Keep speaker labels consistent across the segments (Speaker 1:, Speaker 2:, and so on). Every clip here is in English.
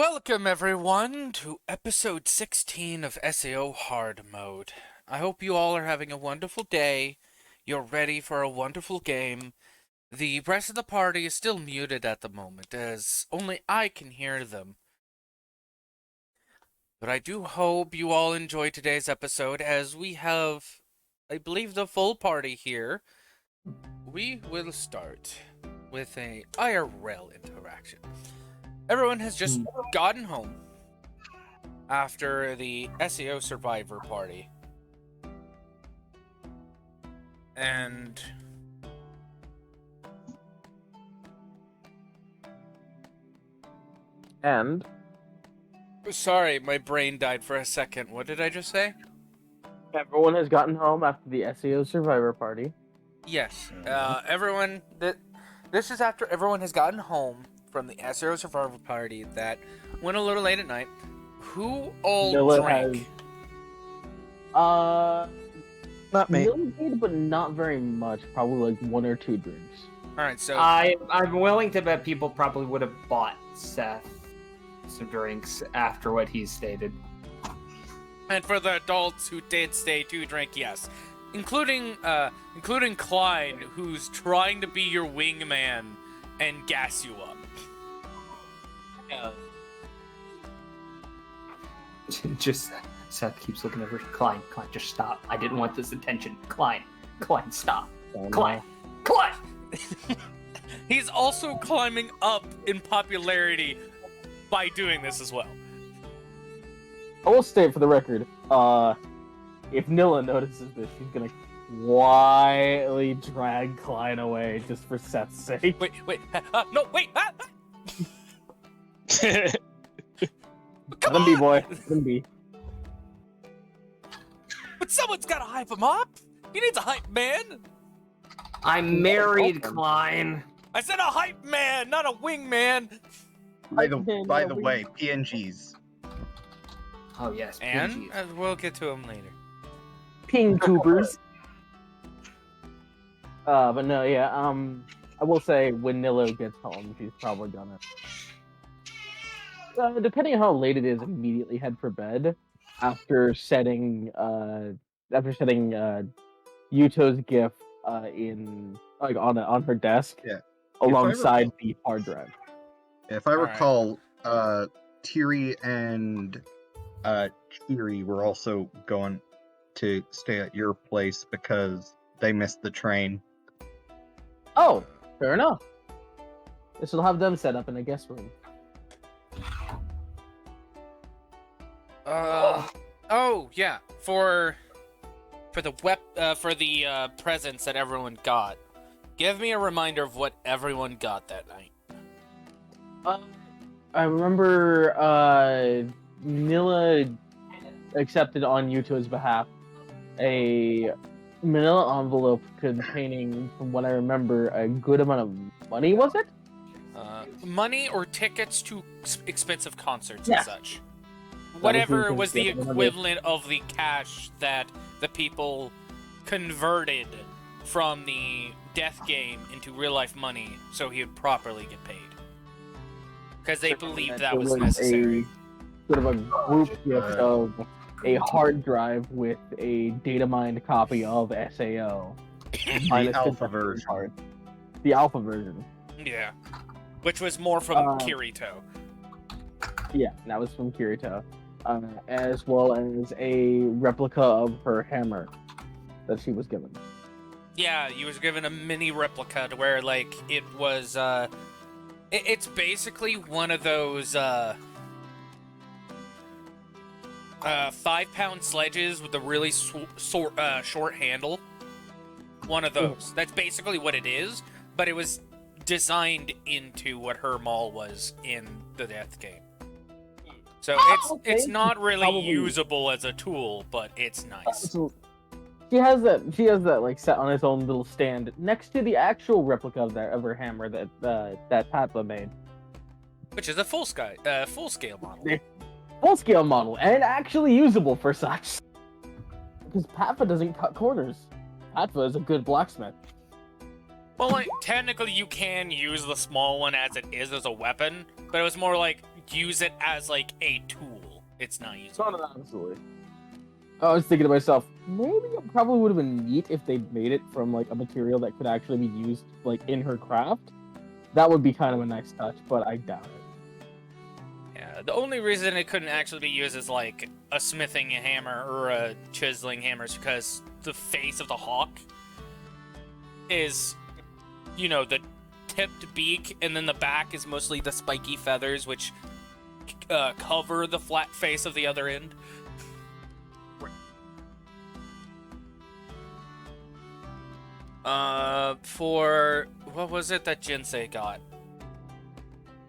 Speaker 1: Welcome everyone to episode 16 of SAO Hard Mode. I hope you all are having a wonderful day. You're ready for a wonderful game. The rest of the party is still muted at the moment, as only I can hear them. But I do hope you all enjoy today's episode, as we have, I believe, the full party here. We will start with a IRL interaction. Everyone has just gotten home after the SAO Survivor party. And sorry, my brain died for a second. What did I just say?
Speaker 2: Everyone has gotten home after the SAO Survivor party.
Speaker 1: Yes. Everyone. This is after everyone has gotten home from the SAO Survivor party that went a little late at night. Who all
Speaker 2: Nilla
Speaker 1: drank?
Speaker 2: Not me. Nilla did, but not very much. Probably like 1 or 2 drinks.
Speaker 1: All right, so
Speaker 3: I'm willing to bet people probably would have bought Seth some drinks after what he stated.
Speaker 1: And for the adults who did stay to drink, yes. Including Klein, who's trying to be your wingman and gas you up.
Speaker 3: Yeah. Just Seth keeps looking over. Klein, just stop. I didn't want this attention. Klein, stop. Klein.
Speaker 1: He's also climbing up in popularity by doing this as well.
Speaker 2: I will state for the record, if Nilla notices this, she's gonna quietly drag Klein away just for Seth's sake.
Speaker 1: Wait, no, wait! Come
Speaker 2: Let him be,
Speaker 1: on!
Speaker 2: boy. Let him be.
Speaker 1: But someone's gotta hype him up! He needs a hype man!
Speaker 3: I'm married, Klein.
Speaker 1: I said a hype man, not a wingman!
Speaker 4: By the way, PNGs.
Speaker 3: Oh, yes,
Speaker 1: And
Speaker 3: PNGs.
Speaker 1: we'll get to him later.
Speaker 2: Ping Coopers. But no, yeah, I will say when Nilla gets home, she's probably gonna, depending on how late it is, immediately head for bed after setting Yuuto's gift in on her desk,
Speaker 4: Yeah.
Speaker 2: alongside the hard drive.
Speaker 4: If I recall, Tiri and Chiri were also going to stay at your place because they missed the train.
Speaker 2: Oh, fair enough. This will have them set up in a guest room.
Speaker 1: Oh yeah, for the presents that everyone got. Give me a reminder of what everyone got that night.
Speaker 2: I remember Nilla accepted on Yuuto's behalf a manila envelope containing, from what I remember, a good amount of money, was it?
Speaker 1: Money or tickets to expensive concerts
Speaker 2: Yeah.
Speaker 1: and such. Whatever was the equivalent of the cash that the people converted from the death game into real-life money so he would properly get paid. Because they believed that was necessary.
Speaker 2: Sort of a group gift of a hard drive with a data-mined copy of SAO.
Speaker 4: The alpha version.
Speaker 2: The alpha version.
Speaker 1: Yeah. Which was more from Kirito.
Speaker 2: Yeah, that was from Kirito. As well as a replica of her hammer that she was given.
Speaker 1: Yeah, he was given a mini replica to where, like, it was, it's basically one of those, 5-pound sledges with a really short handle. One of those. That's basically what it is, but it was designed into what her maul was in the death game. So it's not really usable as a tool, but it's nice.
Speaker 2: She has that like set on its own little stand next to the actual replica of her hammer that Patva made.
Speaker 1: Which is a full scale model.
Speaker 2: Full scale model and actually usable for such. Because Patva doesn't cut corners. Patva is a good blacksmith.
Speaker 1: Well, like, technically you can use the small one as it is as a weapon, but it was more like use it as like a tool. It's not used.
Speaker 2: No, absolutely. I was thinking to myself, maybe it probably would have been neat if they made it from like a material that could actually be used like in her craft. That would be kind of a nice touch, but I doubt it.
Speaker 1: Yeah, the only reason it couldn't actually be used as like a smithing hammer or a chiseling hammer is because the face of the hawk is, you know, the tipped beak, and then the back is mostly the spiky feathers, which cover the flat face of the other end. For what was it that Jinsei got?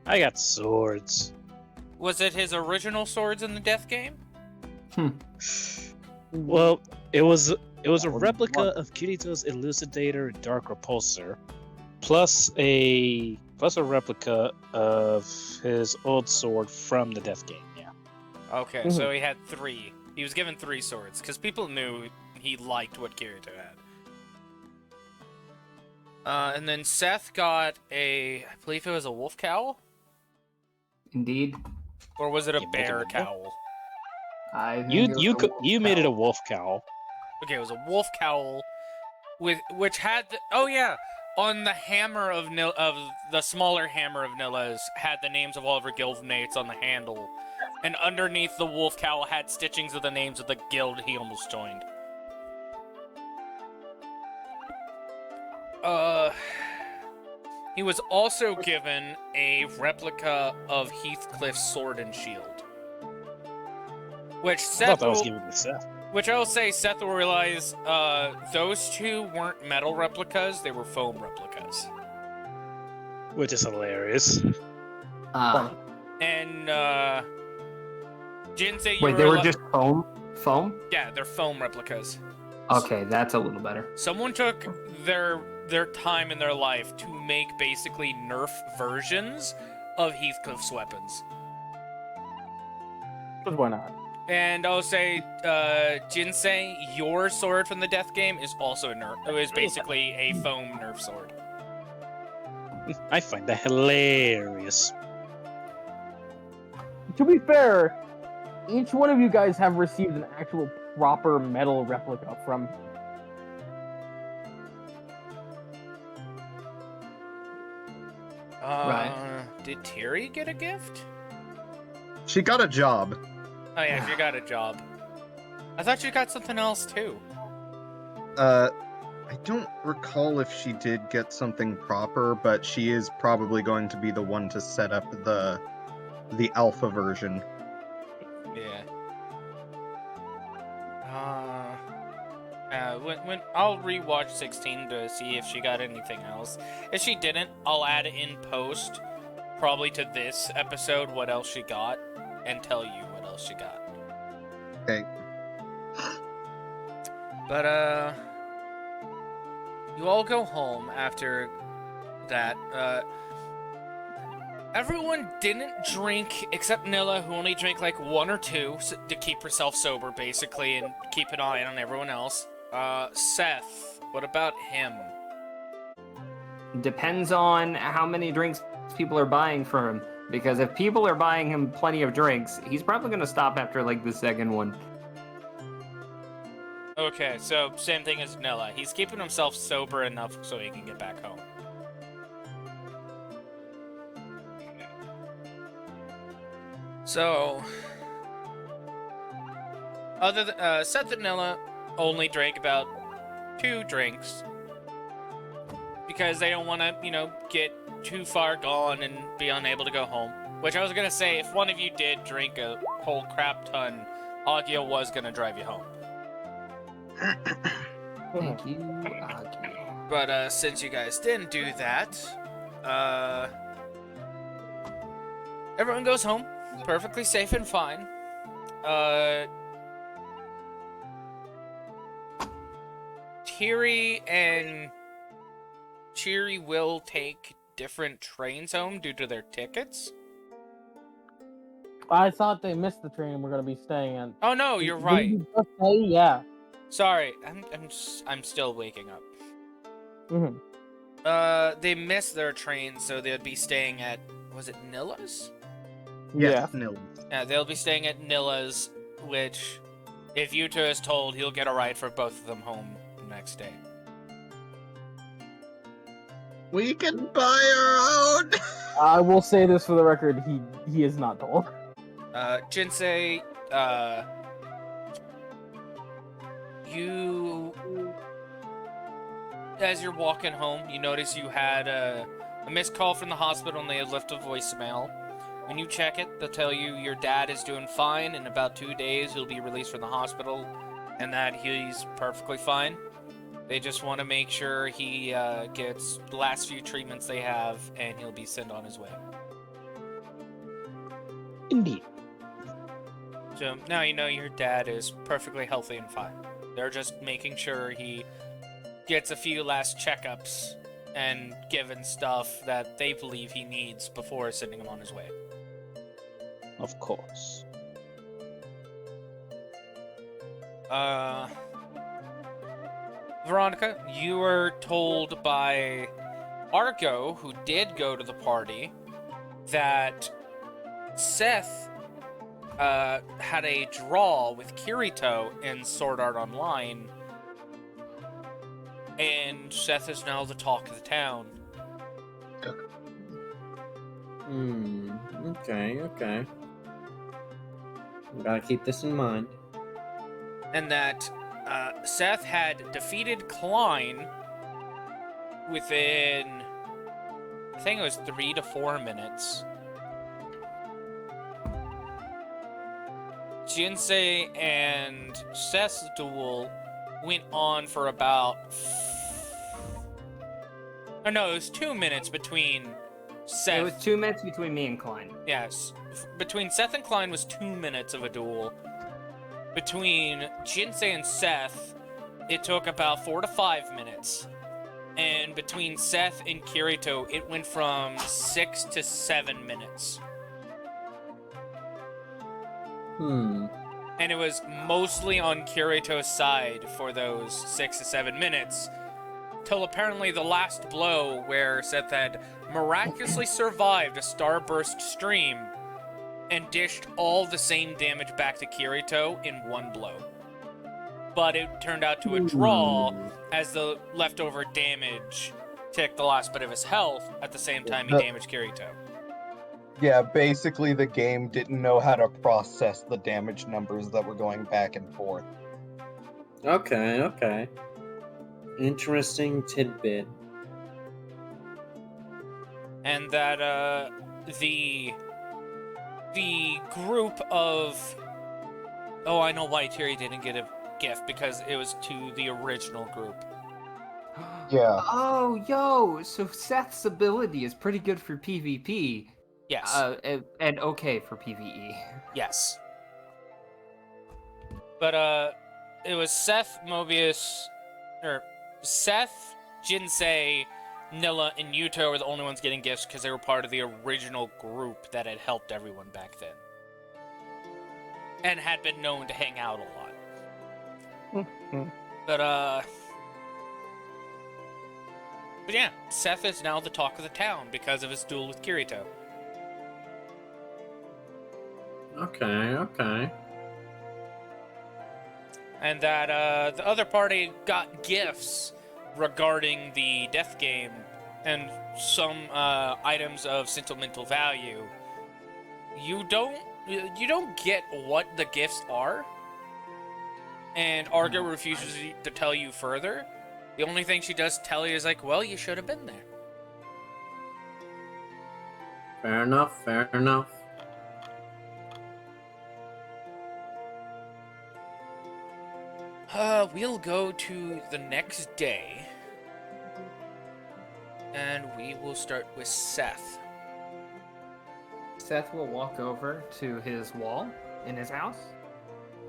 Speaker 5: I got swords.
Speaker 1: Was it his original swords in the death game?
Speaker 5: Well, it was a
Speaker 2: was
Speaker 5: replica
Speaker 2: what?
Speaker 5: of Kirito's Elucidator Dark Repulsor, plus a replica of his old sword from the death game. Yeah.
Speaker 1: Okay, so he had 3. He was given 3 swords because people knew he liked what Kirito had. And then Seth got I believe it was a wolf cowl,
Speaker 3: Indeed.
Speaker 1: or was it a
Speaker 5: You make
Speaker 1: bear
Speaker 5: it a wolf?
Speaker 1: cowl?
Speaker 3: I think
Speaker 5: You
Speaker 3: it was a wolf
Speaker 5: you made it a
Speaker 3: cowl.
Speaker 5: wolf cowl.
Speaker 1: Okay, it was a wolf cowl which had on the hammer of the smaller hammer of Nilla's had the names of all of her guildmates on the handle, and underneath the wolf cowl had stitchings of the names of the guild he almost joined. He was also given a replica of Heathcliff's sword and shield, which
Speaker 5: I
Speaker 1: Seth
Speaker 5: thought that was
Speaker 1: will-
Speaker 5: given to Seth.
Speaker 1: Which I will say, Seth will realize, those 2 weren't metal replicas, they were foam replicas.
Speaker 5: Which is hilarious.
Speaker 1: And, Jinsei, you
Speaker 3: Wait, they were
Speaker 1: reali-
Speaker 3: just foam? Foam?
Speaker 1: Yeah, they're foam replicas.
Speaker 3: Okay, that's a little better.
Speaker 1: Someone took their time in their life to make basically Nerf versions of Heathcliff's weapons.
Speaker 2: Because why not?
Speaker 1: And I'll say, Jinsei, your sword from the death game is also a Nerf. It was basically a foam Nerf sword.
Speaker 5: I find that hilarious.
Speaker 2: To be fair, each one of you guys have received an actual proper metal replica from.
Speaker 1: Did Tiri get a gift?
Speaker 4: She got a job.
Speaker 1: Oh yeah, she got a job. I thought you got something else too.
Speaker 4: I don't recall if she did get something proper, but she is probably going to be the one to set up the alpha version.
Speaker 1: Yeah. When I'll rewatch 16 to see if she got anything else. If she didn't, I'll add it in post, probably to this episode, what else she got, and tell you what else she got.
Speaker 4: Okay.
Speaker 1: But, you all go home after that. Everyone didn't drink except Nilla, who only drank like 1 or 2 to keep herself sober, basically, and keep an eye on everyone else. Seth, what about him?
Speaker 3: Depends on how many drinks people are buying for him. Because if people are buying him plenty of drinks, he's probably going to stop after like the second one.
Speaker 1: Okay, so same thing as Nilla. He's keeping himself sober enough so he can get back home. So, other than Seth and Nilla only drank about 2 drinks because they don't want to, get too far gone and be unable to go home. Which I was gonna say, if one of you did drink a whole crap ton, Agio was gonna drive you home.
Speaker 3: Thank you, Aki.
Speaker 1: But since you guys didn't do that, everyone goes home, perfectly safe and fine. Tiri and Chiri will take different trains home due to their tickets.
Speaker 2: I thought they missed the train we're gonna be staying in.
Speaker 1: Oh no, you're
Speaker 2: Didn't
Speaker 1: right.
Speaker 2: you just say? Yeah.
Speaker 1: Sorry, I'm still waking up.
Speaker 2: Mm-hmm.
Speaker 1: They missed their train, so they'd be staying at, was it Nilla's?
Speaker 4: Yes, Nilla.
Speaker 1: Yeah, they'll be staying at Nilla's, which, if Yuuto is told, he'll get a ride for both of them home the next day.
Speaker 4: We can buy our own.
Speaker 2: I will say this for the record: he is not told.
Speaker 1: Jinsei, you, as you're walking home, you notice you had a missed call from the hospital and they had left a voicemail. When you check it, they'll tell you your dad is doing fine. In about 2 days, he'll be released from the hospital and that he's perfectly fine. They just want to make sure he gets the last few treatments they have and he'll be sent on his way.
Speaker 5: Indeed.
Speaker 1: So now you know your dad is perfectly healthy and fine. They're just making sure he gets a few last checkups and given stuff that they believe he needs before sending him on his way.
Speaker 5: Of course.
Speaker 1: Veronica, you were told by Argo, who did go to the party, that Seth had a draw with Kirito in Sword Art Online, and Seth is now the talk of the town.
Speaker 6: Okay. Gotta keep this in mind.
Speaker 1: And that Seth had defeated Klein within, I think it was 3 to 4 minutes. Jinsei and Seth's duel went on for about... Oh no, it was 2 minutes between Seth...
Speaker 3: It was 2 minutes between me and Klein.
Speaker 1: Yes. Between Seth and Klein was 2 minutes of a duel. Between Jinsei and Seth, it took about 4 to 5 minutes. And between Seth and Kirito, it went from 6 to 7 minutes. And it was mostly on Kirito's side for those 6 to 7 minutes, till apparently the last blow, where Seth had miraculously survived a starburst stream and dished all the same damage back to Kirito in one blow. But it turned out to a draw, as the leftover damage took the last bit of his health at the same time he damaged Kirito.
Speaker 4: Yeah, basically the game didn't know how to process the damage numbers that were going back and forth.
Speaker 6: Okay. Interesting tidbit.
Speaker 1: And that the group of... Oh, I know why Tiri didn't get a gift, because it was to the original group.
Speaker 4: Yeah.
Speaker 3: Oh, yo! So Seth's ability is pretty good for PvP.
Speaker 1: Yes.
Speaker 3: And okay for PvE.
Speaker 1: Yes. But, it was Seth, Seth, Jinsei, Nilla, and Yuuto were the only ones getting gifts because they were part of the original group that had helped everyone back then. And had been known to hang out a lot. But yeah, Seth is now the talk of the town because of his duel with Kirito.
Speaker 6: Okay.
Speaker 1: And that the other party got gifts regarding the death game and some items of sentimental value. You don't get what the gifts are, and Argo refuses to tell you further. The only thing she does tell you is like, well, you should have been there.
Speaker 6: Fair enough.
Speaker 1: We'll go to the next day, and we will start with Seth.
Speaker 3: Seth will walk over to his wall in his house,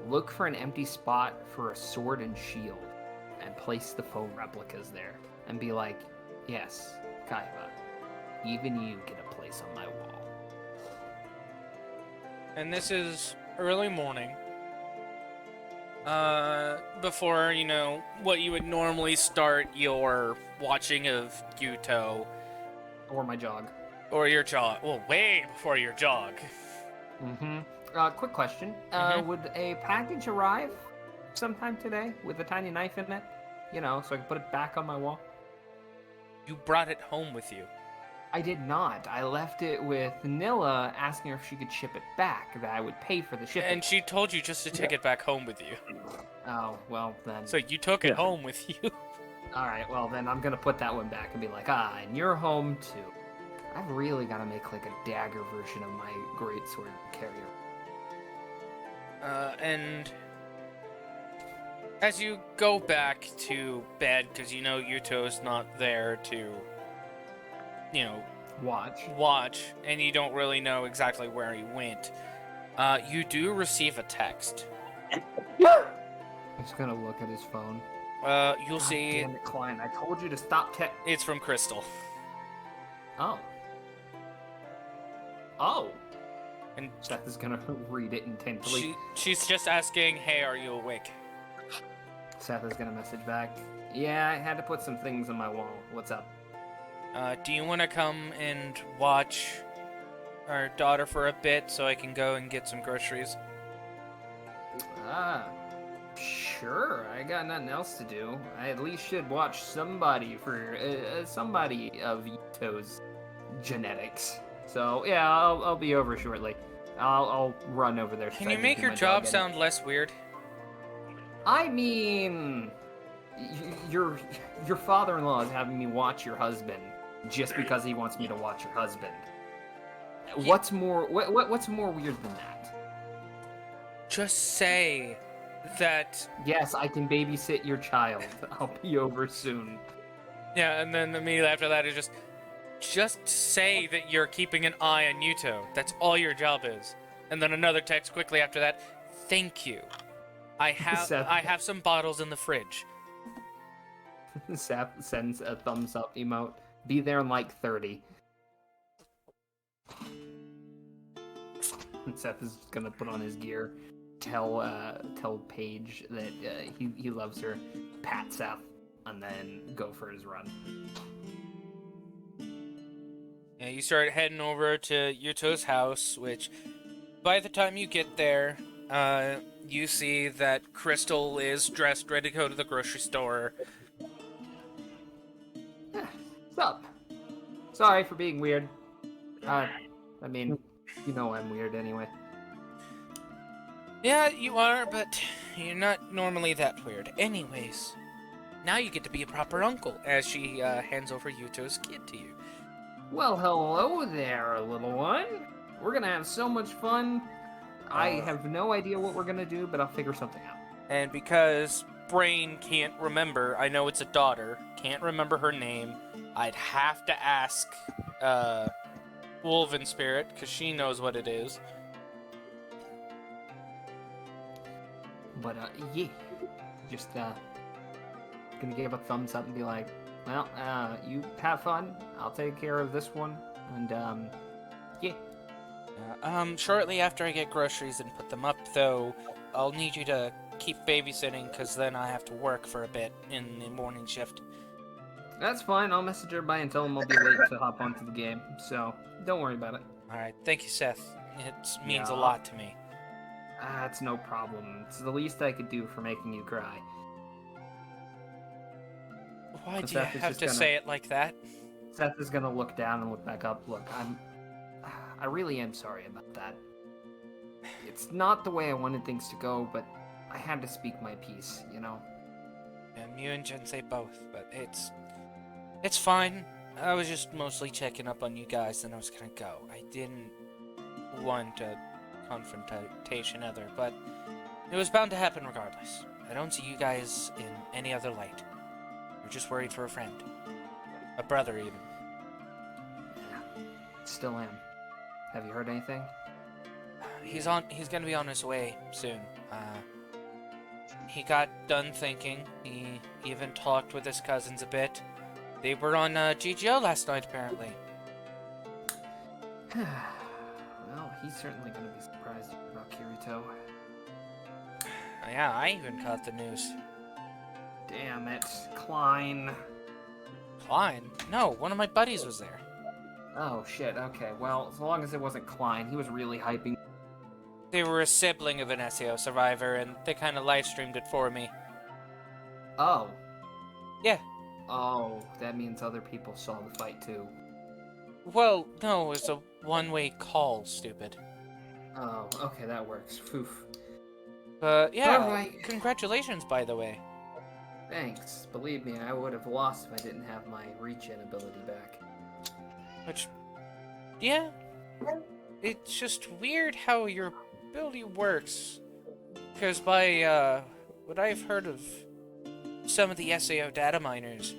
Speaker 3: look for an empty spot for a sword and shield, and place the foam replicas there, and be like, yes, Kaiba, even you get a place on my wall.
Speaker 1: And this is early morning. Before, what you would normally start your watching of Yuuto.
Speaker 3: Or my jog.
Speaker 1: Or your jog. Well, way before your jog.
Speaker 3: Quick question.
Speaker 1: Mhm.
Speaker 3: Would a package arrive sometime today with a tiny knife in it? You know, so I can put it back on my wall?
Speaker 1: You brought it home with you.
Speaker 3: I did not. I left it with Nilla, asking her if she could ship it back, that I would pay for the shipping.
Speaker 1: And she told you just to take it back home with you.
Speaker 3: Oh, well then.
Speaker 1: So you took it home with you.
Speaker 3: Alright, well then I'm gonna put that one back and be like, and you're home too. I've really gotta make like a dagger version of my greatsword carrier.
Speaker 1: And as you go back to bed, because you know Yuuto's not there to, watch, and you don't really know exactly where he went, you do receive a text.
Speaker 3: I'm just gonna look at his phone.
Speaker 1: You'll see...
Speaker 3: Damn it, Klein, I told you to stop
Speaker 1: It's from Crystal.
Speaker 3: Oh. Oh!
Speaker 1: And
Speaker 3: Seth is gonna read it intently.
Speaker 1: she's just asking, hey, are you awake?
Speaker 3: Seth is gonna message back. Yeah, I had to put some things on my wall. What's up?
Speaker 1: Do you want to come and watch our daughter for a bit so I can go and get some groceries?
Speaker 3: Sure. I got nothing else to do. I at least should watch somebody for somebody of Yuuto's genetics. So yeah, I'll be over shortly. I'll run over there.
Speaker 1: Can you make your job sound less weird?
Speaker 3: I mean, your father-in-law is having me watch your husband just because he wants me to watch your husband. What's more what's more weird than that?
Speaker 1: Just say that...
Speaker 3: Yes, I can babysit your child. I'll be over soon.
Speaker 1: Yeah, and then immediately after that is just say that you're keeping an eye on Yuuto. That's all your job is. And then another text quickly after that. Thank you. I have some bottles in the fridge.
Speaker 3: Seth sends a thumbs up emote. Be there in like 30. And Seth is gonna put on his gear. Tell Paige that he loves her. Pat Seth, and then go for his run.
Speaker 1: Yeah, you start heading over to Yuuto's house, which by the time you get there, you see that Crystal is dressed, ready to go to the grocery store.
Speaker 3: What's up? Sorry for being weird. I mean, you know I'm weird anyway.
Speaker 1: Yeah, you are, but you're not normally that weird. Anyways, now you get to be a proper uncle, as she hands over Yuuto's kid to you.
Speaker 3: Well, hello there, little one. We're gonna have so much fun. I have no idea what we're gonna do, but I'll figure something out.
Speaker 1: And because Brain can't remember, I know it's a daughter, can't remember her name, I'd have to ask Wolven Spirit, because she knows what it is.
Speaker 3: But, yeah. Just, gonna give a thumbs up and be like, well, you have fun. I'll take care of this one. And, yeah.
Speaker 1: Shortly after I get groceries and put them up, though, I'll need you to keep babysitting, because then I have to work for a bit in the morning shift.
Speaker 3: That's fine. I'll message everybody and tell them I'll be late to hop onto the game. So, don't worry about it.
Speaker 1: Alright, thank you, Seth. It means a
Speaker 3: Yeah.
Speaker 1: lot to me.
Speaker 3: It's no problem. It's the least I could do for making you cry.
Speaker 1: Why do you
Speaker 3: Seth is
Speaker 1: have
Speaker 3: just
Speaker 1: to
Speaker 3: gonna-
Speaker 1: say it like that?
Speaker 3: Seth is gonna look down and look back up. Look, I really am sorry about that. It's not the way I wanted things to go, but I had to speak my piece, you know?
Speaker 1: And you and Jinsei both, but it's fine. I was just mostly checking up on you guys, and I was gonna go. I didn't want a confrontation either, but it was bound to happen regardless. I don't see you guys in any other light. We're just worried for a friend. A brother, even.
Speaker 3: Yeah, still am. Have you heard anything?
Speaker 1: He's gonna be on his way soon. He got done thinking. He even talked with his cousins a bit. They were on GGO last night, apparently.
Speaker 3: Well, he's certainly gonna be surprised about Kirito.
Speaker 1: Yeah, I even caught the news.
Speaker 3: Damn it, Klein.
Speaker 1: Klein? No, one of my buddies was there.
Speaker 3: Oh shit, okay, well, as long as it wasn't Klein, he was really hyping.
Speaker 1: They were a sibling of an SAO survivor, and they kind of live streamed it for me.
Speaker 3: Oh.
Speaker 1: Yeah.
Speaker 3: Oh, that means other people saw the fight too.
Speaker 1: Well, no, it was a one-way call, stupid.
Speaker 3: Oh, okay, that works. Oof.
Speaker 1: But yeah,
Speaker 3: Alright.
Speaker 1: congratulations, by the way.
Speaker 3: Thanks. Believe me, I would have lost if I didn't have my reach-in ability back.
Speaker 1: Which, yeah, it's just weird how your ability works. Because by what I've heard of some of the SAO data miners,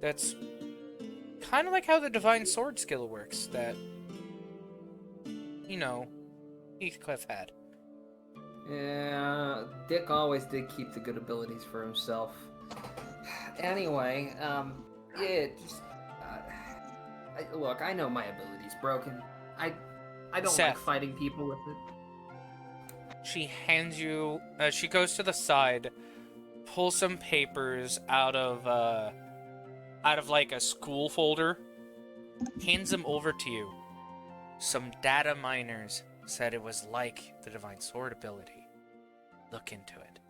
Speaker 1: that's kind of like how the Divine Sword skill works that, you know, Heathcliff had.
Speaker 3: Yeah, Dick always did keep the good abilities for himself. Anyway, yeah, just look, I know my ability's broken. I don't
Speaker 1: Seth.
Speaker 3: like fighting people with it.
Speaker 1: She hands you, she goes to the side, pulls some papers out of like a school folder, hands them over to you. Some data miners said it was like the Divine Sword ability. Look into it.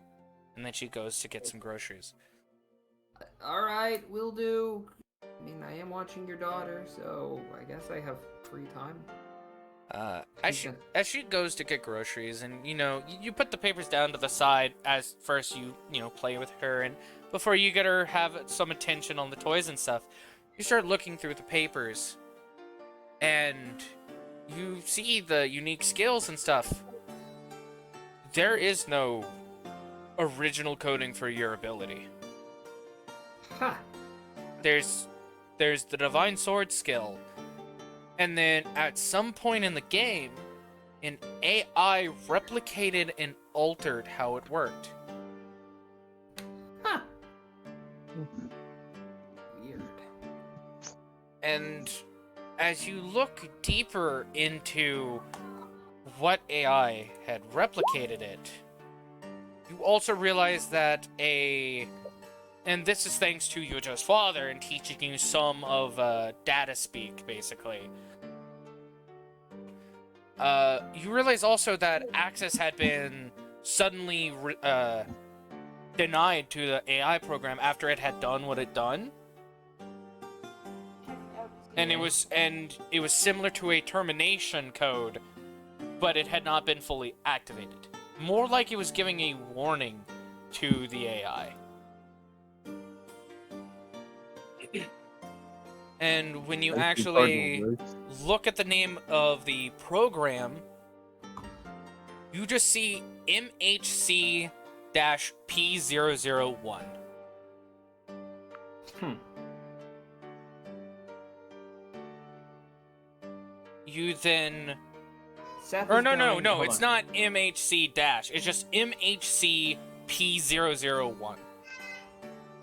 Speaker 1: And then she goes to get some groceries.
Speaker 3: Alright, will do. I mean, I am watching your daughter, so I guess I have free time.
Speaker 1: As she goes to get groceries, and you put the papers down to the side as first you play with her, and before you get her have some attention on the toys and stuff, you start looking through the papers, and you see the unique skills and stuff. There is no original coding for your ability.
Speaker 3: Huh.
Speaker 1: There's the Divine Sword skill. And then at some point in the game, an AI replicated and altered how it worked.
Speaker 3: Huh. Weird.
Speaker 1: And as you look deeper into what AI had replicated it, you also realize that and this is thanks to Yuuto's father and teaching you some of data speak, basically. You realize also that access had been suddenly denied to the AI program after it had done what it done. And it was similar to a termination code, but it had not been fully activated. More like it was giving a warning to the AI. And when you actually look at the name of the program, you just see MHC-P001. You then... No, it's not MHC-. It's just MHC-P001.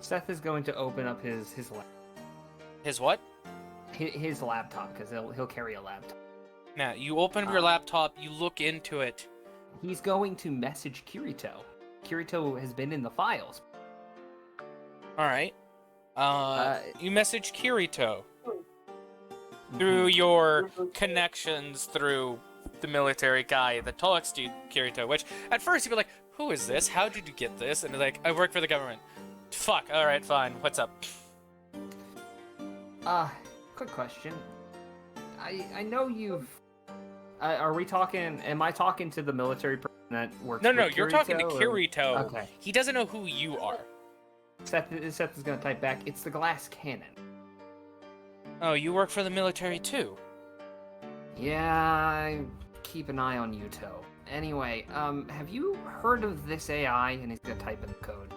Speaker 3: Seth is going to open up his laptop.
Speaker 1: His what?
Speaker 3: His laptop, because he'll carry a laptop.
Speaker 1: Now, you open up your laptop, you look into it.
Speaker 3: He's going to message Kirito. Kirito has been in the files.
Speaker 1: Alright. You message Kirito. Through your connections through the military guy that talks to Kirito, which at first you'd be like, who is this? How did you get this? And they're like, I work for the government. Fuck, alright, fine. What's up?
Speaker 3: Quick question. I know you've... are we talking... Am I talking to the military person that works
Speaker 1: No,
Speaker 3: with
Speaker 1: you're
Speaker 3: Kirito,
Speaker 1: talking to
Speaker 3: or...
Speaker 1: Kirito.
Speaker 3: Okay.
Speaker 1: He doesn't know who you are.
Speaker 3: Seth is going to type back, it's the glass cannon.
Speaker 1: Oh, you work for the military too?
Speaker 3: Yeah, I keep an eye on Yuuto. Anyway, have you heard of this AI? And he's going to type in the code.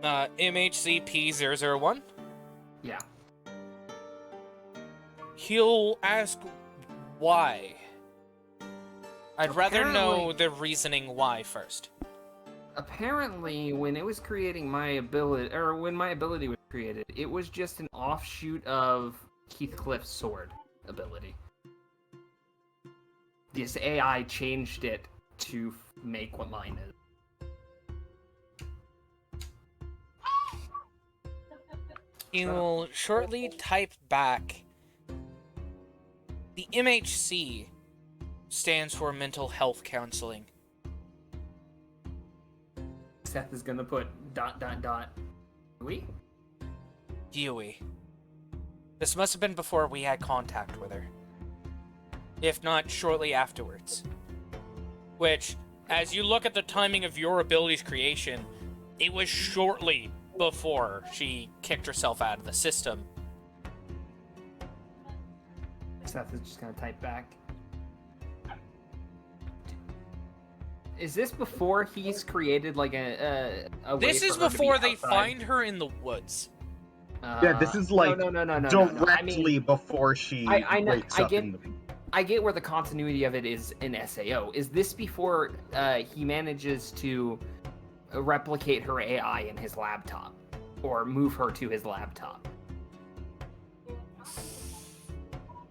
Speaker 1: MHCP001?
Speaker 3: Yeah.
Speaker 1: He'll ask why. I'd rather know
Speaker 3: Apparently-
Speaker 1: the reasoning why first.
Speaker 3: Apparently, when it was creating my ability, or when my ability was created, it was just an offshoot of Heathcliff's sword ability. This AI changed it to make what mine is.
Speaker 1: He will shortly type back. The MHC stands for mental health counseling.
Speaker 3: Seth is gonna put ... We?
Speaker 1: Yui. This must have been before we had contact with her. If not, shortly afterwards. Which, as you look at the timing of your ability's creation, it was shortly before she kicked herself out of the system.
Speaker 3: Seth is just gonna type back. Is this before he's created like a way
Speaker 1: This is
Speaker 3: for her to be
Speaker 1: before they
Speaker 3: outside?
Speaker 1: find her in the woods.
Speaker 4: Yeah, this is like
Speaker 3: no.
Speaker 4: directly before she
Speaker 3: I know-
Speaker 4: wakes
Speaker 3: I
Speaker 4: up
Speaker 3: get-
Speaker 4: in the...
Speaker 3: I get where the continuity of it is in SAO. Is this before he manages to replicate her AI in his laptop, or move her to his laptop?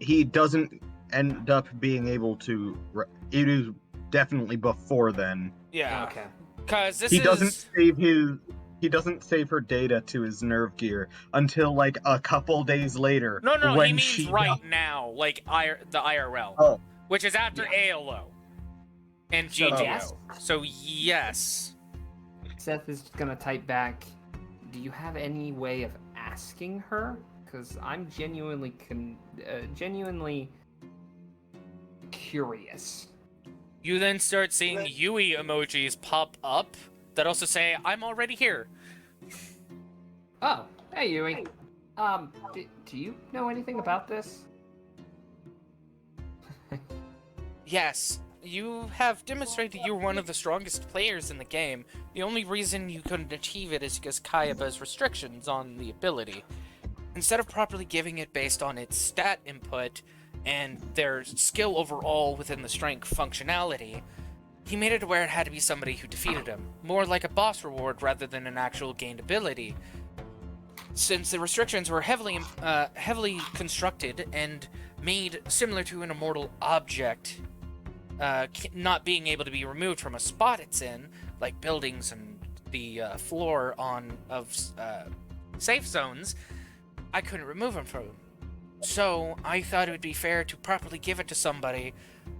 Speaker 4: He doesn't end up being able to... It is definitely before then.
Speaker 1: Yeah.
Speaker 3: Okay.
Speaker 1: Because this
Speaker 4: He
Speaker 1: is...
Speaker 4: doesn't save his... He doesn't save her data to his nerve gear until like a couple days later.
Speaker 1: No,
Speaker 4: when
Speaker 1: he means
Speaker 4: she
Speaker 1: right now, like the IRL.
Speaker 4: Oh.
Speaker 1: Which is after ALO. And
Speaker 3: So,
Speaker 1: GGO.
Speaker 3: yes.
Speaker 1: So, yes.
Speaker 3: Seth is gonna type back. Do you have any way of asking her? Because I'm genuinely curious.
Speaker 1: You then start seeing Yui emojis pop up that also say, I'm already here.
Speaker 3: Oh, hey Yui. Do you know anything about this?
Speaker 1: Yes, you have demonstrated you're one of the strongest players in the game. The only reason you couldn't achieve it is because Kayaba's restrictions on the ability. Instead of properly giving it based on its stat input and their skill overall within the strength functionality, he made it where it had to be somebody who defeated him, more like a boss reward rather than an actual gained ability. Since the restrictions were heavily constructed and made similar to an immortal object, not being able to be removed from a spot it's in, like buildings and the floor of safe zones, I couldn't remove him from them. So I thought it would be fair to properly give it to somebody,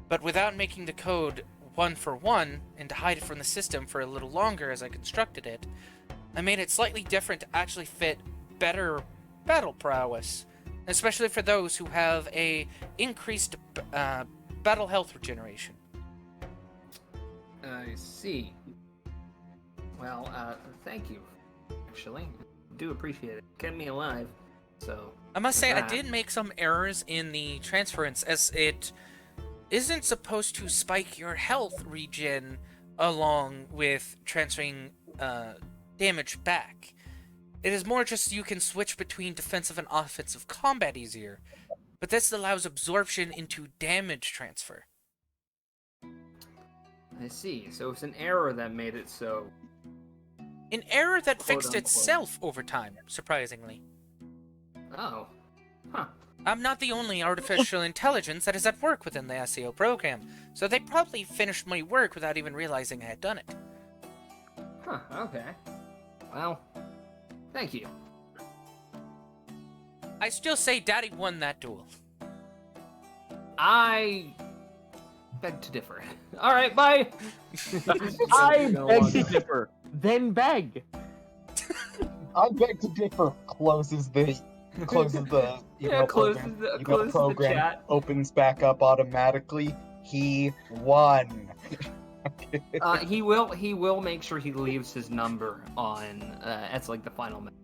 Speaker 1: but without making the code one for one and to hide it from the system for a little longer as I constructed it, I made it slightly different to actually fit better battle prowess, especially for those who have a increased battle health regeneration.
Speaker 3: I see. Well, thank you. Actually, do appreciate it. Kept me alive. So
Speaker 1: I must say, I
Speaker 3: that-
Speaker 1: did make some errors in the transference, as it isn't supposed to spike your health regen along with transferring damage back. It is more just you can switch between defensive and offensive combat easier, but this allows absorption into damage transfer.
Speaker 3: I see. So it's an error that made it so.
Speaker 1: An error that
Speaker 3: Quote,
Speaker 1: fixed
Speaker 3: unquote.
Speaker 1: itself over time, surprisingly.
Speaker 3: Oh. Huh.
Speaker 1: I'm not the only artificial intelligence that is at work within the SAO program, so they probably finished my work without even realizing I had done it.
Speaker 3: Huh. Okay. Well, thank you.
Speaker 1: I still say Daddy won that duel.
Speaker 3: I beg to differ. All right. Bye.
Speaker 2: I
Speaker 3: No
Speaker 2: beg
Speaker 3: longer.
Speaker 2: to differ. Then beg.
Speaker 4: I beg to differ. Closes the
Speaker 3: Yeah, closes the chat.
Speaker 4: opens back up automatically. He won.
Speaker 3: He will make sure he leaves his number on as like the final message.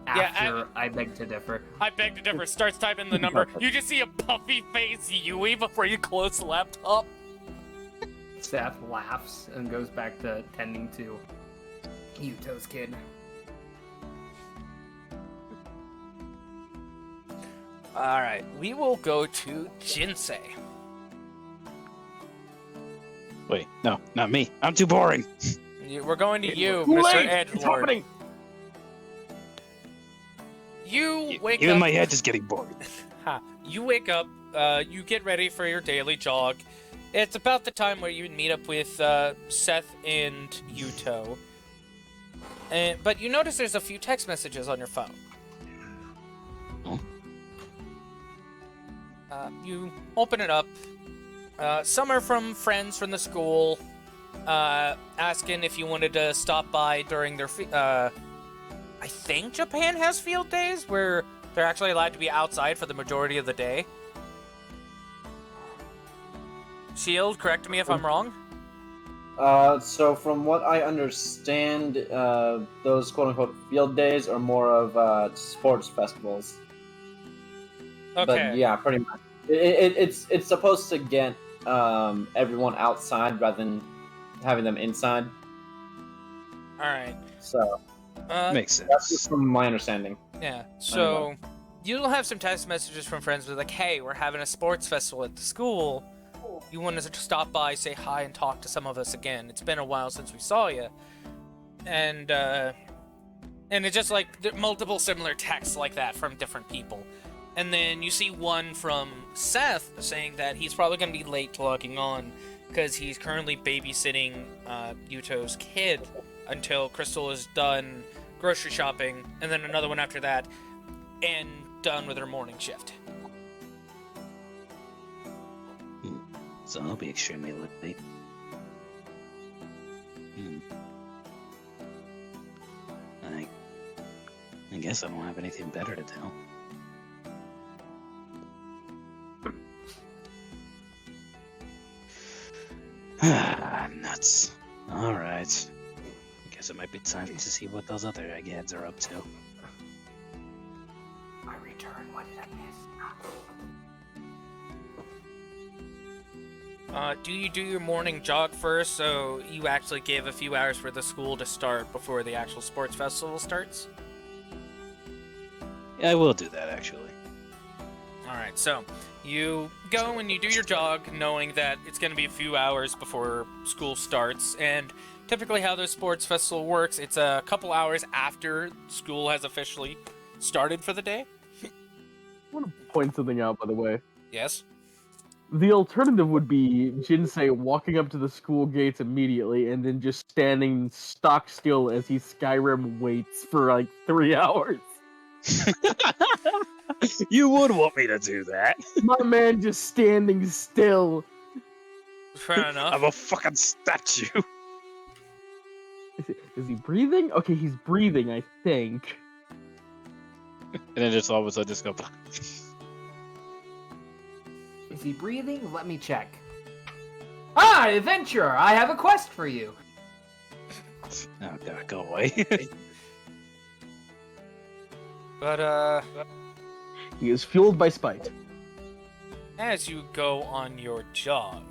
Speaker 1: Yeah,
Speaker 3: After I beg to differ.
Speaker 1: I beg to differ. Starts typing the number. You just see a puffy face Yui before you close the laptop.
Speaker 3: Seth laughs and goes back to tending to Yuuto's kid.
Speaker 1: Alright, we will go to Jinsei.
Speaker 5: Wait, no, not me. I'm too boring.
Speaker 1: We're going to you,
Speaker 2: Too
Speaker 1: Mr.
Speaker 2: late! It's
Speaker 1: Edgelord.
Speaker 2: happening!
Speaker 1: You wake
Speaker 5: Even
Speaker 1: up.
Speaker 5: my head is getting bored.
Speaker 1: Ha. You wake up, you get ready for your daily jog. It's about the time where you would meet up with Seth and Yuuto. But you notice there's a few text messages on your phone.
Speaker 5: Oh.
Speaker 1: You open it up. Some are from friends from the school, asking if you wanted to stop by during their. I think Japan has field days where they're actually allowed to be outside for the majority of the day. Shield, correct me if I'm wrong.
Speaker 6: So from what I understand, those quote-unquote field days are more of sports festivals.
Speaker 1: Okay.
Speaker 6: But yeah, pretty much. It's supposed to get everyone outside rather than having them inside.
Speaker 1: All right.
Speaker 6: So
Speaker 5: Makes
Speaker 6: that's
Speaker 5: sense.
Speaker 6: just from my understanding.
Speaker 1: Yeah. So you'll have some text messages from friends with like, "Hey, we're having a sports festival at the school. You want us to stop by, say hi, and talk to some of us again? It's been a while since we saw you." And it's just like multiple similar texts like that from different people. And then you see one from Seth saying that he's probably going to be late logging on because he's currently babysitting Yuuto's kid until Crystal is done grocery shopping, and then another one after that, and done with her morning shift.
Speaker 5: So I'll be extremely late. I guess I don't have anything better to tell. Nuts. Alright. I guess it might be time to see what those other eggheads are up to.
Speaker 3: My return, what did I miss?
Speaker 1: Do you do your morning jog first, so you actually give a few hours for the school to start before the actual sports festival starts?
Speaker 5: Yeah, I will do that, actually.
Speaker 1: Alright, so you go and you do your jog knowing that it's going to be a few hours before school starts, and typically how the sports festival works, it's a couple hours after school has officially started for the day.
Speaker 2: I want to point something out, by the way.
Speaker 1: Yes?
Speaker 2: The alternative would be Jinsei walking up to the school gates immediately and then just standing stock still as he Skyrim waits for like 3 hours.
Speaker 5: You would want me to do that.
Speaker 2: My man just standing still.
Speaker 1: Fair enough.
Speaker 5: I'm a fucking statue.
Speaker 2: Is he breathing? Okay, he's breathing, I think.
Speaker 5: And then just all of a sudden just go...
Speaker 3: Is he breathing? Let me check. Ah, adventurer! I have a quest for you.
Speaker 5: Oh god, go away.
Speaker 1: But,
Speaker 2: He is fueled by spite.
Speaker 1: as you go on your jog,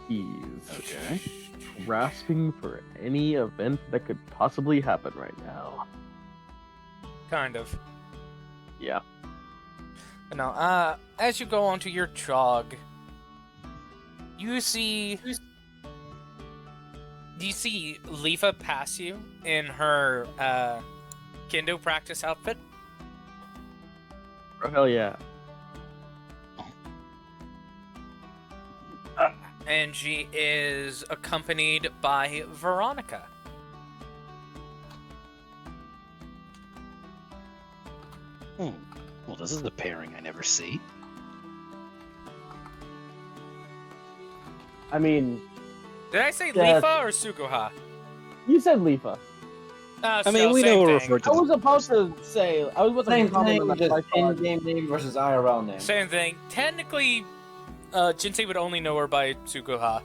Speaker 2: He's
Speaker 5: Okay.
Speaker 2: grasping for any event that could possibly happen right now.
Speaker 1: kind of.
Speaker 2: Yeah.
Speaker 1: No, as you go onto your jog, you see Leafa pass you in her kendo practice outfit.
Speaker 2: Oh, hell yeah.
Speaker 1: And she is accompanied by Veronica.
Speaker 5: Well, this is a pairing I never see.
Speaker 2: I mean,
Speaker 1: Did I say
Speaker 2: Yeah.
Speaker 1: Leafa or Sukuha?
Speaker 2: you said Leafa.
Speaker 5: I mean, we know we're referred to
Speaker 2: I was about to say, I was about to
Speaker 6: Same
Speaker 2: comment
Speaker 6: thing,
Speaker 2: on
Speaker 6: just
Speaker 2: that.
Speaker 6: in-game name versus IRL name.
Speaker 1: Same thing. Technically, Jinsei would only know her by Sukuha.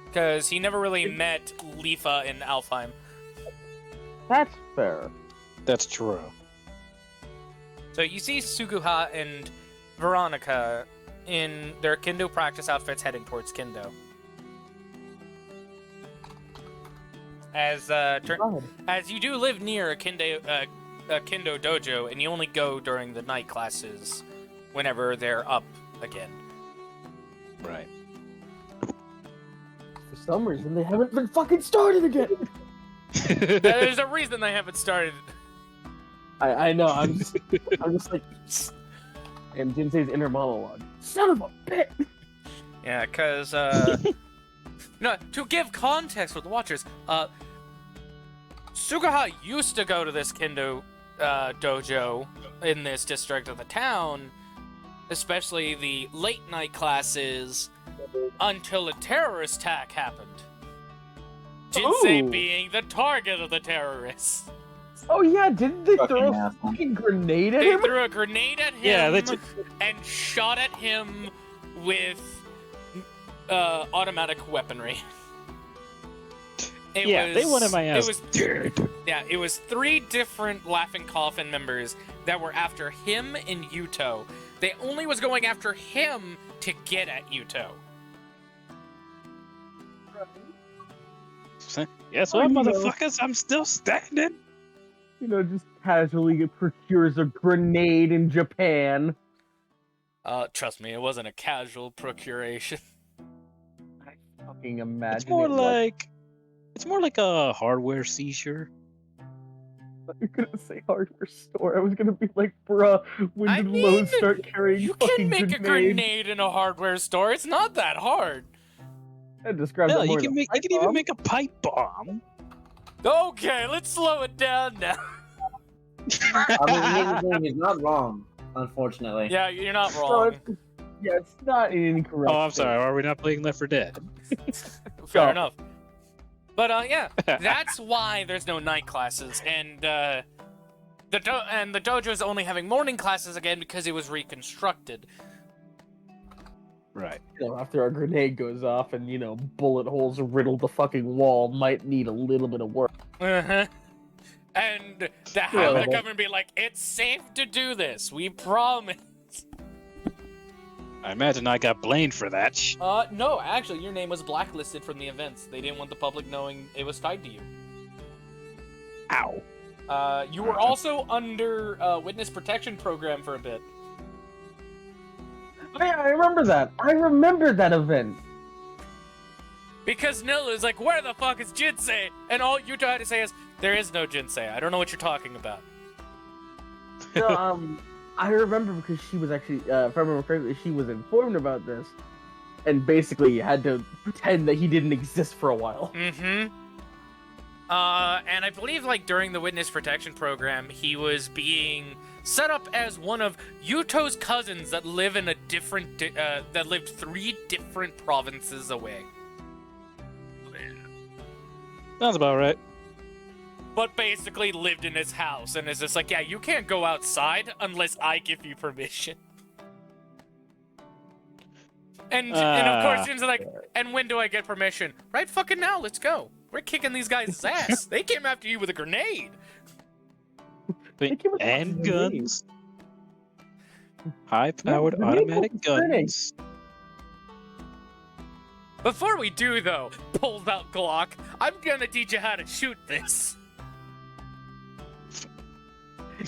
Speaker 1: Because he never really met Leafa in Alfheim.
Speaker 2: That's fair.
Speaker 5: That's true.
Speaker 1: So you see Sukuha and Veronica in their kendo practice outfits heading towards kendo. As you do live near a kendo dojo, and you only go during the night classes whenever they're up again.
Speaker 5: Right.
Speaker 2: For some reason, they haven't been fucking started again.
Speaker 1: There's a reason they haven't started.
Speaker 2: I know. I'm just like, and Jinsei's inner monologue. Son of a bitch.
Speaker 1: Yeah, because no, to give context for the watchers, Sugaha used to go to this kendo dojo in this district of the town, especially the late night classes, until a terrorist attack happened. Jinsei
Speaker 2: Ooh.
Speaker 1: being the target of the terrorists.
Speaker 2: Oh yeah, didn't they
Speaker 6: Fucking
Speaker 2: throw a
Speaker 6: asshole.
Speaker 2: fucking grenade at
Speaker 1: They
Speaker 2: him?
Speaker 1: threw a grenade at him
Speaker 5: Yeah, they took-
Speaker 1: and shot at him with automatic weaponry.
Speaker 5: They wanted my ass.
Speaker 1: It was 3 different Laughing Coffin members that were after him and Yuuto. They only was going after him to get at Yuuto.
Speaker 5: Guess what,
Speaker 2: Oh, you know.
Speaker 5: motherfuckers? I'm still standing.
Speaker 2: You know, just casually procures a grenade in Japan.
Speaker 1: Trust me, it wasn't a casual procuration.
Speaker 2: I fucking imagine
Speaker 5: It's more
Speaker 2: it was.
Speaker 5: like a hardware seizure.
Speaker 2: You're gonna say hardware store. I was gonna be like, bruh, when
Speaker 1: I
Speaker 2: did
Speaker 1: mean,
Speaker 2: Lowe's start carrying
Speaker 1: You
Speaker 2: fucking
Speaker 1: can make a
Speaker 2: grenades?
Speaker 1: grenade in a hardware store. It's not that hard.
Speaker 2: That describes
Speaker 5: Hell,
Speaker 2: it
Speaker 5: you
Speaker 2: more
Speaker 5: can
Speaker 2: than
Speaker 5: make.
Speaker 2: a
Speaker 5: You can
Speaker 2: pipe
Speaker 5: even
Speaker 2: bomb.
Speaker 5: make a pipe bomb.
Speaker 1: Okay, let's slow it down now.
Speaker 6: I mean, he's not wrong, unfortunately.
Speaker 1: Yeah, you're not
Speaker 2: No,
Speaker 1: wrong.
Speaker 2: yeah, it's not an incorrect.
Speaker 5: Oh, I'm sorry. Are we not playing Left 4 Dead?
Speaker 1: Fair enough. But yeah, that's why there's no night classes, and the dojo's only having morning classes again because it was reconstructed.
Speaker 5: Right.
Speaker 2: You know, after a grenade goes off and, you know, bullet holes riddle the fucking wall, might need a little bit of work.
Speaker 1: Uh-huh. And to have the
Speaker 2: Yeah.
Speaker 1: government be like, it's safe to do this, we promise.
Speaker 5: I imagine I got blamed for that.
Speaker 1: No, actually, your name was blacklisted from the events. They didn't want the public knowing it was tied to you.
Speaker 5: Ow.
Speaker 1: You were also under witness protection program for a bit.
Speaker 2: Oh, yeah, I remember that. I remember that event.
Speaker 1: Because Nilla is like, where the fuck is Jinsei? And all Yuuto had to say is, there is no Jinsei. I don't know what you're talking about.
Speaker 2: No, I remember because she was actually, if I remember correctly, she was informed about this, and basically had to pretend that he didn't exist for a while.
Speaker 1: Mm-hmm. And I believe, like, during the witness protection program, he was being set up as one of Yuuto's cousins that live in a different, that lived 3 different provinces away.
Speaker 5: Sounds about right.
Speaker 1: But basically lived in his house, and is just like, yeah, you can't go outside unless I give you permission. And of course, Jin's like, and when do I get permission? Right fucking now, let's go. We're kicking these guys' ass. They came after you with a grenade.
Speaker 2: Think it was
Speaker 5: And
Speaker 2: fucking
Speaker 5: guns. High-powered
Speaker 2: No,
Speaker 5: automatic
Speaker 2: grenade.
Speaker 5: guns.
Speaker 1: Before we do, though, pulls out Glock, I'm gonna teach you how to shoot this.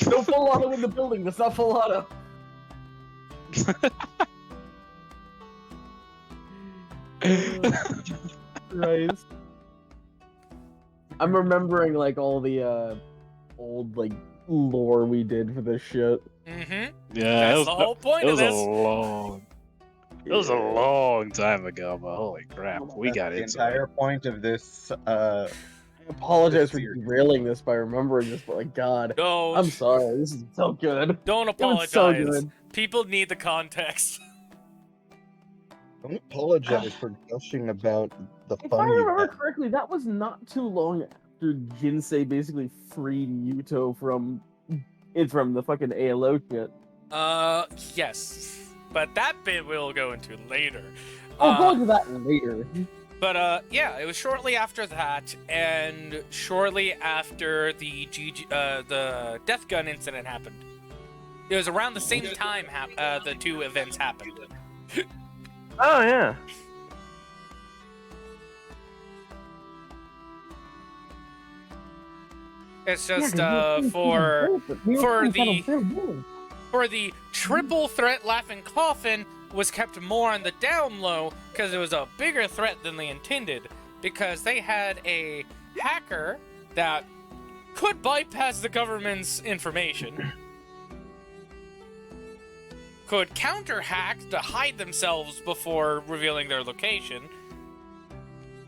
Speaker 2: No full auto in the building. That's not full auto. Christ. I'm remembering like all the old like lore we did for this shit.
Speaker 1: Mm-hmm.
Speaker 5: Yeah,
Speaker 1: That's the whole point
Speaker 5: it
Speaker 1: of
Speaker 5: was a
Speaker 1: this.
Speaker 5: long. It was a long time ago, but holy crap, we got
Speaker 4: the
Speaker 5: it.
Speaker 4: entire point of this.
Speaker 2: I apologize for
Speaker 4: This year.
Speaker 2: derailing this by remembering this, but like God,
Speaker 1: No,
Speaker 2: I'm sorry. This is so good.
Speaker 1: don't
Speaker 2: It was so
Speaker 1: apologize.
Speaker 2: good.
Speaker 1: People need the context.
Speaker 4: Don't apologize for gushing about the
Speaker 2: If I
Speaker 4: fun you
Speaker 2: remember
Speaker 4: had.
Speaker 2: correctly, that was not too long after Jinsei basically freed Yuuto from the fucking ALO shit.
Speaker 1: Yes. But that bit we'll go into later.
Speaker 2: I'll go into that later.
Speaker 1: But yeah, it was shortly after that, and shortly after the the death gun incident happened. It was around the same time the 2 events happened.
Speaker 2: Oh yeah.
Speaker 1: It's just for the triple threat Laughing Coffin was kept more on the down low because it was a bigger threat than they intended, because they had a hacker that could bypass the government's information, could counter hack to hide themselves before revealing their location,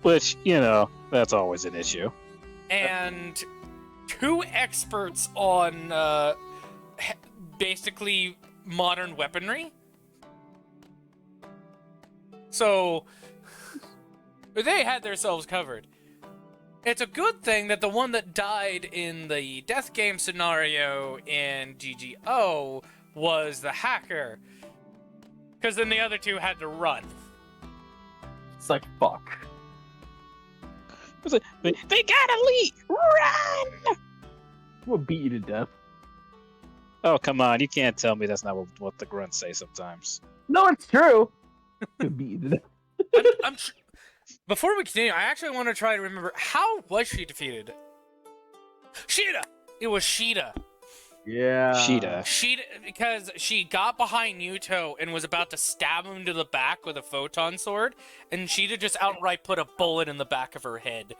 Speaker 5: Which, you know, that's always an issue.
Speaker 1: and two experts on basically modern weaponry. So they had themselves covered. It's a good thing that the one that died in the death game scenario in GGO was the hacker, because then the other two had to run.
Speaker 2: It's like, fuck.
Speaker 5: It's like, they gotta leave! Run!
Speaker 2: We'll beat you to death.
Speaker 5: Oh, come on. You can't tell me that's not what the grunts say sometimes.
Speaker 2: No, it's true. We'll beat you to death.
Speaker 1: Before we continue, I actually want to try to remember, how was she defeated? Sheeta! It was Sheeta.
Speaker 2: Yeah.
Speaker 5: Sheeta.
Speaker 1: Sheeta, because she got behind Yuuto and was about to stab him to the back with a photon sword, and Sheeta just outright put a bullet in the back of her head,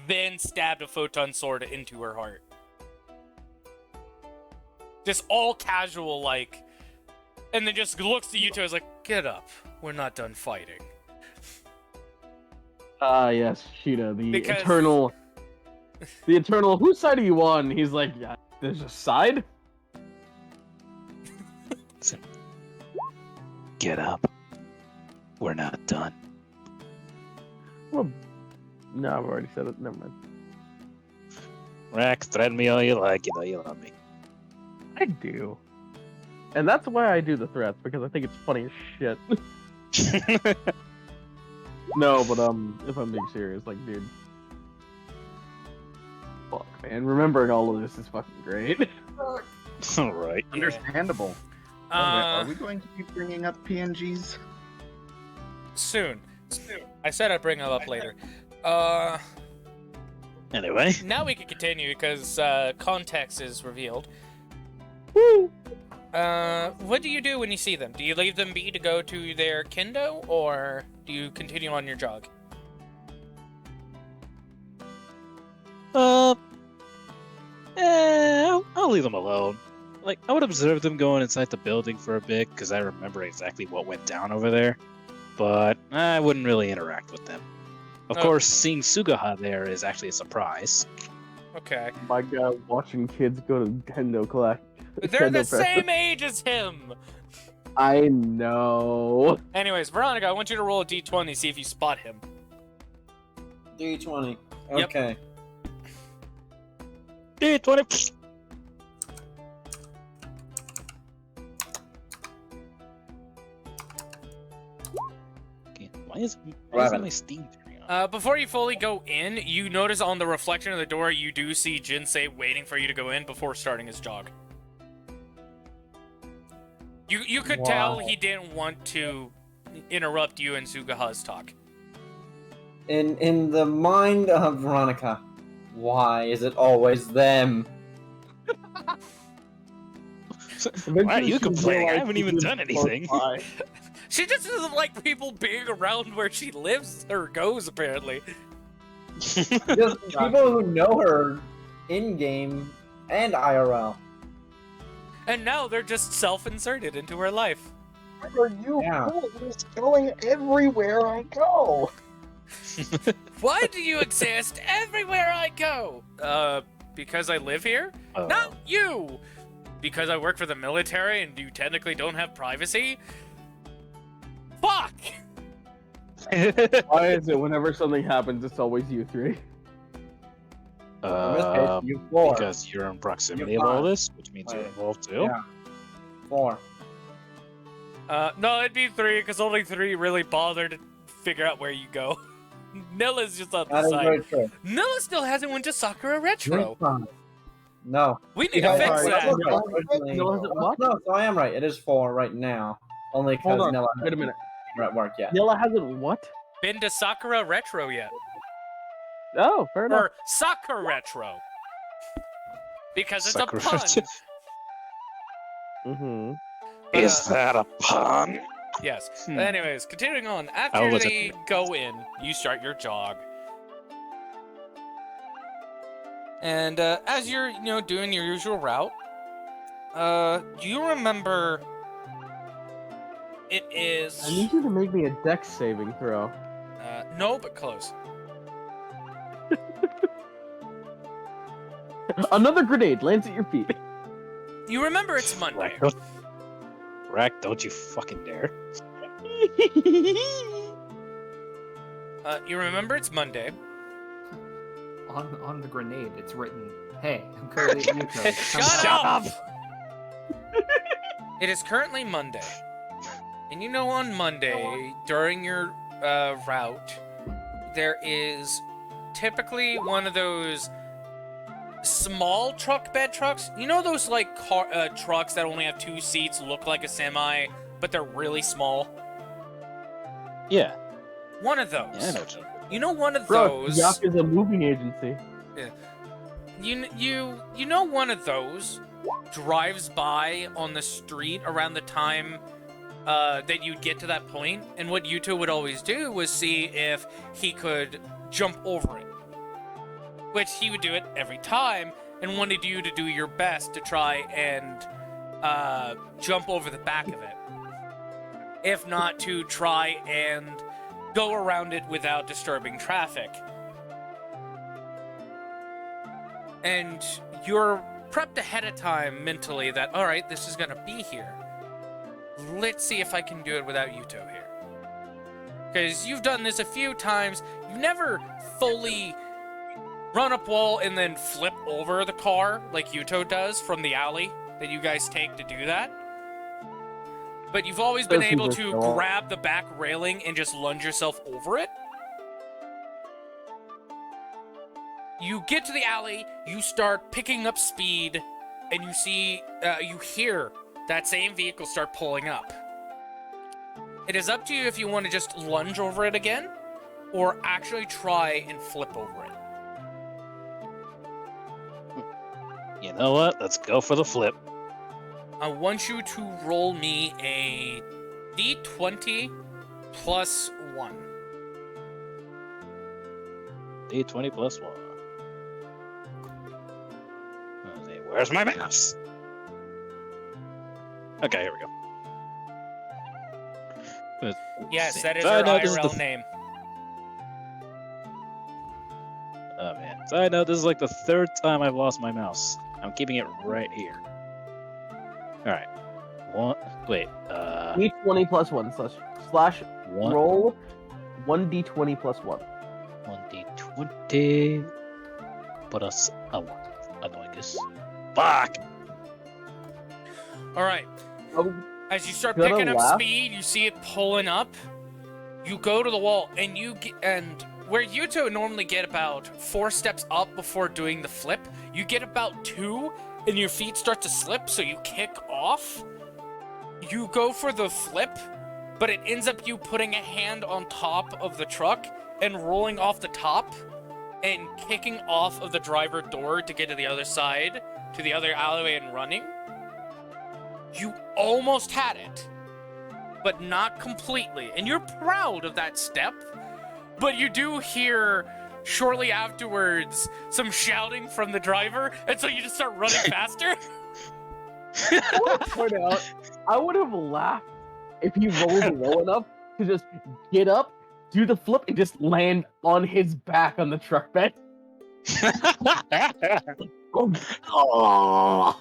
Speaker 1: then stabbed a photon sword into her heart. Just all casual, like, and then just looks to Yuuto as like, get up, we're not done fighting.
Speaker 2: Yes, Sheeta, the eternal, whose side are you on? He's like, yeah, there's a side?
Speaker 5: Get up. We're not done.
Speaker 2: Well, no, I've already said it, never mind.
Speaker 5: Rack, threaten me all you like, you know you love me.
Speaker 2: I do. And that's why I do the threats, because I think it's funny as shit. No, but if I'm being serious, like, dude. Fuck, man. Remembering all of this is fucking great.
Speaker 5: Alright.
Speaker 4: Understandable. Are we going to be bringing up PNGs?
Speaker 1: Soon. I said I'd bring them up later.
Speaker 5: Anyway.
Speaker 1: Now we can continue because context is revealed.
Speaker 2: Woo!
Speaker 1: What do you do when you see them? Do you leave them be to go to their kendo, or do you continue on your jog?
Speaker 5: I'll leave them alone. Like, I would observe them going inside the building for a bit, because I remember exactly what went down over there. But I wouldn't really interact with them. Of course, seeing Sugaha there is actually a surprise.
Speaker 1: Okay.
Speaker 2: My God, watching kids go to Nintendo collect.
Speaker 1: They're the
Speaker 2: Nintendo
Speaker 1: same age as him!
Speaker 2: I know.
Speaker 1: Anyways, Veronica, I want you to roll a d20, see if you spot him.
Speaker 6: D20.
Speaker 1: Yep.
Speaker 6: Okay.
Speaker 5: D20. Why is my Steam turning on?
Speaker 1: Before you fully go in, you notice on the reflection of the door, you do see Jinsei waiting for you to go in before starting his jog. You could tell he didn't want to interrupt you and Sugaha's talk.
Speaker 6: In the mind of Veronica, why is it always them?
Speaker 5: Why are you complaining? I haven't even done anything.
Speaker 1: She just doesn't like people being around where she lives or goes, apparently.
Speaker 6: Just people who know her in-game and IRL.
Speaker 1: And now they're just self-inserted into her life.
Speaker 2: Are you always going everywhere I go?
Speaker 1: Why do you exist everywhere I go? Because I live here? Not you! Because I work for the military and you technically don't have privacy? Fuck!
Speaker 2: Why is it whenever something happens, it's always you three?
Speaker 6: You 4.
Speaker 5: Because you're in proximity of all this, which means you're involved too.
Speaker 6: Yeah. 4.
Speaker 1: No, it'd be 3, because only 3 really bother to figure out where you go. Nilla's just on the
Speaker 6: That is
Speaker 1: side.
Speaker 6: very true.
Speaker 1: Nilla still hasn't went to Sakura Retro.
Speaker 6: No.
Speaker 1: We need to fix that.
Speaker 6: No, so I am right. It is 4 right now. Only because
Speaker 2: Hold on.
Speaker 6: Nilla
Speaker 2: Wait a minute.
Speaker 6: at work yet.
Speaker 2: Nilla hasn't what?
Speaker 1: Been to Sakura Retro yet?
Speaker 2: Oh, fair enough.
Speaker 1: Or Sakura Retro. Because it's
Speaker 5: Sakura
Speaker 1: a pun.
Speaker 5: Retro.
Speaker 2: Mm-hmm.
Speaker 5: Is that a pun?
Speaker 1: Yes.
Speaker 5: Hmm.
Speaker 1: Anyways, continuing on.
Speaker 5: I'll
Speaker 1: After
Speaker 5: listen.
Speaker 1: they go in, you start your jog. And as you're, doing your usual route, do you remember? It is.
Speaker 2: I need you to make me a dex saving throw.
Speaker 1: No, but close.
Speaker 2: Another grenade lands at your feet.
Speaker 1: You remember it's Monday.
Speaker 5: Rack, don't you fucking dare.
Speaker 1: You remember it's Monday.
Speaker 3: On the grenade, it's written, "Hey, I'm currently at Yuuto.
Speaker 1: Shut up! It is currently Monday. And you know on Monday, during your route, there is typically one of those small truck bed trucks. You know those like trucks that only have 2 seats, look like a semi, but they're really small?
Speaker 5: Yeah.
Speaker 1: One of those.
Speaker 5: Yeah, I know what
Speaker 1: You know one of
Speaker 2: Bro,
Speaker 1: those.
Speaker 2: Yuck is a moving agency.
Speaker 1: You know one of those drives by on the street around the time that you'd get to that point, and what Yuuto would always do was see if he could jump over it. Which he would do it every time, and wanted you to do your best to try and jump over the back of it. If not, to try and go around it without disturbing traffic. And you're prepped ahead of time mentally that, alright, this is gonna be here. Let's see if I can do it without Yuuto here. Because you've done this a few times. You've never fully run up wall and then flip over the car like Yuuto does from the alley that you guys take to do that. But you've always been able to grab the back railing and just lunge yourself over it. You get to the alley, you start picking up speed, and you hear that same vehicle start pulling up. It is up to you if you want to just lunge over it again, or actually try and flip over it.
Speaker 5: You know what? Let's go for the flip.
Speaker 1: I want you to roll me a d20 plus 1.
Speaker 5: D20 plus 1. Okay, where's my mouse? Okay, here we go.
Speaker 1: Yes, that is
Speaker 5: So I
Speaker 1: your
Speaker 5: know this is
Speaker 1: IRL
Speaker 5: the-
Speaker 1: name.
Speaker 5: Oh man. So I know this is like the 3rd time I've lost my mouse. I'm keeping it right here. Alright.
Speaker 2: D20 plus 1 slash
Speaker 5: One.
Speaker 2: roll 1d20 plus 1.
Speaker 5: 1d20 plus a 1. I know, I guess. Fuck!
Speaker 1: Alright.
Speaker 2: Oh,
Speaker 1: As you start
Speaker 2: Gonna
Speaker 1: picking up
Speaker 2: laugh.
Speaker 1: speed, you see it pulling up. You go to the wall, and where Yuuto normally get about 4 steps up before doing the flip, you get about 2, and your feet start to slip, so you kick off. You go for the flip, but it ends up you putting a hand on top of the truck and rolling off the top and kicking off of the driver door to get to the other side, to the other alleyway and running. You almost had it, but not completely. And you're proud of that step, but you do hear shortly afterwards some shouting from the driver, and so you just start running faster.
Speaker 2: I want to point out, I would have laughed if he rolled low enough to just get up, do the flip, and just land on his back on the truck bed. Oh.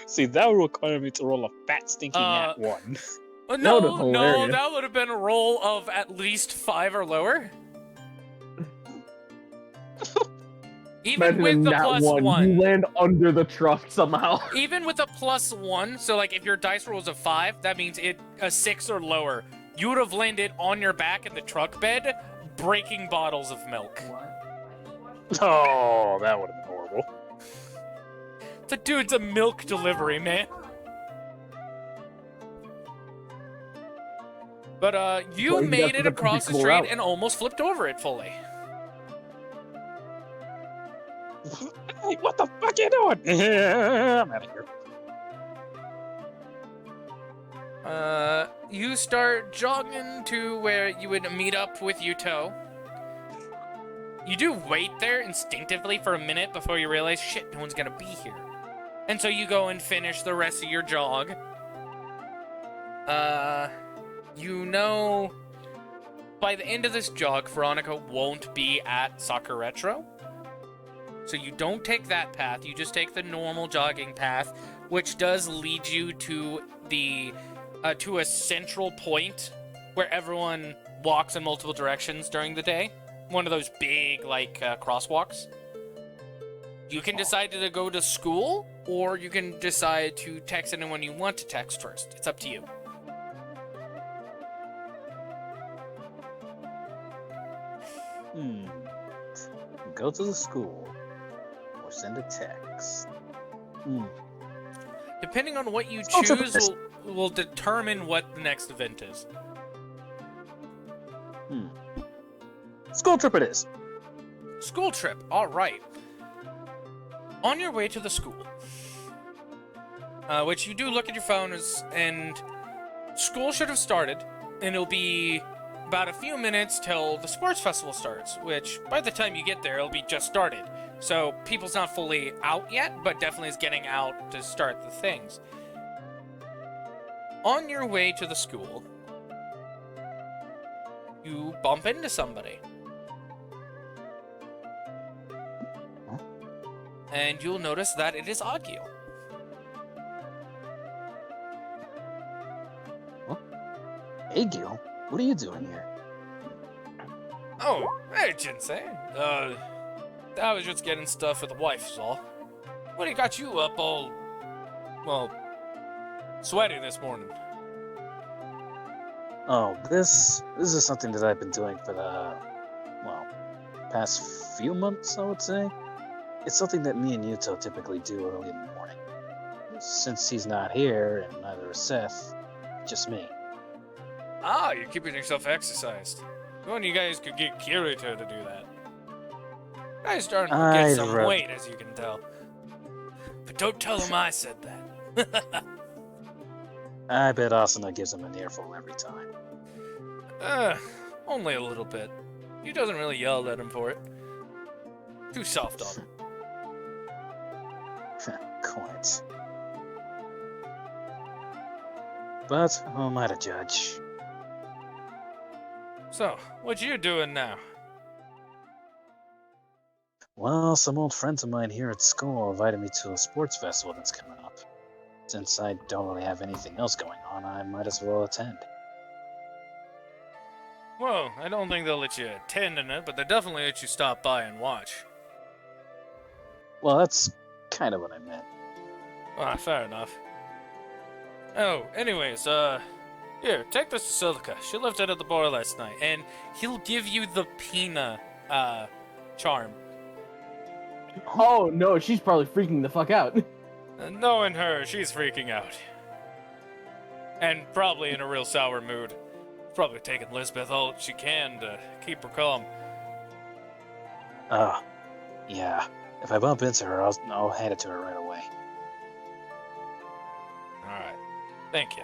Speaker 5: See, that would require me to roll a fat stinking at 1.
Speaker 1: Oh,
Speaker 2: That would've
Speaker 1: no,
Speaker 2: hilarious.
Speaker 1: that would have been a roll of at least 5 or lower. Even
Speaker 2: Imagine
Speaker 1: with
Speaker 2: in
Speaker 1: the
Speaker 2: that
Speaker 1: plus
Speaker 2: one,
Speaker 1: 1.
Speaker 2: you land under the truck somehow.
Speaker 1: Even with a plus 1, so like if your dice rolls a 5, that means a 6 or lower. You would have landed on your back in the truck bed, breaking bottles of milk.
Speaker 5: Oh, that would have been horrible.
Speaker 1: The dude's a milk delivery, man. But you
Speaker 2: Well, he
Speaker 1: made
Speaker 2: does
Speaker 1: it
Speaker 2: the
Speaker 1: across the
Speaker 2: cool
Speaker 1: street
Speaker 2: route.
Speaker 1: and almost flipped over it fully.
Speaker 5: Hey, what the fuck you doing? I'm out of here.
Speaker 1: You start jogging to where you would meet up with Yuuto. You do wait there instinctively for a minute before you realize, shit, no one's gonna be here. And so you go and finish the rest of your jog. You know, by the end of this jog, Veronica won't be at Soccer Retro. So you don't take that path, you just take the normal jogging path, which does lead you to to a central point where everyone walks in multiple directions during the day. One of those big, crosswalks. You can decide to go to school, or you can decide to text anyone you want to text first. It's up to you.
Speaker 5: Go to the school or send a text.
Speaker 1: Depending on what you
Speaker 5: School trip
Speaker 1: choose
Speaker 5: is-
Speaker 1: will determine what the next event is.
Speaker 5: School trip it is.
Speaker 1: School trip, alright. On your way to the school, which you do look at your phone, and school should have started, and it'll be about a few minutes till the sports festival starts, which by the time you get there, it'll be just started. So people's not fully out yet, but definitely is getting out to start the things. On your way to the school, you bump into somebody. And you'll notice that it is Agil.
Speaker 5: Hey, Gil, what are you doing here?
Speaker 1: Oh, hey, Jinsei. I was just getting stuff for the wife, is all. What do you got you up all, sweaty this morning?
Speaker 5: Oh, this is something that I've been doing for the, past few months, I would say. It's something that me and Yuuto typically do early in the morning. Since he's not here, and neither is Seth, just me.
Speaker 1: Ah, you're keeping yourself exercised. One of you guys could get Kirito to do that. You guys starting to get some weight, as you can tell. But don't tell him I said that.
Speaker 5: I bet Asuna gives him an earful every time.
Speaker 1: Only a little bit. He doesn't really yell at him for it. Too soft on him.
Speaker 5: Quite. But who am I to judge?
Speaker 1: So, what you doing now?
Speaker 5: Well, some old friends of mine here at school invited me to a sports festival that's coming up. Since I don't really have anything else going on, I might as well attend.
Speaker 1: Well, I don't think they'll let you attend in it, but they definitely let you stop by and watch.
Speaker 5: Well, that's kind of what I meant.
Speaker 1: Ah, fair enough. Oh, anyways, here, take this to Silica. She left it at the bar last night, and he'll give you the Pina, charm.
Speaker 2: Oh no, she's probably freaking the fuck out.
Speaker 1: Knowing her, she's freaking out. And probably in a real sour mood. Probably taking Lisbeth all she can to keep her calm.
Speaker 5: Yeah. If I bump into her, I'll hand it to her right away.
Speaker 1: Alright. Thank you.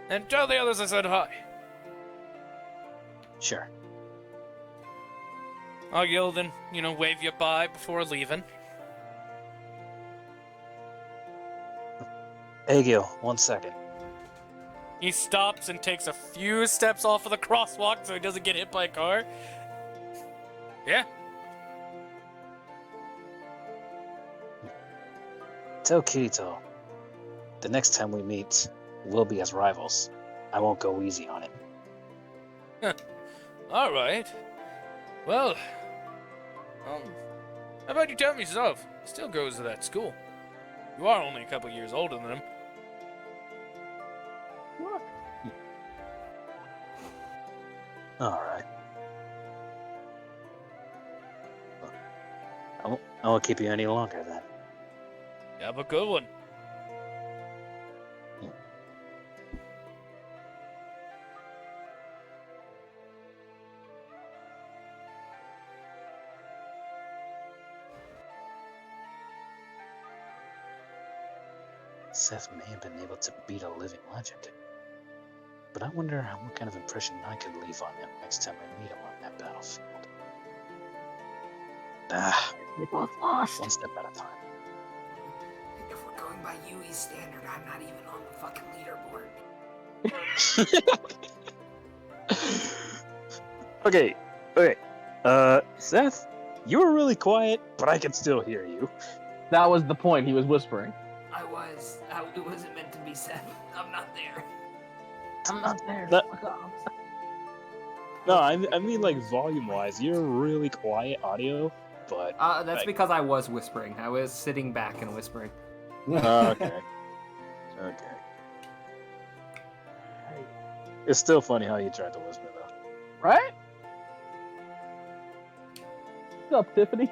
Speaker 1: And tell the others I said hi.
Speaker 5: Sure.
Speaker 1: I'll yell then, wave you bye before leaving.
Speaker 5: Hey, Gil, 1 second.
Speaker 1: He stops and takes a few steps off of the crosswalk so he doesn't get hit by a car. Yeah?
Speaker 5: Tell Kirito, the next time we meet, we'll be as rivals. I won't go easy on him.
Speaker 1: Alright. Well, how about you tell me yourself? He still goes to that school. You are only a couple years older than him.
Speaker 2: What?
Speaker 5: Alright. I won't keep you any longer then.
Speaker 1: Have a good one.
Speaker 5: Seth may have been able to beat a living legend. But I wonder what kind of impression I could leave on him next time I meet him on that battlefield.
Speaker 2: They both lost.
Speaker 5: One step at a time.
Speaker 3: If we're going by Yui's standard, I'm not even on the fucking leaderboard.
Speaker 5: Okay. Seth, You were really quiet, but I can still hear you.
Speaker 2: That was the point. He was whispering.
Speaker 3: It wasn't meant to be said. I'm not there.
Speaker 2: I'm not there.
Speaker 5: No, no, I mean like volume-wise, you're really quiet audio, but...
Speaker 3: That's because I was whispering. I was sitting back and whispering.
Speaker 5: Okay. Okay. It's still funny how you tried to whisper, though.
Speaker 2: Right? What's up, Tiffany?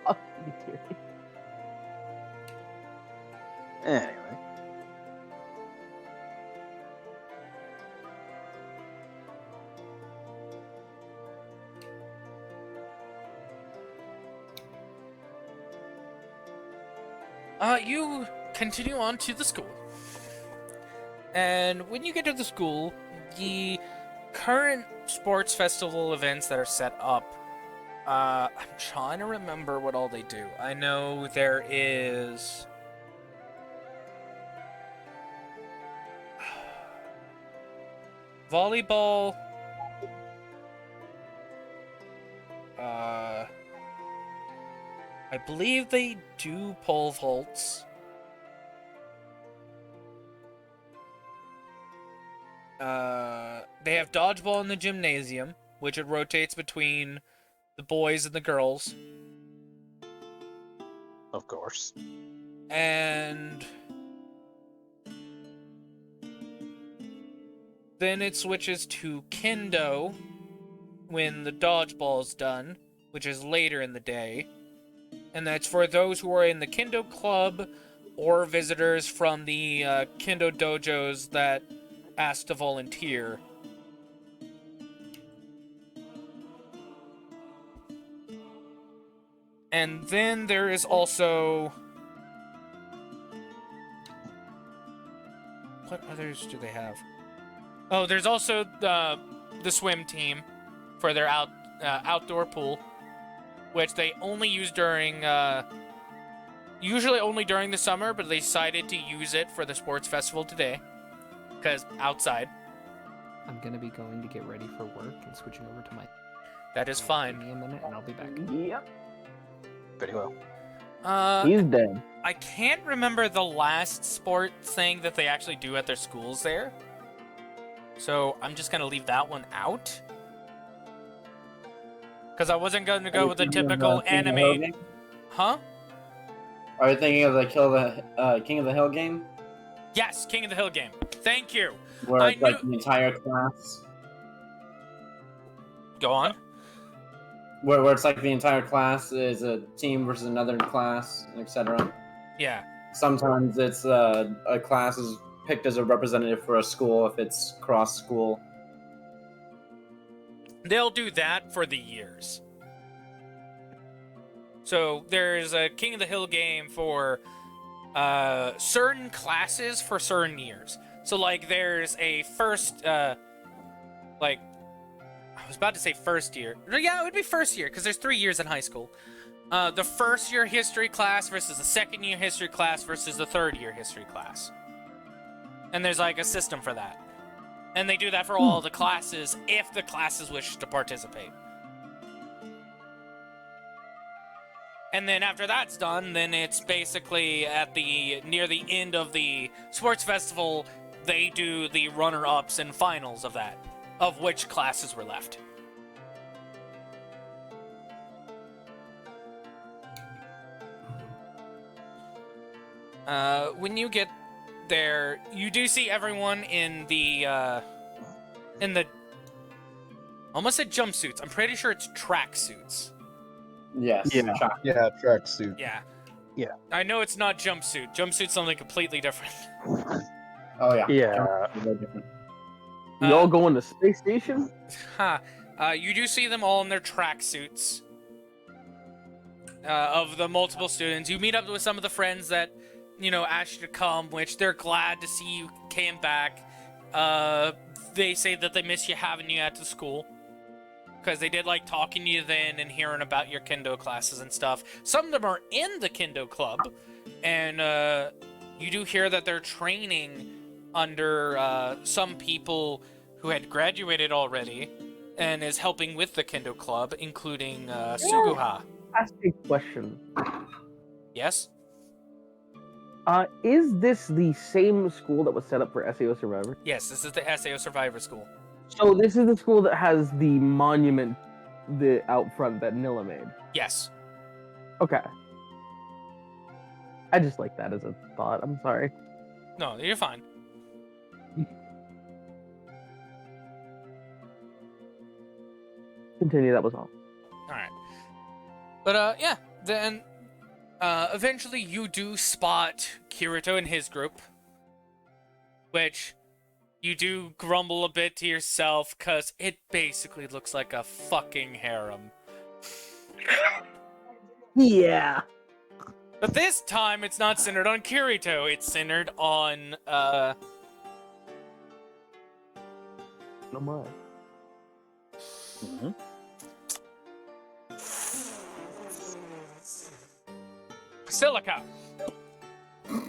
Speaker 2: Fuck you, Tiri.
Speaker 5: Anyway.
Speaker 1: You continue on to the school. And when you get to the school, the current sports festival events that are set up, I'm trying to remember what all they do. I know there is... volleyball... I believe they do pole vaults. They have dodgeball in the gymnasium, which it rotates between the boys and the girls.
Speaker 5: Of course.
Speaker 1: And then it switches to kendo when the dodgeball's done, which is later in the day. And that's for those who are in the kendo club or visitors from the kendo dojos that ask to volunteer. And then there is also... what others do they have? Oh, there's also the swim team for their outdoor pool, which they only use during, usually only during the summer, but they decided to use it for the sports festival today, because outside.
Speaker 3: I'm gonna be going to get ready for work and switching over to my...
Speaker 1: That is
Speaker 3: Give
Speaker 1: fine.
Speaker 3: me a minute and I'll be back.
Speaker 2: Yep.
Speaker 5: Pretty well.
Speaker 2: He's dead.
Speaker 1: I can't remember the last sport thing that they actually do at their schools there, so I'm just gonna leave that one out. Because I wasn't going to go with the typical anime... Huh?
Speaker 6: Are you thinking of the King of the Hill game?
Speaker 1: Yes, King of the Hill game. Thank you.
Speaker 6: Where it's like the entire class.
Speaker 1: Go on.
Speaker 6: Where it's like the entire class is a team versus another class, etc.
Speaker 1: Yeah.
Speaker 6: Sometimes it's a class is picked as a representative for a school if it's cross school.
Speaker 1: They'll do that for the years. So there's a King of the Hill game for certain classes for certain years. So like there's a first, like, I was about to say first year. Yeah, it would be first year because there's 3 years in high school. The first year history class versus the second year history class versus the third year history class. And there's like a system for that. And they do that for all the classes if the classes wish to participate. And then after that's done, then it's basically near the end of the sports festival, they do the runner-ups and finals of that, of which classes were left. When you get there, you do see everyone in the almost said jumpsuits. I'm pretty sure it's tracksuits.
Speaker 6: Yes.
Speaker 4: Yeah, tracksuit.
Speaker 1: Yeah.
Speaker 5: Yeah.
Speaker 1: I know it's not jumpsuit. Jumpsuit's something completely different.
Speaker 6: Oh yeah.
Speaker 5: Yeah.
Speaker 6: Very different.
Speaker 2: You all going to space station?
Speaker 1: You do see them all in their tracksuits. Of the multiple students. You meet up with some of the friends that, asked you to come, which they're glad to see you came back. They say that they miss you having you at the school. Because they did like talking to you then and hearing about your kendo classes and stuff. Some of them are in the kendo club. And you do hear that they're training under some people who had graduated already. and is helping with the Kendo Club, including Suguha.
Speaker 2: Ask a question.
Speaker 1: Yes?
Speaker 2: Is this the same school that was set up for SAO Survivor?
Speaker 1: Yes, this is the SAO Survivor School.
Speaker 2: So this is the school that has the monument out front that Nilla made.
Speaker 1: Yes.
Speaker 2: Okay. I just like that as a thought. I'm sorry.
Speaker 1: No, you're fine.
Speaker 2: Continue, that was all.
Speaker 1: Alright. But, yeah, then, eventually you do spot Kirito and his group, which you do grumble a bit to yourself, because it basically looks like a fucking harem.
Speaker 2: Yeah.
Speaker 1: But this time, it's not centered on Kirito, it's centered on,
Speaker 2: No more.
Speaker 5: Mm-hmm.
Speaker 1: Silica.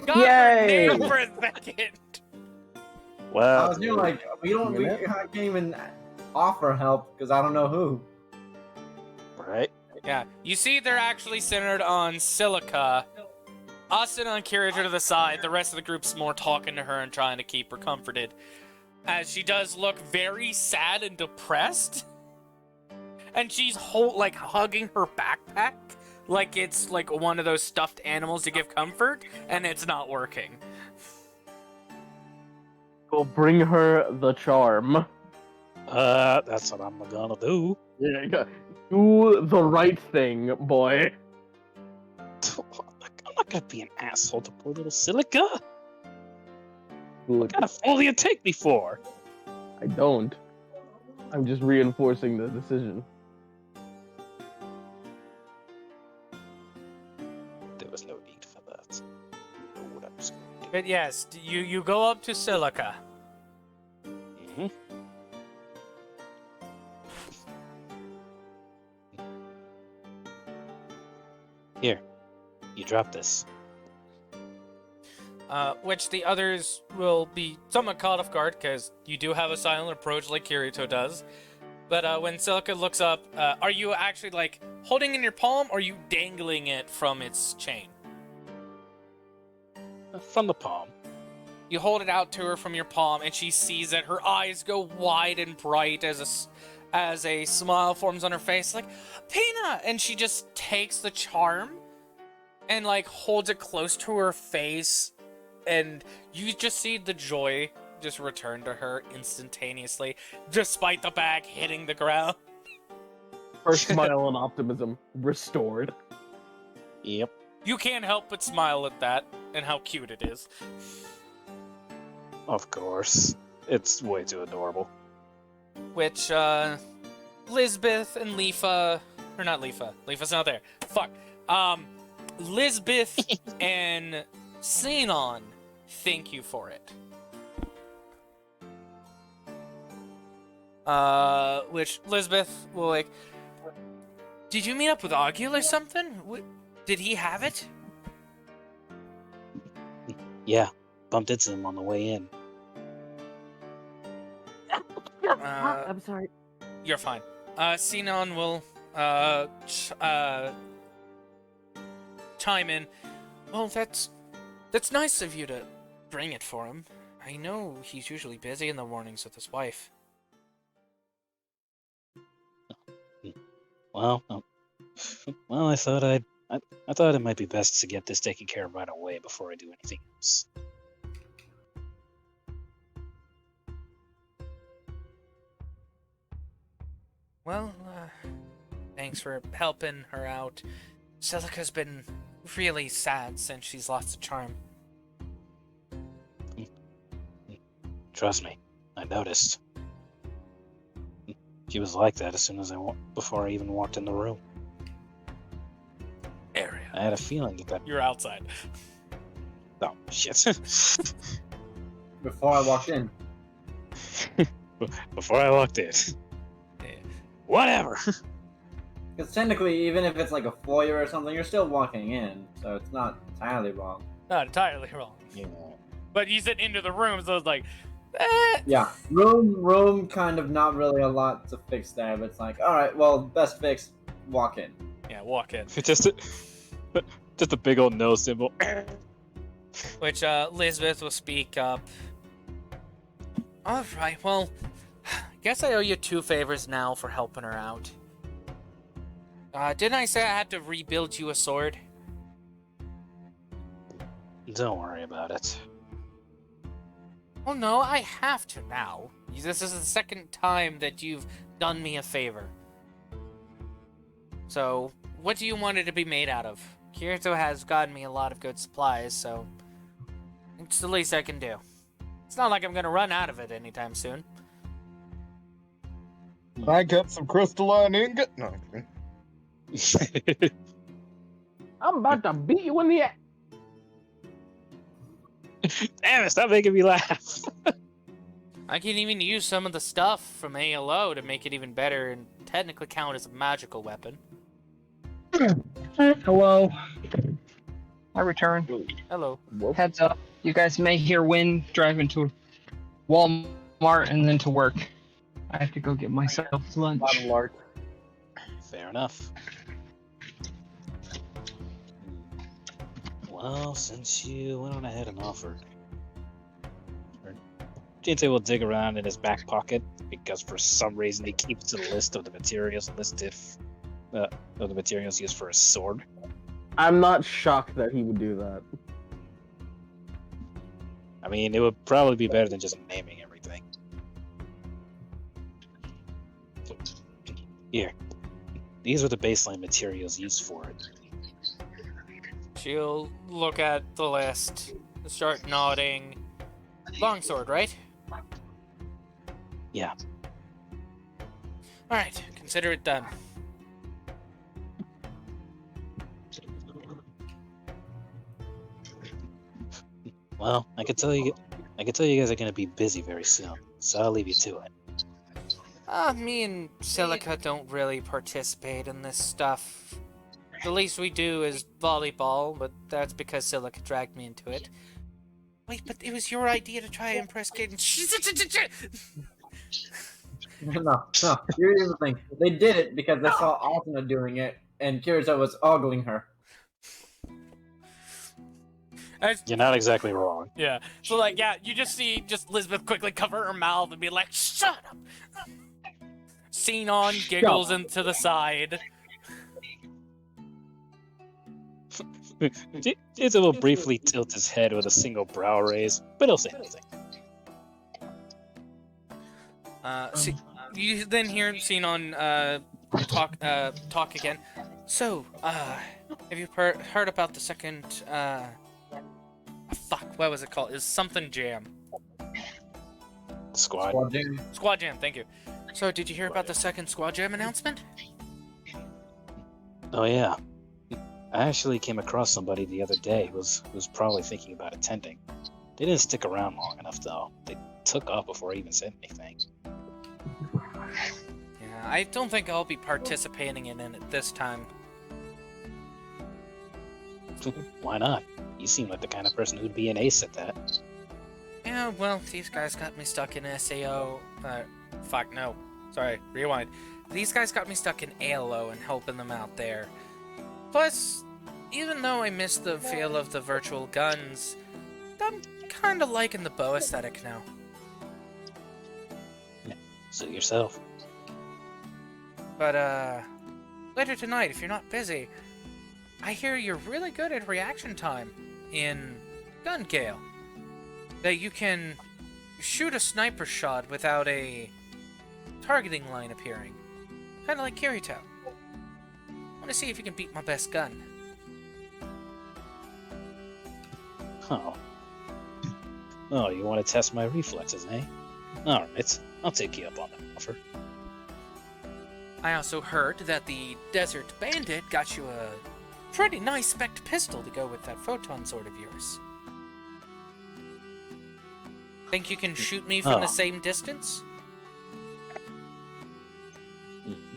Speaker 1: Got
Speaker 2: Yay!
Speaker 1: her name for a second.
Speaker 6: I
Speaker 5: Well,
Speaker 6: was doing like, we can't even offer help because I don't know who.
Speaker 5: right?
Speaker 1: Yeah, you see they're actually centered on Silica. Us and on Kirito to the side, the rest of the group's more talking to her and trying to keep her comforted. As she does look very sad and depressed. And she's hugging her backpack like it's like one of those stuffed animals to give comfort, and it's not working.
Speaker 2: Go bring her the charm.
Speaker 5: That's what I'm gonna do.
Speaker 2: Yeah, you got do the right thing, boy.
Speaker 5: I'm not gonna be an asshole to poor little Silica.
Speaker 2: Good.
Speaker 5: What kind of fool do you take me for?
Speaker 2: I don't. I'm just reinforcing the decision.
Speaker 5: There was no need for that. You know what I was gonna do.
Speaker 1: But yes, you go up to Silica.
Speaker 5: Mm-hmm. Here, you drop this.
Speaker 1: Which the others will be somewhat caught off guard, because you do have a silent approach like Kirito does. But when Silica looks up, are you actually, like, holding in your palm, or are you dangling it from its chain?
Speaker 5: From the palm.
Speaker 1: You hold it out to her from your palm, and she sees that her eyes go wide and bright as a smile forms on her face, like, Pina! And she just takes the charm and, like, holds it close to her face, and you just see the joy just return to her instantaneously, despite the bag hitting the ground.
Speaker 2: Her smile and optimism restored.
Speaker 5: Yep.
Speaker 1: You can't help but smile at that, and how cute it is.
Speaker 5: Of course. It's way too adorable.
Speaker 1: Which, Lisbeth and Lifa, or not Lifa, Lifa's not there. Fuck. Lisbeth and Sinon, thank you for it. Which Lisbeth will like, did you meet up with Augil or something? Did he have it?
Speaker 5: Yeah, bumped into him on the way in.
Speaker 2: I'm sorry.
Speaker 1: You're fine. Sinon will, chime in. Well, that's nice of you to bring it for him. I know he's usually busy in the mornings with his wife.
Speaker 5: Well, I thought I thought it might be best to get this taken care of right away before I do anything else.
Speaker 1: Well, thanks for helping her out. Silica's been really sad since she's lost the charm.
Speaker 5: Trust me, I noticed. She was like that as soon as before I even walked in the room.
Speaker 1: Area.
Speaker 5: I had a feeling that.
Speaker 1: You're outside.
Speaker 5: Oh shit!
Speaker 6: Before I walked in.
Speaker 5: Before I walked in.
Speaker 1: Yeah.
Speaker 5: Whatever.
Speaker 6: Because technically, even if it's like a foyer or something, you're still walking in, so it's not entirely wrong.
Speaker 1: Not entirely wrong.
Speaker 5: Yeah.
Speaker 1: But you said into the room, so it's like,
Speaker 6: Yeah, room, kind of not really a lot to fix there, but it's like, all right, well, best fix, walk in.
Speaker 1: Yeah, walk in.
Speaker 5: just a big old no symbol.
Speaker 1: Which Lisbeth will speak up. All right, well, guess I owe you 2 favors now for helping her out. Didn't I say I had to rebuild you a sword?
Speaker 5: Don't worry about it.
Speaker 1: Well, no, I have to now. This is the second time that you've done me a favor. So, what do you want it to be made out of? Kirito has gotten me a lot of good supplies, so it's the least I can do. It's not like I'm gonna run out of it anytime soon.
Speaker 4: I got some crystalline ingot. No.
Speaker 2: I'm about to beat you in the ass.
Speaker 5: Damn it! Stop making me laugh.
Speaker 1: I can even use some of the stuff from ALO to make it even better and technically count as a magical weapon.
Speaker 3: Hello. I return.
Speaker 1: Hello.
Speaker 3: Heads up. You guys may hear wind driving to Walmart and then to work. I have to go get myself lunch.
Speaker 5: Fair enough. Well, since you went on ahead and offered, Jinsei will dig around in his back pocket because for some reason he keeps a list of the materials listed of the materials used for a sword.
Speaker 2: I'm not shocked that he would do that.
Speaker 5: I mean, it would probably be better than just naming everything. Here, these are the baseline materials used for it.
Speaker 1: She'll look at the list, start nodding. Longsword, right?
Speaker 5: Yeah.
Speaker 1: Alright, consider it done.
Speaker 5: Well, I can tell you guys are gonna be busy very soon, so I'll leave you to it.
Speaker 1: Me and Silica don't really participate in this stuff. The least we do is volleyball, but that's because Silica dragged me into it. Wait, but it was your idea to try and impress Kaden.
Speaker 6: No. Here's the thing. They did it because they saw Asuna doing it, and Kirito was ogling her.
Speaker 5: You're not exactly wrong.
Speaker 1: Yeah. So, like, yeah, you just see Elizabeth quickly cover her mouth and be like, shut up! Xenon giggles into the side.
Speaker 5: Jinsei will briefly tilt his head with a single brow raise, but he'll say nothing.
Speaker 1: You then hear Xenon talk again. So, have you heard about the second, fuck, what was it called? It's something jam.
Speaker 5: Squad.
Speaker 1: Squad jam, thank you. So, did you hear about the second squad jam announcement?
Speaker 5: Oh yeah. I actually came across somebody the other day who was probably thinking about attending. They didn't stick around long enough though. They took off before I even said anything.
Speaker 1: Yeah, I don't think I'll be participating in it this time.
Speaker 5: Why not? You seem like the kind of person who'd be an ace at that.
Speaker 1: Yeah, well, these guys got me stuck in SAO. Fuck, no. Sorry, rewind. These guys got me stuck in ALO and helping them out there. Plus, even though I miss the feel of the virtual guns, I'm kinda liking the bow aesthetic now.
Speaker 5: Yeah, suit yourself.
Speaker 1: But, later tonight, if you're not busy, I hear you're really good at reaction time in Gun Gale. That you can shoot a sniper shot without a targeting line appearing. Kinda like Kirito. I want to see if you can beat my best gun.
Speaker 5: Oh, you want to test my reflexes, eh? Alright, I'll take you up on that offer.
Speaker 1: I also heard that the Desert Bandit got you a pretty nice spec'd pistol to go with that photon sword of yours. Think you can shoot me from the same distance?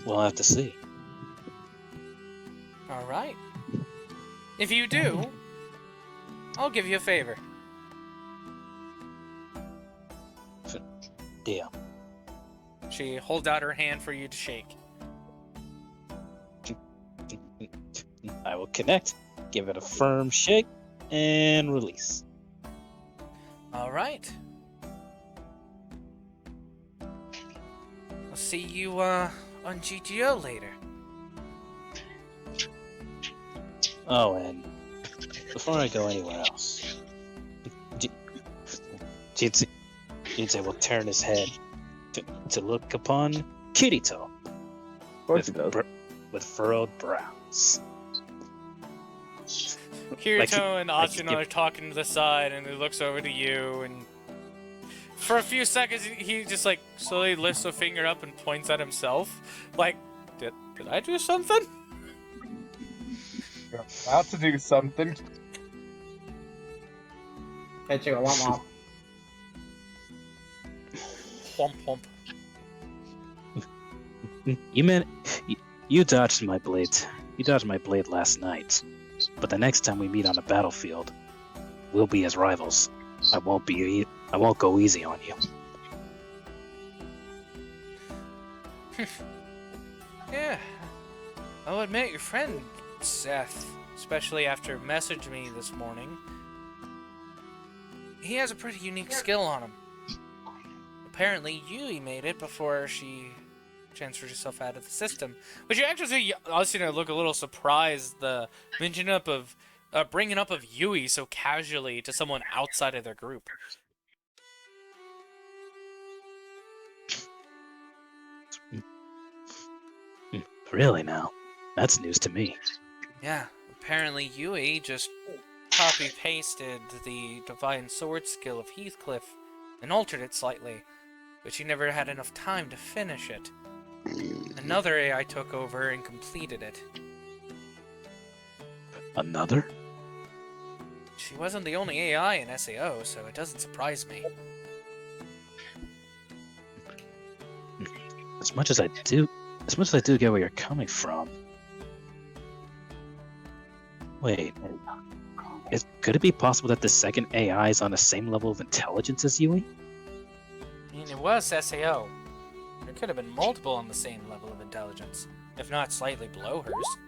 Speaker 5: We'll have to see.
Speaker 1: Alright. If you do, I'll give you a favor.
Speaker 5: Deal.
Speaker 1: She holds out her hand for you to shake.
Speaker 5: I will connect, give it a firm shake, and release.
Speaker 1: All right. I'll see you on GGO later.
Speaker 5: Oh, and before I go anywhere else, Jinsei will turn his head to look upon Kirito
Speaker 2: Of course he does.
Speaker 5: with furrowed brows.
Speaker 1: Kirito and
Speaker 5: like
Speaker 1: Asuna are talking to the side, and he looks over to you, and for a few seconds, he just like slowly lifts a finger up and points at himself. Like, did I do something?
Speaker 7: You're about to do something.
Speaker 6: Hey, chico, womp womp.
Speaker 1: Whomp whomp.
Speaker 5: You dodged my blade. You dodged my blade last night. But the next time we meet on a battlefield, we'll be as rivals. I won't go easy on you.
Speaker 1: Yeah, I'll admit your friend Seth, especially after messaging me this morning, he has a pretty unique skill on him. Apparently, Yui made it before she transferred herself out of the system. But you actually, Asuna, look a little surprised the mention up of bringing up of Yui so casually to someone outside of their group.
Speaker 5: Really now? That's news to me.
Speaker 1: Yeah, apparently Yui just copy-pasted the Divine Sword skill of Heathcliff and altered it slightly, but she never had enough time to finish it. Another AI took over and completed it.
Speaker 5: Another?
Speaker 1: She wasn't the only AI in SAO, so it doesn't surprise me.
Speaker 5: As much as I do get where you're coming from. Wait, could it be possible that the second AI is on the same level of intelligence as Yui?
Speaker 1: I mean, it was SAO. There could have been multiple on the same level of intelligence, if not slightly below hers.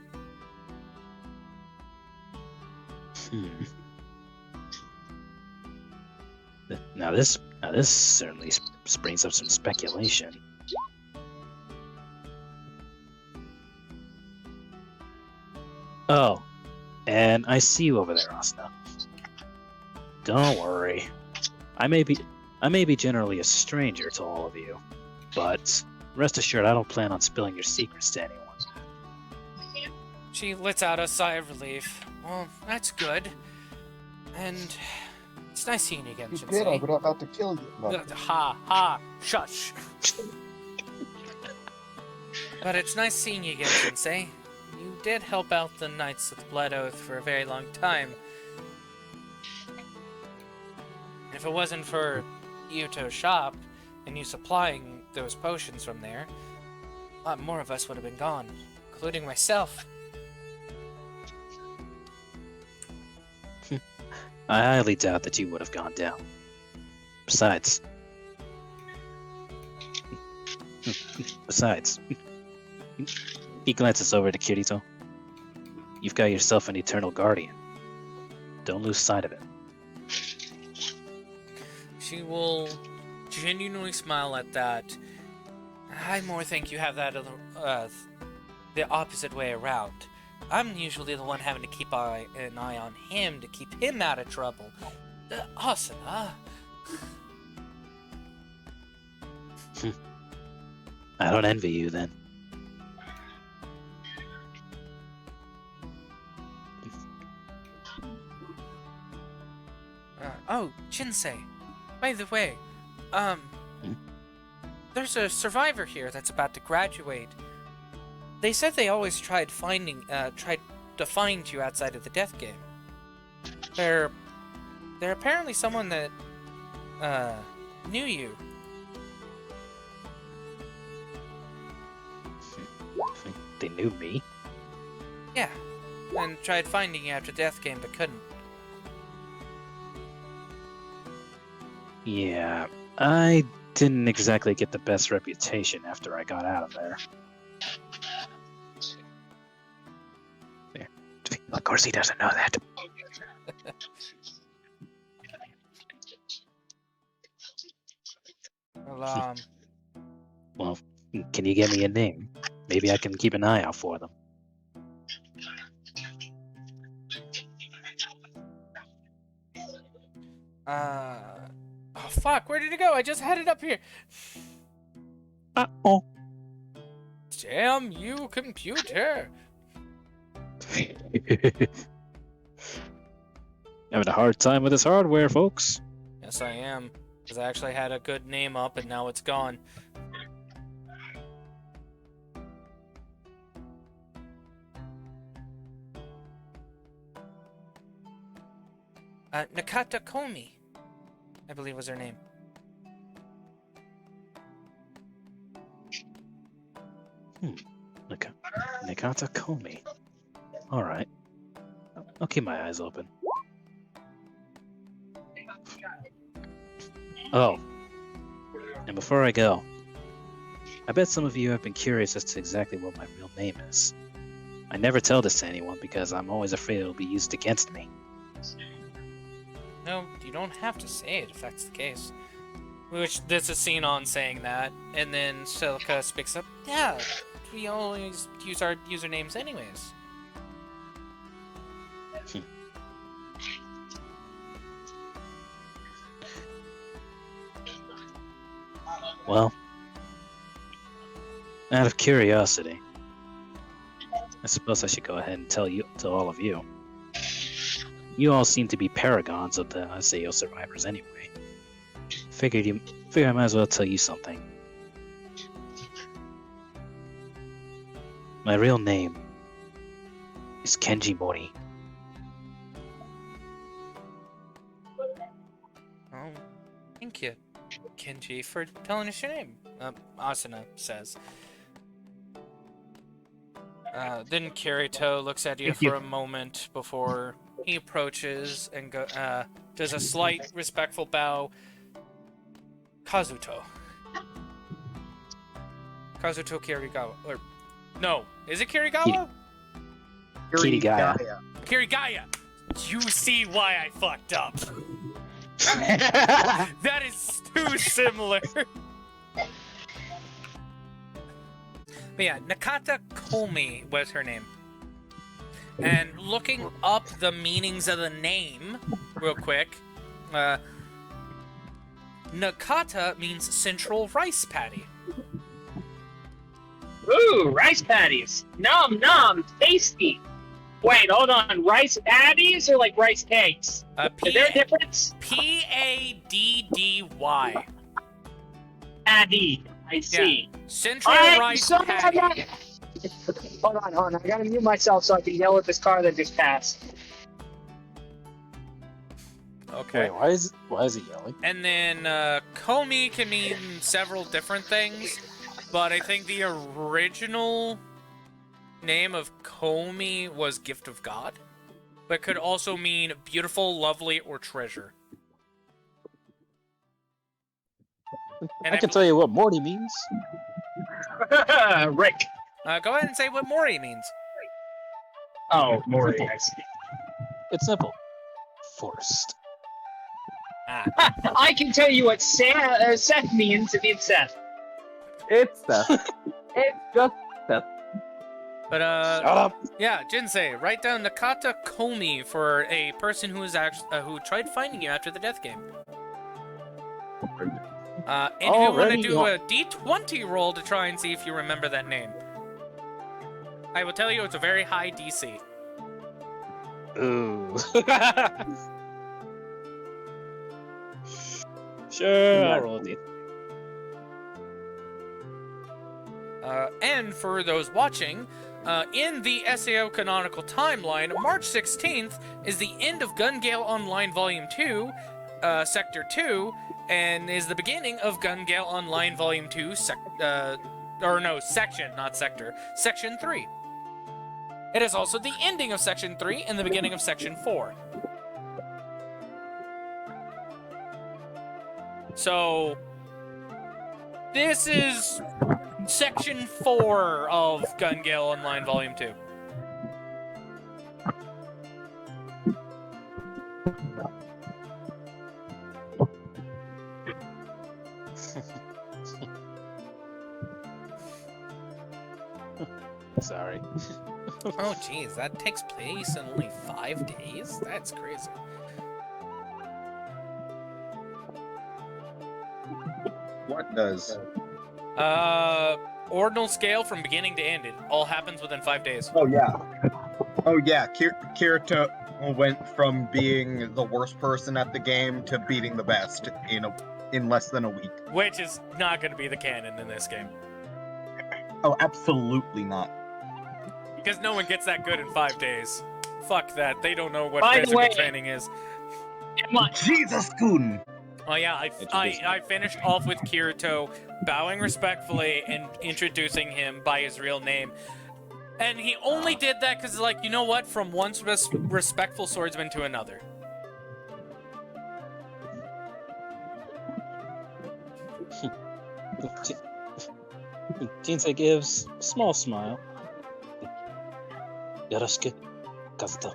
Speaker 5: Now this certainly springs up some speculation. Oh, and I see you over there, Asuna. Don't worry. I may be generally a stranger to all of you, but rest assured I don't plan on spilling your secrets to anyone.
Speaker 1: She lets out a sigh of relief. Well, that's good. And it's nice seeing you again,
Speaker 7: You
Speaker 1: Jinsei.
Speaker 7: did, I was about to kill you. No.
Speaker 1: Ha, shush. But it's nice seeing you again, Jinsei. You did help out the Knights of the Blood Oath for a very long time. And if it wasn't for Yuuto's shop, and you supplying those potions from there, a lot more of us would have been gone, including myself.
Speaker 5: I highly doubt that you would have gone down. Besides, he glances over to Kirito. You've got yourself an eternal guardian. Don't lose sight of it.
Speaker 1: She will genuinely smile at that. I more think you have that the opposite way around. I'm usually the one having to keep an eye on him to keep him out of trouble. Asuna.
Speaker 5: I don't envy you then.
Speaker 1: Oh, Jinsei. By the way, there's a survivor here that's about to graduate. They said they always tried to find you outside of the death game. They're apparently someone that knew you.
Speaker 5: They knew me?
Speaker 1: Yeah, and tried finding you after death game but couldn't.
Speaker 5: Yeah, I didn't exactly get the best reputation after I got out of there. There. Of course, he doesn't know that.
Speaker 1: Well,
Speaker 5: Well, can you give me a name? Maybe I can keep an eye out for them.
Speaker 1: oh fuck, where did it go? I just had it up here.
Speaker 5: Uh-oh.
Speaker 1: Damn you, computer.
Speaker 5: Having a hard time with this hardware, folks.
Speaker 1: Yes, I am. Because I actually had a good name up and now it's gone. Nakata Komi, I believe was her name.
Speaker 5: Nakata Komi. Alright. I'll keep my eyes open. Oh. And before I go, I bet some of you have been curious as to exactly what my real name is. I never tell this to anyone because I'm always afraid it'll be used against me.
Speaker 1: No, you don't have to say it if that's the case. Which, this is seen on saying that, and then Celica speaks up, yeah, we always use our usernames anyways.
Speaker 5: Well, out of curiosity, I suppose I should go ahead and tell all of you. You all seem to be paragons of the SAO survivors anyway. Figure I might as well tell you something. My real name is Kenji Mori.
Speaker 1: Oh, thank you, Kenji, for telling us your name, Asuna says. Then Kirito looks at you for a moment before he approaches and does a slight respectful bow. Kazuto Kirigawa, or no, is it Kirigawa?
Speaker 5: Kirigaya.
Speaker 1: Kirigaya. You see why I fucked up. That is too similar. But yeah, Nakata Komi was her name. And looking up the meanings of the name real quick, Nakata means central rice paddy.
Speaker 8: Ooh, rice patties. Nom nom, tasty. Wait, hold on. Rice patties or like rice cakes? Is there a difference?
Speaker 1: Paddy.
Speaker 8: Paddy. I see.
Speaker 1: Yeah. Central rice paddy.
Speaker 8: Hold on. I gotta mute myself so I can yell at this car that just passed.
Speaker 1: Okay.
Speaker 5: Wait, why is he yelling?
Speaker 1: And then Komi can mean several different things, but I think the original name of Komi was Gift of God, but could also mean beautiful, lovely, or treasure. And
Speaker 5: I can tell you what Morty means.
Speaker 8: Rick.
Speaker 1: Go ahead and say what Mori means.
Speaker 8: Oh, Morty. I see.
Speaker 5: It's simple. Forced.
Speaker 8: I can tell you what Seth means if it's Seth.
Speaker 2: It's Seth. It's just Seth.
Speaker 1: But
Speaker 5: Shut up.
Speaker 1: yeah, Jinsei, write down Nakata Komi for a person who is who tried finding you after the death game. And if you want to
Speaker 5: Already
Speaker 1: do
Speaker 5: on.
Speaker 1: a D20 roll to try and see if you remember that name. I will tell you it's a very high DC.
Speaker 5: Ooh. Sure, I'll roll a D.
Speaker 1: And for those watching, in the SAO canonical timeline, March 16th is the end of Gun Gale Online Volume 2, Sector 2, and is the beginning of Gun Gale Online Volume 2, Section, not Sector, Section 3. It is also the ending of Section 3 and the beginning of Section 4. So, This is Section 4 of Gun Gale Online Volume 2.
Speaker 5: Sorry.
Speaker 1: Oh, jeez, that takes place in only 5 days? That's crazy.
Speaker 4: What does?
Speaker 1: Ordinal scale from beginning to end. It all happens within 5 days.
Speaker 4: Oh yeah. Oh yeah. Kirito went from being the worst person at the game to beating the best in less than a week.
Speaker 1: Which is not going to be the canon in this game.
Speaker 4: Oh, absolutely not.
Speaker 1: Because no one gets that good in 5 days. Fuck that. They don't know what
Speaker 8: By the
Speaker 1: physical
Speaker 8: way-
Speaker 1: training is.
Speaker 4: Jesus, Kun!
Speaker 1: Oh yeah, I finished off with Kirito bowing respectfully and introducing him by his real name. And he only did that because, like, you know what? From one respectful swordsman to another.
Speaker 5: Jinsei gives a small smile. Yoroshiku, Kazuto.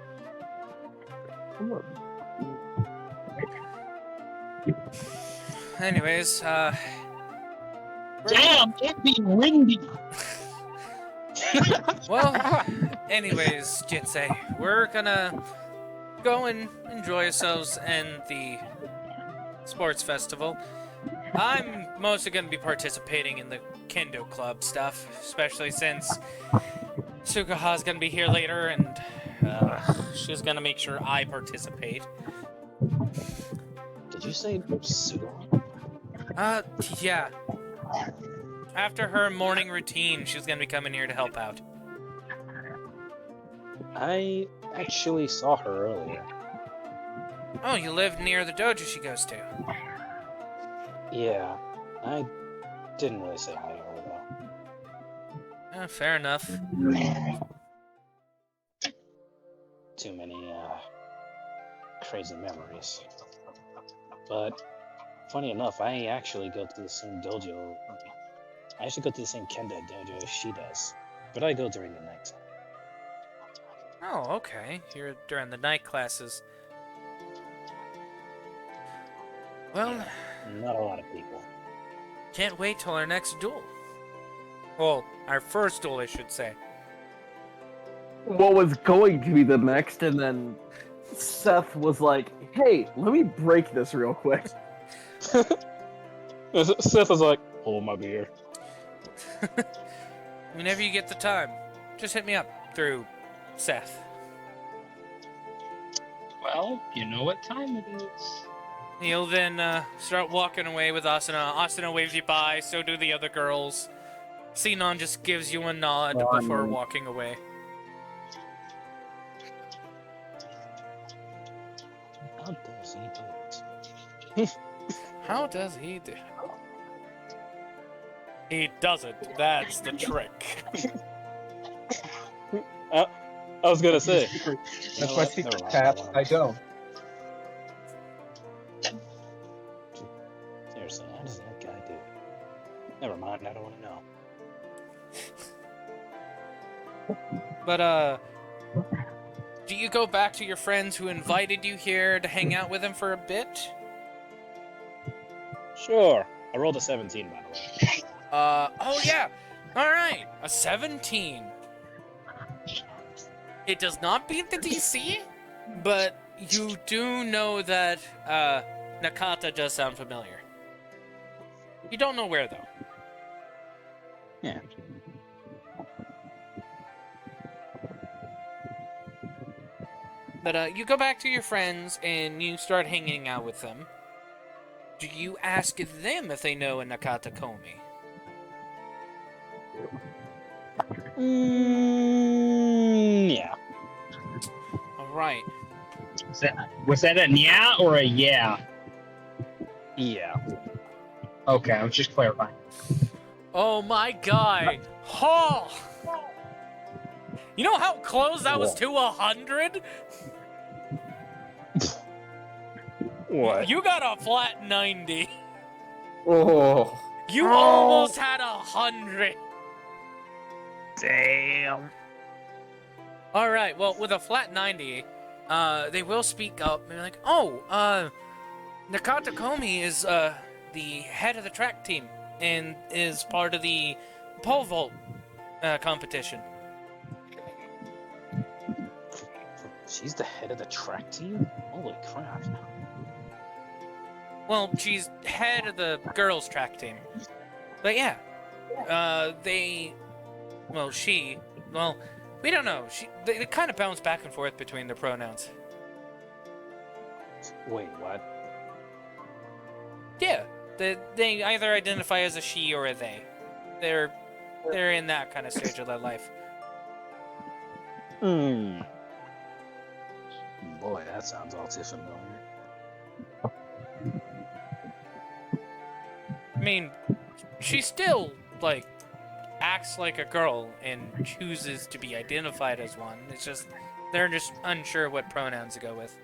Speaker 1: Anyways,
Speaker 8: Damn, it be windy.
Speaker 1: well, anyways, Jinsei, we're gonna go and enjoy ourselves in the sports festival. I'm mostly gonna be participating in the Kendo Club stuff, especially since Tsukuha's gonna be here later, and she's gonna make sure I participate.
Speaker 5: Did you say Suga?
Speaker 1: Yeah. After her morning routine, she's gonna be coming here to help out.
Speaker 5: I actually saw her earlier.
Speaker 1: Oh, you live near the dojo she goes to.
Speaker 5: Yeah, I didn't really say hi to her though.
Speaker 1: Fair enough.
Speaker 5: Too many crazy memories. But funny enough, I actually go to the same dojo. I actually go to the same kendo dojo as she does, but I go during the night.
Speaker 1: Oh, okay. You're during the night classes. Well,
Speaker 5: Not a lot of people.
Speaker 1: can't wait till our next duel. Well, our first duel, I should say.
Speaker 2: What was going to be the next, and then Seth was like, "Hey, let me break this real quick."
Speaker 5: Seth was like, "Hold my beer."
Speaker 1: Whenever you get the time, just hit me up through Seth.
Speaker 8: Well, you know what time it is.
Speaker 1: He'll then start walking away with Asuna. Asuna waves you bye, so do the other girls. Sinon just gives you a nod before walking away.
Speaker 5: How does he do it?
Speaker 1: How does he do? He doesn't. That's the trick.
Speaker 5: I was gonna say.
Speaker 7: That's my secret path. I don't.
Speaker 5: Seriously, how does that guy do it? Never mind, I don't want to know.
Speaker 1: But, do you go back to your friends who invited you here to hang out with them for a bit?
Speaker 5: Sure. I rolled a 17, by the way.
Speaker 1: Oh yeah. Alright, a 17. It does not beat the DC, but you do know that, Nakata does sound familiar. You don't know where, though.
Speaker 5: Yeah.
Speaker 1: But, you go back to your friends and you start hanging out with them. Do you ask them if they know a Nakata Komi?
Speaker 5: Yeah.
Speaker 1: Alright.
Speaker 8: Was that a nya or a yeah?
Speaker 5: Yeah.
Speaker 8: Okay, I was just clarifying.
Speaker 1: Oh my god! Oh! You know how close that was to 100?
Speaker 5: What?
Speaker 1: You got a flat 90.
Speaker 6: Oh.
Speaker 1: You almost had 100.
Speaker 5: Damn.
Speaker 1: All right. Well, with a flat 90, they will speak up and be like, "Oh, Nakata Komi is the head of the track team and is part of the pole vault competition."
Speaker 5: She's the head of the track team? Holy crap.
Speaker 1: Well, she's head of the girls' track team. But yeah, we don't know. They kind of bounce back and forth between their pronouns.
Speaker 5: Wait, what?
Speaker 1: Yeah, they either identify as a she or a they. They're in that kind of stage of their life.
Speaker 5: Hmm. Boy, that sounds all too familiar.
Speaker 1: I mean, she still, like, acts like a girl and chooses to be identified as one. It's just, they're just unsure what pronouns to go with.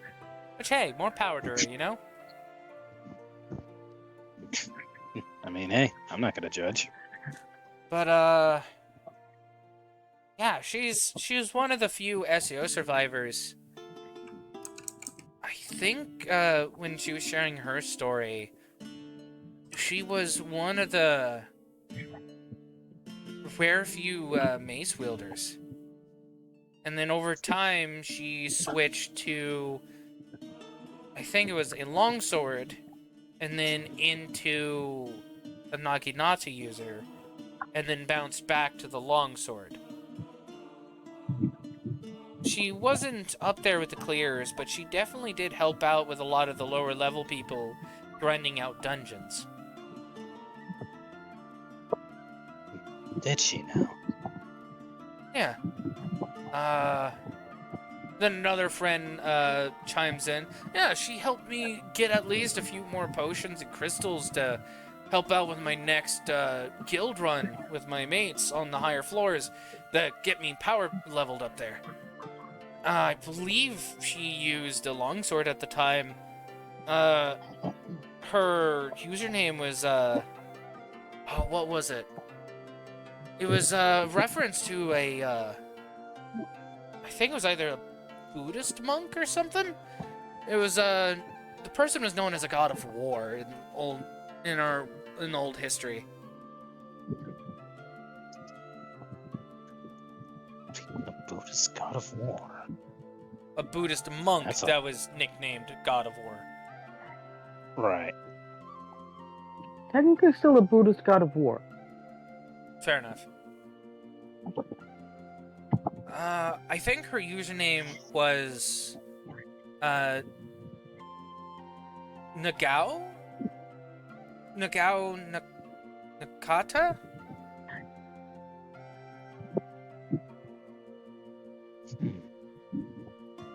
Speaker 1: Which, hey, more power to her, you know?
Speaker 5: I mean, hey, I'm not gonna judge.
Speaker 1: But, yeah, she's one of the few SAO survivors. I think, when she was sharing her story, she was one of the rare few mace wielders. And then over time, she switched to, I think it was a longsword, and then into a naginata user, and then bounced back to the longsword. She wasn't up there with the clears, but she definitely did help out with a lot of the lower level people grinding out dungeons.
Speaker 5: Did she now?
Speaker 1: Yeah. Then another friend chimes in. Yeah, she helped me get at least a few more potions and crystals to help out with my next guild run with my mates on the higher floors that get me power leveled up there. I believe she used a longsword at the time. Her username was, what was it? It was a reference to a, I think it was either a Buddhist monk or something? It was, the person was known as a god of war in old history.
Speaker 5: A Buddhist god of war.
Speaker 1: A Buddhist monk that was nicknamed God of War.
Speaker 5: Right.
Speaker 2: Technically still a Buddhist god of war.
Speaker 1: Fair enough. I think her username was Nagao? Nakata?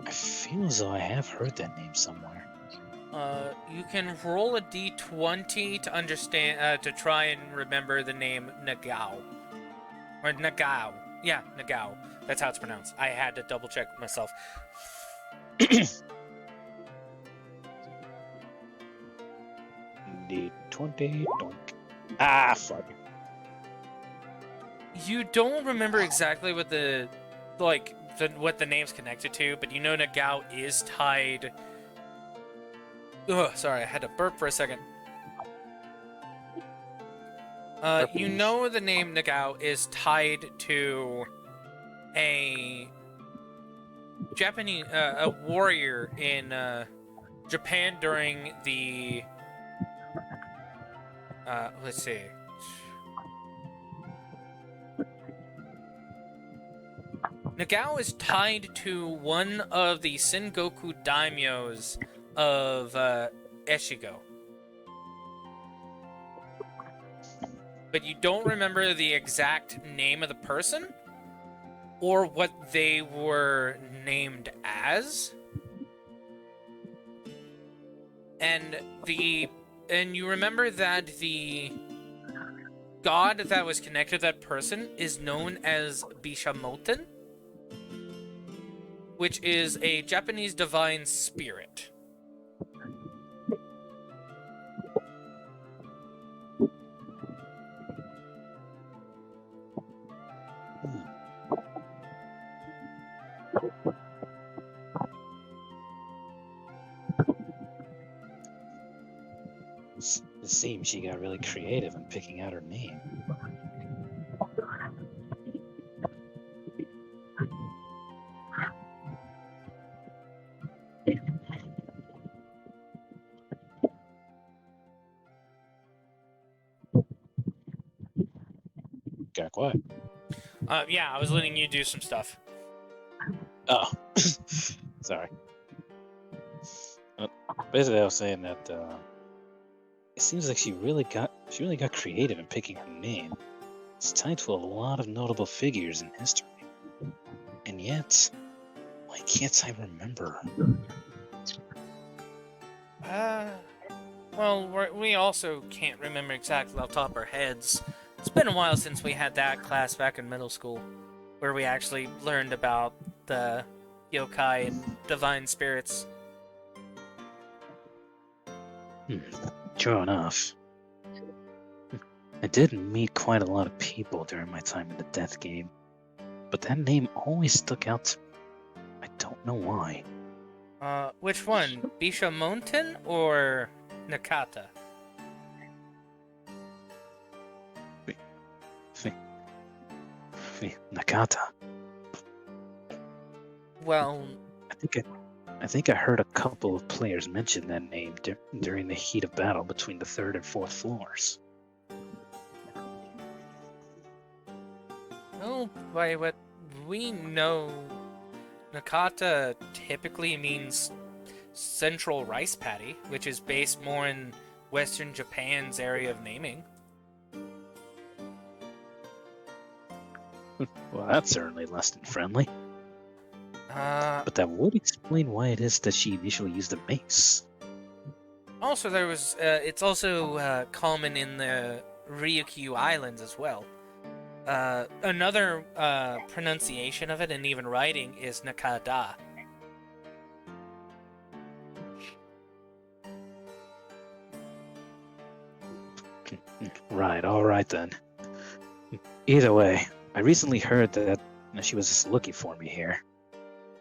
Speaker 5: I feel as though I have heard that name somewhere.
Speaker 1: You can roll a d20 to understand, to try and remember the name Nagao. Or Nagao. Yeah, Nagao. That's how it's pronounced. I had to double check myself.
Speaker 5: D20, donk. Ah, fuck.
Speaker 1: You don't remember exactly what what the name's connected to, but you know Nagao is tied. Ugh, sorry, I had to burp for a second. You know the name Nagao is tied to a Japanese, a warrior in Japan during the, let's see. Nagao is tied to one of the Sengoku daimyos of Eshigo. But you don't remember the exact name of the person or what they were named as. And you remember that the god that was connected to that person is known as Bishamoten, which is a Japanese divine spirit.
Speaker 5: It seems she got really creative in picking out her name. Got quiet.
Speaker 1: Yeah, I was letting you do some stuff.
Speaker 5: Oh, sorry. Basically, I was saying that it seems like she really got creative in picking her name. It's tied to a lot of notable figures in history, and yet, why can't I remember?
Speaker 1: Well, we also can't remember exactly off the top of our heads. It's been a while since we had that class back in middle school, where we actually learned about the yokai and divine spirits.
Speaker 5: True enough. I did meet quite a lot of people during my time in the death game, but that name always stuck out to me. I don't know why.
Speaker 1: Which one? Bishamonten or Nakata?
Speaker 5: Nakata.
Speaker 1: Well,
Speaker 5: I think I heard a couple of players mention that name during the heat of battle between the 3rd and 4th floors.
Speaker 1: well, by what we know, Nakata typically means central rice paddy, which is based more in Western Japan's area of naming.
Speaker 5: Well, that's certainly less than friendly.
Speaker 1: But
Speaker 5: that would explain why it is that she initially used a mace.
Speaker 1: Also, there was. It's also common in the Ryukyu Islands as well. Another pronunciation of it, and even writing, is Nakada.
Speaker 5: Right, alright then. Either way, I recently heard that she was just looking for me here.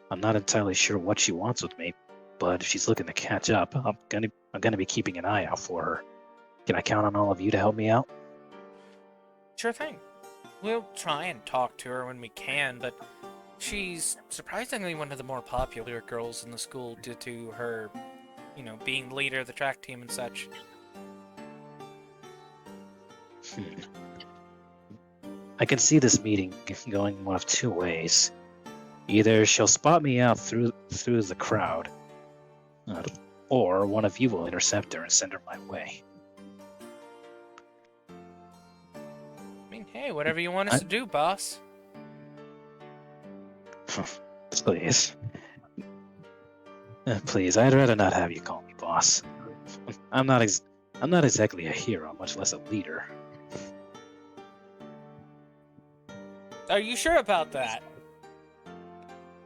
Speaker 5: I'm not entirely sure what she wants with me, but if she's looking to catch up, I'm gonna be keeping an eye out for her. Can I count on all of you to help me out?
Speaker 1: Sure thing. We'll try and talk to her when we can, but she's surprisingly one of the more popular girls in the school due to her, being the leader of the track team and such.
Speaker 5: I can see this meeting going one of two ways. Either she'll spot me out through the crowd, or one of you will intercept her and send her my way.
Speaker 1: I mean, hey, whatever you want us to do, boss.
Speaker 5: Please. Please, I'd rather not have you call me boss. I'm not exactly a hero, much less a leader.
Speaker 1: Are you sure about that?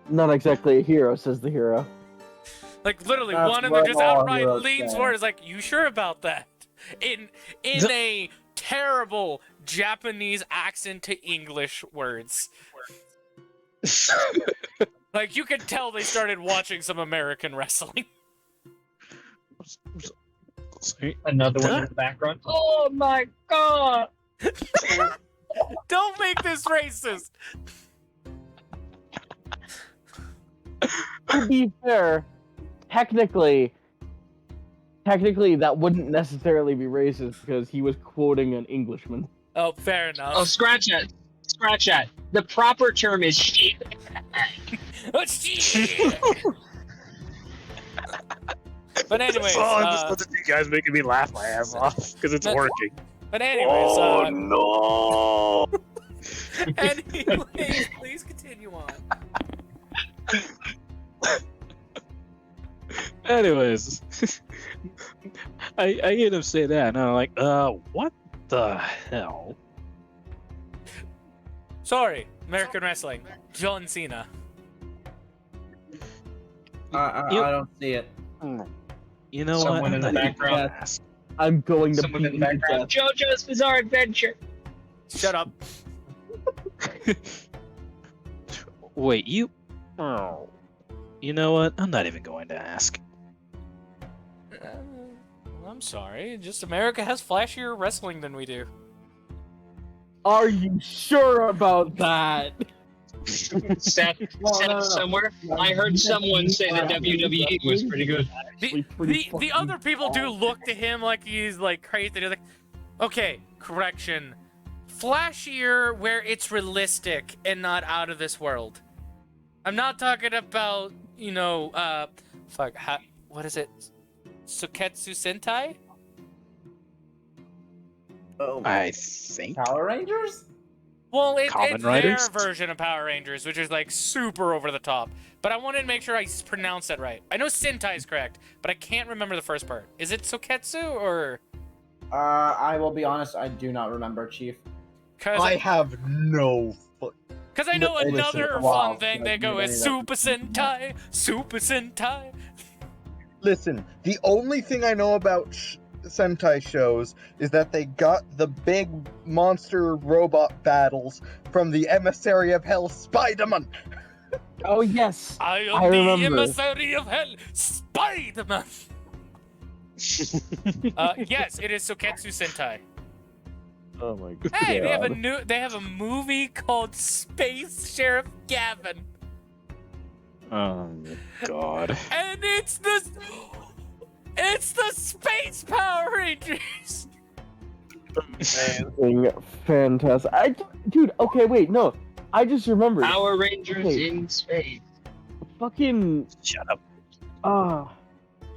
Speaker 2: Not exactly a hero, says the hero.
Speaker 1: Like, literally,
Speaker 6: That's
Speaker 1: one of
Speaker 6: what
Speaker 1: them just
Speaker 6: all
Speaker 1: outright
Speaker 6: heroes
Speaker 1: leans
Speaker 6: say.
Speaker 1: forward. Is like, you sure about that? In a terrible Japanese accent to English words. Like, you can tell they started watching some American wrestling.
Speaker 8: Another one in the background. Oh my god!
Speaker 1: Don't make this racist.
Speaker 2: To be fair, technically that wouldn't necessarily be racist because he was quoting an Englishman.
Speaker 1: Oh, fair enough.
Speaker 8: Oh, scratch that. Scratch that. The proper term is sheep.
Speaker 1: Oh, shit. But anyways,
Speaker 5: I'm just listening to you guys making me laugh my ass off because it's working.
Speaker 1: But anyways,
Speaker 5: no!
Speaker 1: anyways, please continue on.
Speaker 5: Anyways, I hear them say that, and I'm like, what the hell?
Speaker 1: Sorry, American wrestling. John Cena.
Speaker 6: I don't see it.
Speaker 5: You know
Speaker 8: Someone
Speaker 5: what?
Speaker 8: in the background.
Speaker 2: I'm going to
Speaker 8: Someone in the
Speaker 2: beat you to
Speaker 8: background.
Speaker 2: death.
Speaker 8: JoJo's Bizarre Adventure.
Speaker 1: Shut up.
Speaker 5: Wait, you Oh. You know what? I'm not even going to ask.
Speaker 1: I'm sorry. Just America has flashier wrestling than we do.
Speaker 2: Are you sure about that?
Speaker 8: Seth, somewhere. I heard someone say that WWE was pretty good.
Speaker 1: The other people do look to him like he's like crazy. They're like, okay, correction. Flashier where it's realistic and not out of this world. I'm not talking about, what is it? Suketsu Sentai?
Speaker 6: Oh,
Speaker 5: I think.
Speaker 6: Power Rangers?
Speaker 1: Well, it's
Speaker 5: Kamen
Speaker 1: their
Speaker 5: Riders?
Speaker 1: version of Power Rangers, which is like super over the top. But I wanted to make sure I pronounced that right. I know Sentai is correct, but I can't remember the first part. Is it Soketsu or?
Speaker 6: I will be honest, I do not remember, Chief.
Speaker 4: I have no.
Speaker 1: Because I know another
Speaker 6: wow,
Speaker 1: fun thing they go is Super Sentai, Super Sentai.
Speaker 4: Listen, the only thing I know about Sentai shows is that they got the big monster robot battles from the Emissary of Hell, Spider-Man.
Speaker 2: Oh yes,
Speaker 1: I am
Speaker 2: I
Speaker 1: the
Speaker 2: remember.
Speaker 1: emissary of hell, Spider-Man. Yes, it is Soketsu Sentai.
Speaker 2: Oh my god.
Speaker 1: Hey, they have a movie called Space Sheriff Gavin.
Speaker 5: Oh my god.
Speaker 1: And it's the Space Power Rangers.
Speaker 2: Fantastic. Dude, okay, wait, no. I just remembered.
Speaker 8: Power Rangers in space.
Speaker 2: Fucking.
Speaker 5: Shut up.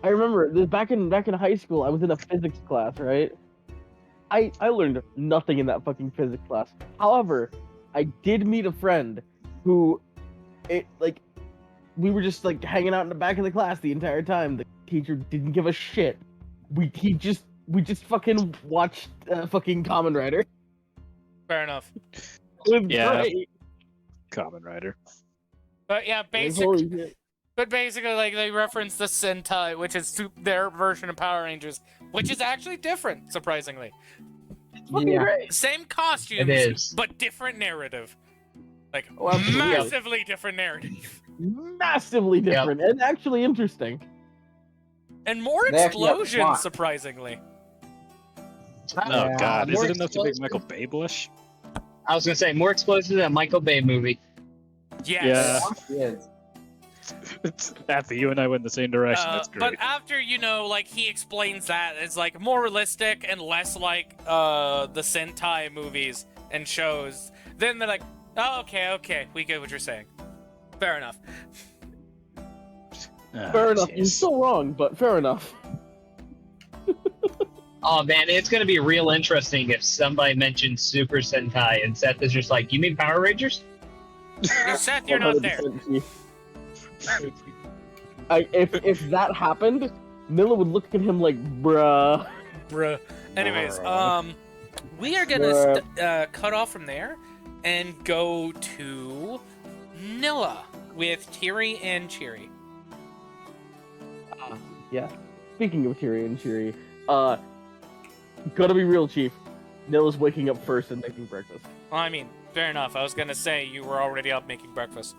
Speaker 2: I remember this back in high school. I was in a physics class, right? I learned nothing in that fucking physics class. However, I did meet a friend who, we were just like hanging out in the back of the class the entire time. The teacher didn't give a shit. We just fucking watched fucking Kamen Rider.
Speaker 1: Fair enough.
Speaker 2: It was
Speaker 5: Yeah.
Speaker 2: great.
Speaker 5: Kamen Rider.
Speaker 1: But yeah, basically, like they reference the Sentai, which is their version of Power Rangers, which is actually different, surprisingly.
Speaker 2: Fucking great.
Speaker 1: Same costumes,
Speaker 8: It is.
Speaker 1: but different narrative. Like
Speaker 2: Oh, absolutely.
Speaker 1: massively different narrative,
Speaker 2: Massively different and actually interesting.
Speaker 1: and more
Speaker 6: They actually have
Speaker 1: explosions,
Speaker 6: plot.
Speaker 1: surprisingly.
Speaker 5: Oh god, is
Speaker 8: More
Speaker 5: it enough to make
Speaker 8: explosive.
Speaker 5: Michael Bay blush?
Speaker 8: I was gonna say more explosive than a Michael Bay movie.
Speaker 1: Yes.
Speaker 6: Yes.
Speaker 5: After you and I went in the same direction, that's great.
Speaker 1: But after, like, he explains that, it's, like, more realistic and less like, the Sentai movies and shows, then they're like, oh, okay, we get what you're saying. Fair enough.
Speaker 2: Fair enough. You're still wrong, but fair enough.
Speaker 8: Oh man, it's gonna be real interesting if somebody mentions Super Sentai and Seth is just like, you mean Power Rangers?
Speaker 1: Seth, you're not there.
Speaker 2: 100% Chief. If that happened, Nilla would look at him like, bruh.
Speaker 1: Anyways, we are gonna cut off from there and go to Nilla with Tiri and Chiri.
Speaker 2: Yeah. Speaking of Tiri and Chiri, gotta be real, Chief. Nilla's waking up first and making breakfast.
Speaker 1: Well, I mean, fair enough. I was gonna say you were already up making breakfast.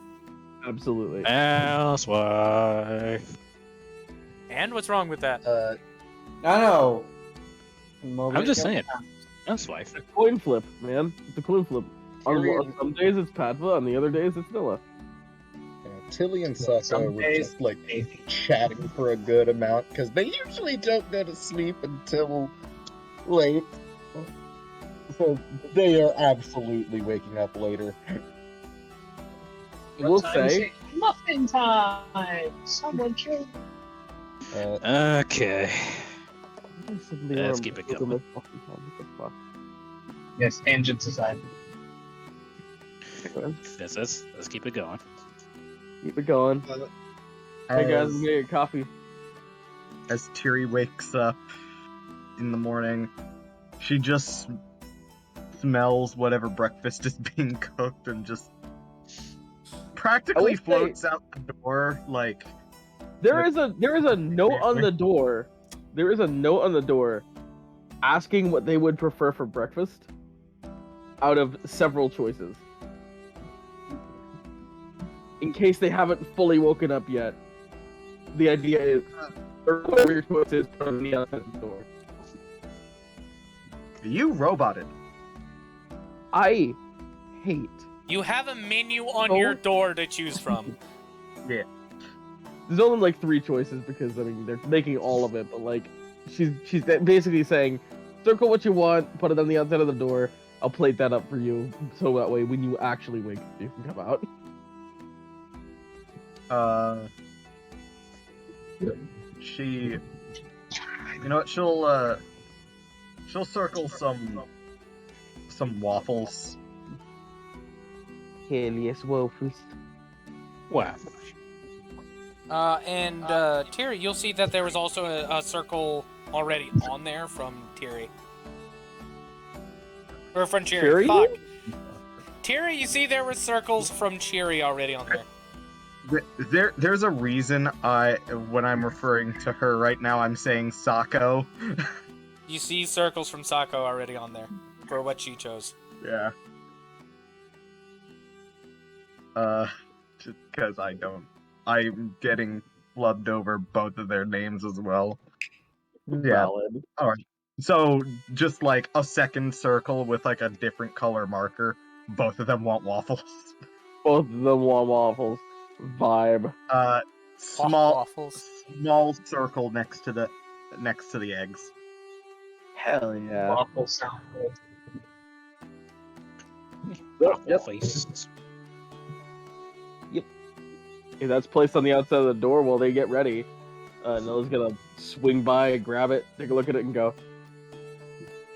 Speaker 2: Absolutely.
Speaker 5: Housewife.
Speaker 1: And what's wrong with that?
Speaker 6: I know.
Speaker 5: I'm just saying. Housewife.
Speaker 2: It's a coin flip, man. It's a coin flip. On some days it's Padva, on the other days it's Nilla.
Speaker 4: Tilly and Sako were just like chatting for a good amount because they usually don't go to sleep until late. So they are absolutely waking up later.
Speaker 2: We'll say.
Speaker 8: Muffin time! Someone kill.
Speaker 5: Okay. Let's keep it going.
Speaker 8: Yes, tangents aside.
Speaker 5: Let's keep it going.
Speaker 2: Keep it going. Hey guys, I'm gonna get coffee.
Speaker 4: As Tiri wakes up in the morning, she just smells whatever breakfast is being cooked and just practically floats out the door like
Speaker 2: there is a note on the door. There is a note on the door asking what they would prefer for breakfast out of several choices. in case they haven't fully woken up yet, the idea is, or whatever your choice is, put on the outside of the door.
Speaker 4: You roboted.
Speaker 2: I hate.
Speaker 1: You have a menu on your door to choose from.
Speaker 4: Yeah.
Speaker 2: There's only like 3 choices because I mean they're making all of it, but like she's basically saying, circle what you want, put it on the outside of the door. I'll plate that up for you, so that way when you actually wake, you can come out.
Speaker 4: She, you know what? She'll circle some waffles.
Speaker 2: Hell yes, waffles.
Speaker 5: Wow.
Speaker 1: And Tiri, you'll see that there was also a circle already on there from Tiri. Or from Chiri.
Speaker 2: Chiri?
Speaker 1: Fuck. Tiri, you see there were circles from Chiri already on there.
Speaker 4: There's a reason when I'm referring to her right now, I'm saying Sako.
Speaker 1: You see circles from Sako already on there for what she chose.
Speaker 4: Yeah. Just because I'm getting flubbed over both of their names as well. Yeah.
Speaker 2: Valid.
Speaker 4: Alright. So, just like a second circle with like a different color marker. Both of them want waffles.
Speaker 2: Both of them want waffles. Vibe.
Speaker 1: Waffles.
Speaker 4: Small circle next to the eggs.
Speaker 2: Hell yeah.
Speaker 8: Waffles sound good.
Speaker 2: Yep.
Speaker 5: Faces.
Speaker 2: Okay, that's placed on the outside of the door while they get ready. Nilla's gonna swing by, grab it, take a look at it, and go,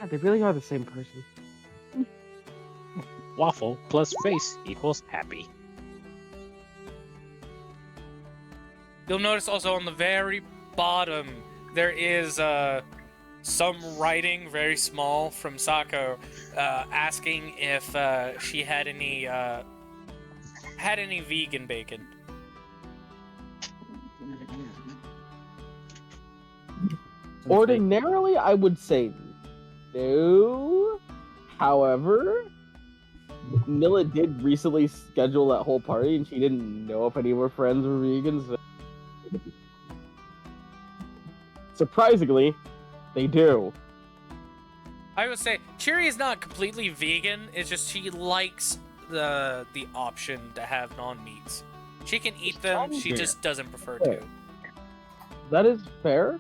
Speaker 2: God, they really are the same person.
Speaker 5: Waffle plus face equals happy.
Speaker 1: You'll notice also on the very bottom, there is some writing, very small, from Sako, asking if she had any vegan bacon.
Speaker 2: Ordinarily, I would say no. However, Nilla did recently schedule that whole party, and she didn't know if any of her friends were vegans. So... Surprisingly, they do.
Speaker 1: I would say Chiri is not completely vegan. It's just she likes the option to have non-meats. She can eat them. She just doesn't prefer to.
Speaker 2: That is fair.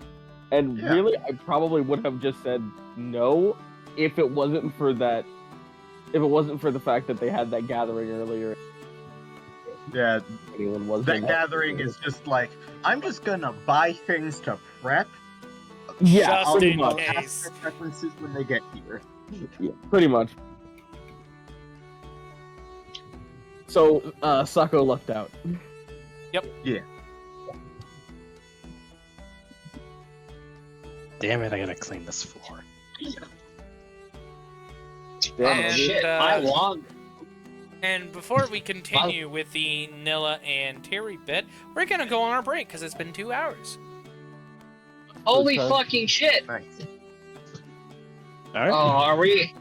Speaker 2: And
Speaker 4: Yeah.
Speaker 2: really, I probably would have just said no if it wasn't for that. If it wasn't for the fact that they had that gathering earlier.
Speaker 4: Yeah,
Speaker 2: Anyone was
Speaker 4: that gathering is just like, I'm just gonna buy things to prep.
Speaker 2: Yeah,
Speaker 1: Just
Speaker 2: pretty
Speaker 1: in
Speaker 2: much.
Speaker 1: case.
Speaker 4: Ask their preferences when they get here.
Speaker 2: Yeah, pretty much. So, Sako lucked out.
Speaker 4: Yeah.
Speaker 5: Damn it, I gotta clean this floor.
Speaker 1: And,
Speaker 8: Shit, my log.
Speaker 1: And before we continue with the Nilla and Tiri bit, we're gonna go on our break because it's been 2 hours.
Speaker 8: Holy
Speaker 2: Okay.
Speaker 8: fucking shit!
Speaker 4: Nice.
Speaker 5: All right.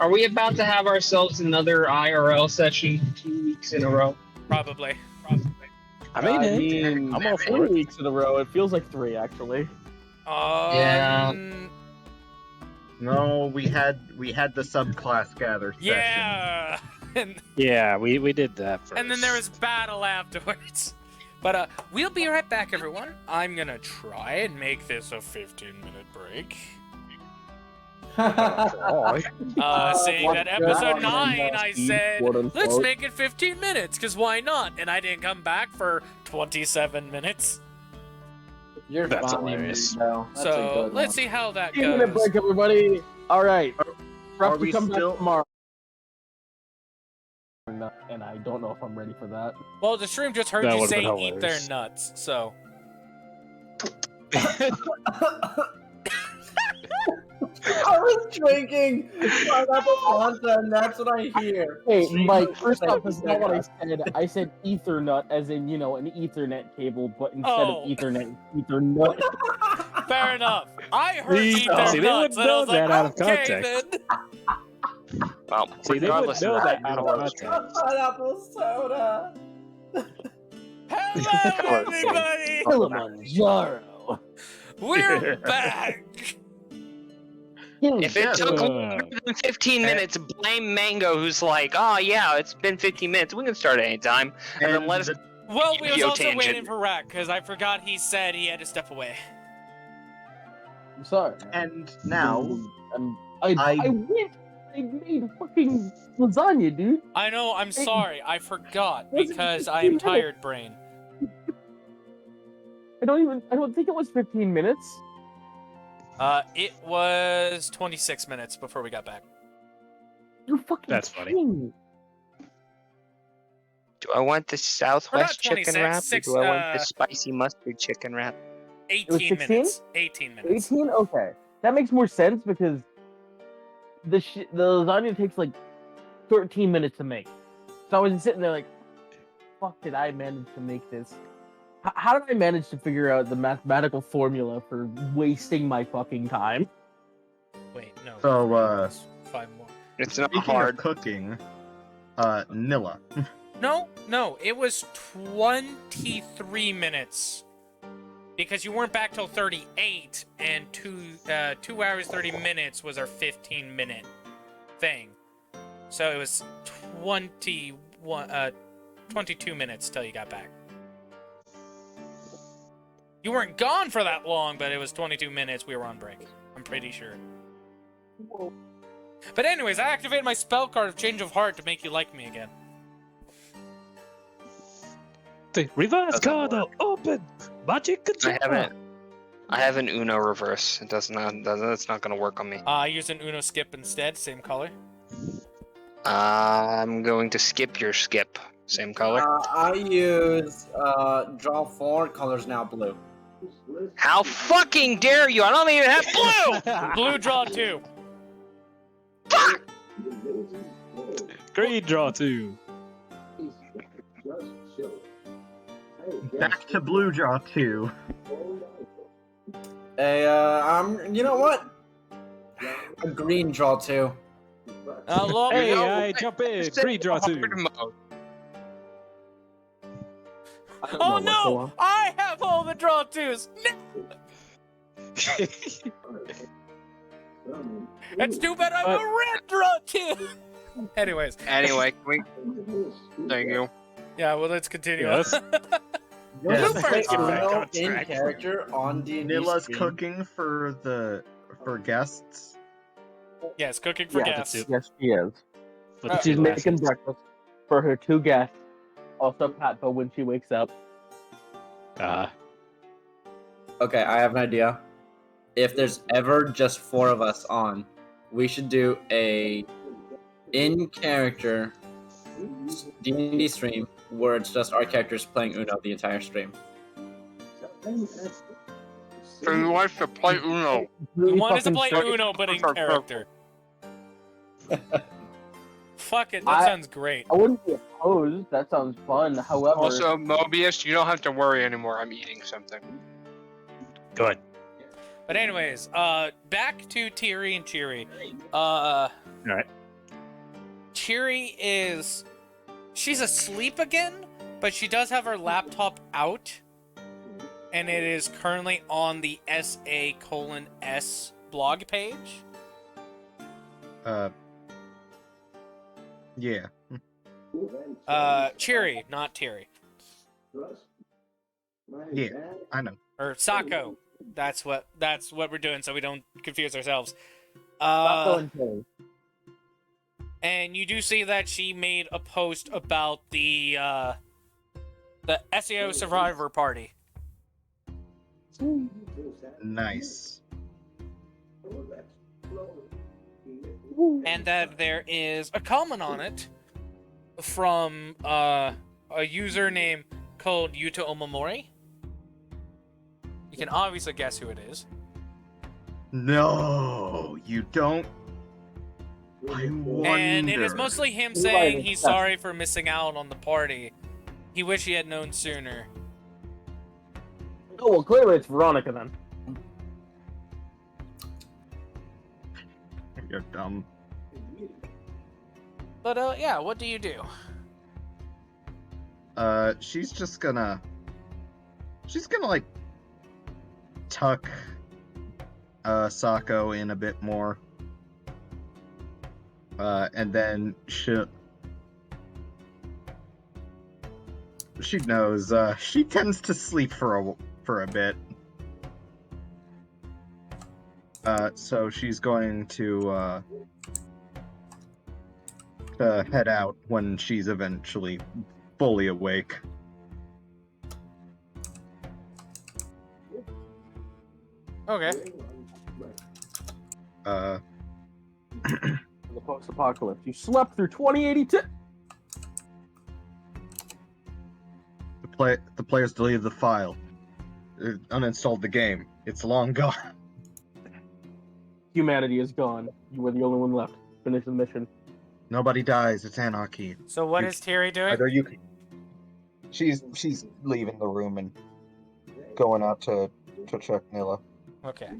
Speaker 8: Are we about to have ourselves another IRL session 2 weeks in a row?
Speaker 1: Probably.
Speaker 5: I mean, I'm all for
Speaker 2: 3
Speaker 5: it.
Speaker 2: weeks in a row. It feels like 3, actually.
Speaker 8: Yeah.
Speaker 4: No, we had the subclass gather session.
Speaker 1: Yeah. and
Speaker 5: Yeah, we did that first.
Speaker 1: then there was battle afterwards. But we'll be right back, everyone. I'm gonna try and make this a 15-minute break. Saying that episode 9, I said, let's make it 15 minutes, because why not? And I didn't come back for 27 minutes.
Speaker 6: You're
Speaker 5: That's
Speaker 6: fine,
Speaker 5: hilarious.
Speaker 6: Yuuto. That's a
Speaker 1: So
Speaker 6: good
Speaker 1: let's
Speaker 6: one.
Speaker 1: see how that
Speaker 2: 15-minute
Speaker 1: goes.
Speaker 2: break, everybody. All right.
Speaker 4: Are we
Speaker 2: come
Speaker 4: still-
Speaker 2: back tomorrow? And I don't know if I'm ready for that.
Speaker 1: Well, the stream just heard
Speaker 5: That
Speaker 1: you
Speaker 5: would've
Speaker 1: say
Speaker 5: been
Speaker 1: eat their
Speaker 5: hilarious.
Speaker 1: nuts, so.
Speaker 6: I was drinking pineapple Fanta, and that's what I hear.
Speaker 2: Hey, Mike, first off, that's not what I said. I said Ethernet, as in, you know, an Ethernet cable, but instead
Speaker 1: Oh.
Speaker 2: of Ethernet, Ethernet.
Speaker 1: Fair enough. I heard eat their
Speaker 5: See, they
Speaker 1: nuts,
Speaker 5: wouldn't
Speaker 1: and I was
Speaker 5: know
Speaker 1: like,
Speaker 5: that out of
Speaker 1: okay,
Speaker 5: context.
Speaker 1: then.
Speaker 9: Well,
Speaker 5: See, they
Speaker 9: regardless
Speaker 5: wouldn't know
Speaker 9: of
Speaker 5: that
Speaker 9: that,
Speaker 5: out of context.
Speaker 6: Pineapple soda.
Speaker 1: Hello, everybody!
Speaker 2: Kilimanjaro.
Speaker 1: We're back!
Speaker 8: If it took longer than 15 minutes, blame Mango, who's like, oh yeah, it's been 15 minutes, we can start at any time. And then let us...
Speaker 1: Well, we was
Speaker 8: Yu-Gi-Oh!
Speaker 1: also
Speaker 8: tangent.
Speaker 1: waiting for Rack, because I forgot he said he had to step away.
Speaker 2: I'm sorry.
Speaker 4: And now,
Speaker 2: I went. I made fucking lasagna, dude.
Speaker 1: I know, I'm sorry, I forgot,
Speaker 2: Wasn't
Speaker 1: because
Speaker 2: 15
Speaker 1: I am
Speaker 2: minutes.
Speaker 1: tired brain.
Speaker 2: I don't think it was 15 minutes.
Speaker 1: It was 26 minutes before we got back.
Speaker 2: You're fucking
Speaker 5: That's funny.
Speaker 2: kidding me.
Speaker 8: Do I want the Southwest chicken
Speaker 1: 26,
Speaker 8: wrap,
Speaker 1: six,
Speaker 8: or do I want the spicy mustard chicken wrap?
Speaker 1: 18
Speaker 2: 16?
Speaker 1: minutes. 18 minutes.
Speaker 2: 18? Okay. That makes more sense because the lasagna takes like 13 minutes to make. So I was just sitting there like, fuck, did I manage to make this? How did I manage to figure out the mathematical formula for wasting my fucking time?
Speaker 1: Wait, no.
Speaker 4: So,
Speaker 1: 5 more.
Speaker 8: It's not
Speaker 4: speaking
Speaker 8: hard.
Speaker 4: of cooking, Nilla.
Speaker 1: No, it was 23 minutes. Because you weren't back till 38, and 2 hours, 30 minutes was our 15-minute thing. So it was 22 minutes till you got back. You weren't gone for that long, but it was 22 minutes we were on break. I'm pretty sure.
Speaker 2: Whoa.
Speaker 1: But anyways, I activated my spell card of Change of Heart to make you like me again.
Speaker 5: The reverse
Speaker 8: Doesn't
Speaker 5: card
Speaker 8: work.
Speaker 5: open. Magic control.
Speaker 8: I have an Uno reverse. It's not gonna work on me.
Speaker 1: I use an Uno skip instead, same color.
Speaker 8: I'm going to skip your skip. Same color.
Speaker 6: I use draw 4, colors now blue.
Speaker 8: How fucking dare you! I don't even have blue!
Speaker 1: Blue draw 2.
Speaker 8: Fuck!
Speaker 5: Green draw 2.
Speaker 4: Back to blue draw 2.
Speaker 6: Hey, you know what? A green draw 2.
Speaker 1: Look,
Speaker 5: Hey,
Speaker 8: know,
Speaker 5: I jump in. Green draw 2.
Speaker 8: Hard mode.
Speaker 1: oh no! I have all the draw 2s! It's too bad I'm a red draw 2! Anyways.
Speaker 8: Anyway, can we... Thank you.
Speaker 1: Yeah, well, let's continue.
Speaker 5: Yes.
Speaker 6: Yes.
Speaker 1: Bloopers!
Speaker 5: Get back on
Speaker 6: in
Speaker 5: track.
Speaker 6: character on D&D
Speaker 4: Nilla's
Speaker 6: stream.
Speaker 4: cooking for guests.
Speaker 1: Yes, cooking for
Speaker 2: Yeah,
Speaker 1: guests.
Speaker 2: Yes, she is.
Speaker 5: With the
Speaker 2: She's
Speaker 5: two
Speaker 2: making
Speaker 5: lessons.
Speaker 2: breakfast for her 2 guests. Also, Patpo when she wakes up.
Speaker 6: Okay, I have an idea. If there's ever just 4 of us on, we should do a in-character D&D stream where it's just our characters playing Uno the entire stream.
Speaker 8: So you want to play Uno?
Speaker 1: You want us to
Speaker 2: Fucking
Speaker 1: play
Speaker 2: start-
Speaker 1: Uno, but in character. Fuck it, that
Speaker 2: I-
Speaker 1: sounds great.
Speaker 2: I wouldn't be opposed. That sounds fun. However,
Speaker 8: Also, Mobius, you don't have to worry anymore. I'm eating something.
Speaker 5: Good.
Speaker 1: But anyways, back to Tiri and Chiri.
Speaker 5: Alright.
Speaker 1: Chiri is... She's asleep again, but she does have her laptop out. And it is currently on the SA:S blog page.
Speaker 4: Yeah.
Speaker 1: Chiri, not Tiri.
Speaker 4: Yeah, I know.
Speaker 1: Or Sako. That's what we're doing, so we don't confuse ourselves.
Speaker 2: Patpo and Terry.
Speaker 1: And you do see that she made a post about the SAO Survivor Party.
Speaker 4: Nice.
Speaker 1: And that there is a comment on it from a user name called Yuuto Omamori. You can obviously guess who it is.
Speaker 4: No, you don't. I wonder.
Speaker 1: And it is mostly him saying he's sorry for missing out on the party. He wish he had known sooner.
Speaker 2: Oh, well, clearly it's Veronica then.
Speaker 4: You're dumb.
Speaker 1: But, yeah, what do you do?
Speaker 4: She's just gonna she's gonna like tuck Sako in a bit more. And then she knows she tends to sleep for a bit. So she's going to head out when she's eventually fully awake.
Speaker 1: Okay.
Speaker 2: In the post-apocalypse, you slept through 2082.
Speaker 4: The players deleted the file. Uninstalled the game. It's long gone.
Speaker 2: Humanity is gone. You were the only one left. Finish the mission.
Speaker 4: Nobody dies. It's anarchy.
Speaker 1: So what is Tiri doing?
Speaker 4: Either you can... She's leaving the room and going out to check Nilla.
Speaker 1: Okay.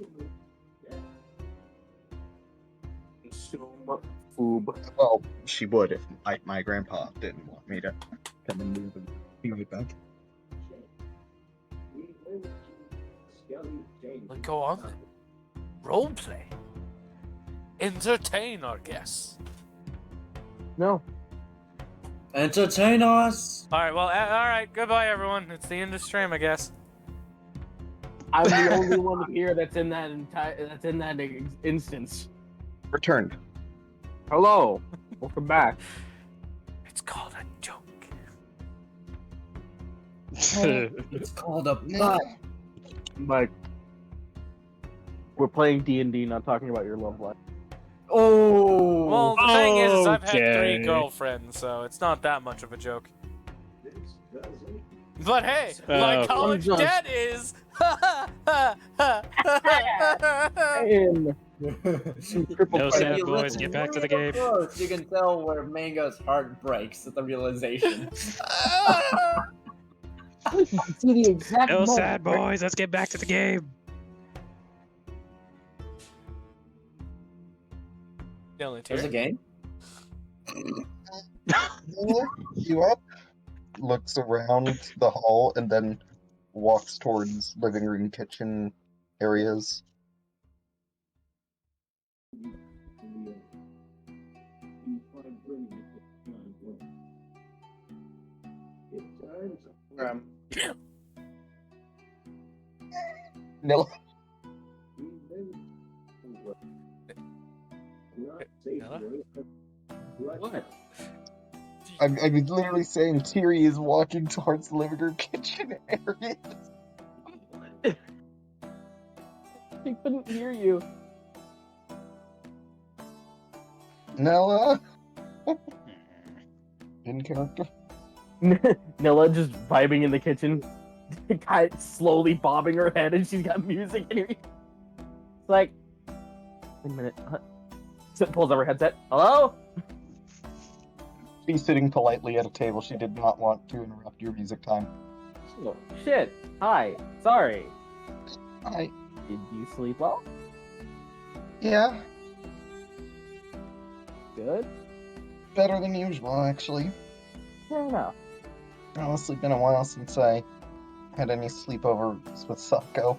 Speaker 4: Well, she would if my grandpa didn't want me to come and move and be right back.
Speaker 1: Well, go on then. Roleplay. Entertain our guests.
Speaker 2: No.
Speaker 6: Entertain us!
Speaker 1: Alright, well, alright, goodbye everyone. It's the end of stream, I guess.
Speaker 2: I'm the only one here that's in that instance.
Speaker 4: Returned.
Speaker 2: Hello. Welcome back.
Speaker 1: It's called a joke.
Speaker 6: It's called a butt.
Speaker 2: Mike, we're playing D&D, not talking about your love life.
Speaker 6: Oh!
Speaker 1: Well, the thing is I've had
Speaker 5: Okay.
Speaker 1: 3 girlfriends, so it's not that much of a joke. But hey,
Speaker 5: Oh,
Speaker 1: my college
Speaker 2: Jesus.
Speaker 1: debt is...
Speaker 2: And
Speaker 5: No sad
Speaker 6: You
Speaker 5: boys,
Speaker 6: listen
Speaker 5: get back to the
Speaker 6: real
Speaker 5: game.
Speaker 6: close, you can tell where Mango's heart breaks at the realization.
Speaker 2: you can see the exact
Speaker 5: No
Speaker 2: moment.
Speaker 5: sad boys, let's get back to the game.
Speaker 1: The only
Speaker 6: There's a
Speaker 1: Tiri.
Speaker 6: game?
Speaker 4: You up? Looks around the hall and then walks towards living room, kitchen areas. Nilla.
Speaker 2: What?
Speaker 4: I'm literally saying Tiri is walking towards the living room, kitchen area.
Speaker 2: I couldn't hear you.
Speaker 4: Nilla. In character.
Speaker 2: Nilla just vibing in the kitchen, kind of slowly bobbing her head, and she's got music in her ear. It's like, wait a minute. So pulls up her headset. Hello?
Speaker 4: She's sitting politely at a table. She did not want to interrupt your music time.
Speaker 2: Oh, shit. Hi. Sorry.
Speaker 4: Hi.
Speaker 2: Did you sleep well?
Speaker 4: Yeah,
Speaker 2: Good.
Speaker 4: better than usual, actually.
Speaker 2: Fair enough.
Speaker 4: Honestly, been a while since I had any sleepovers with Sako.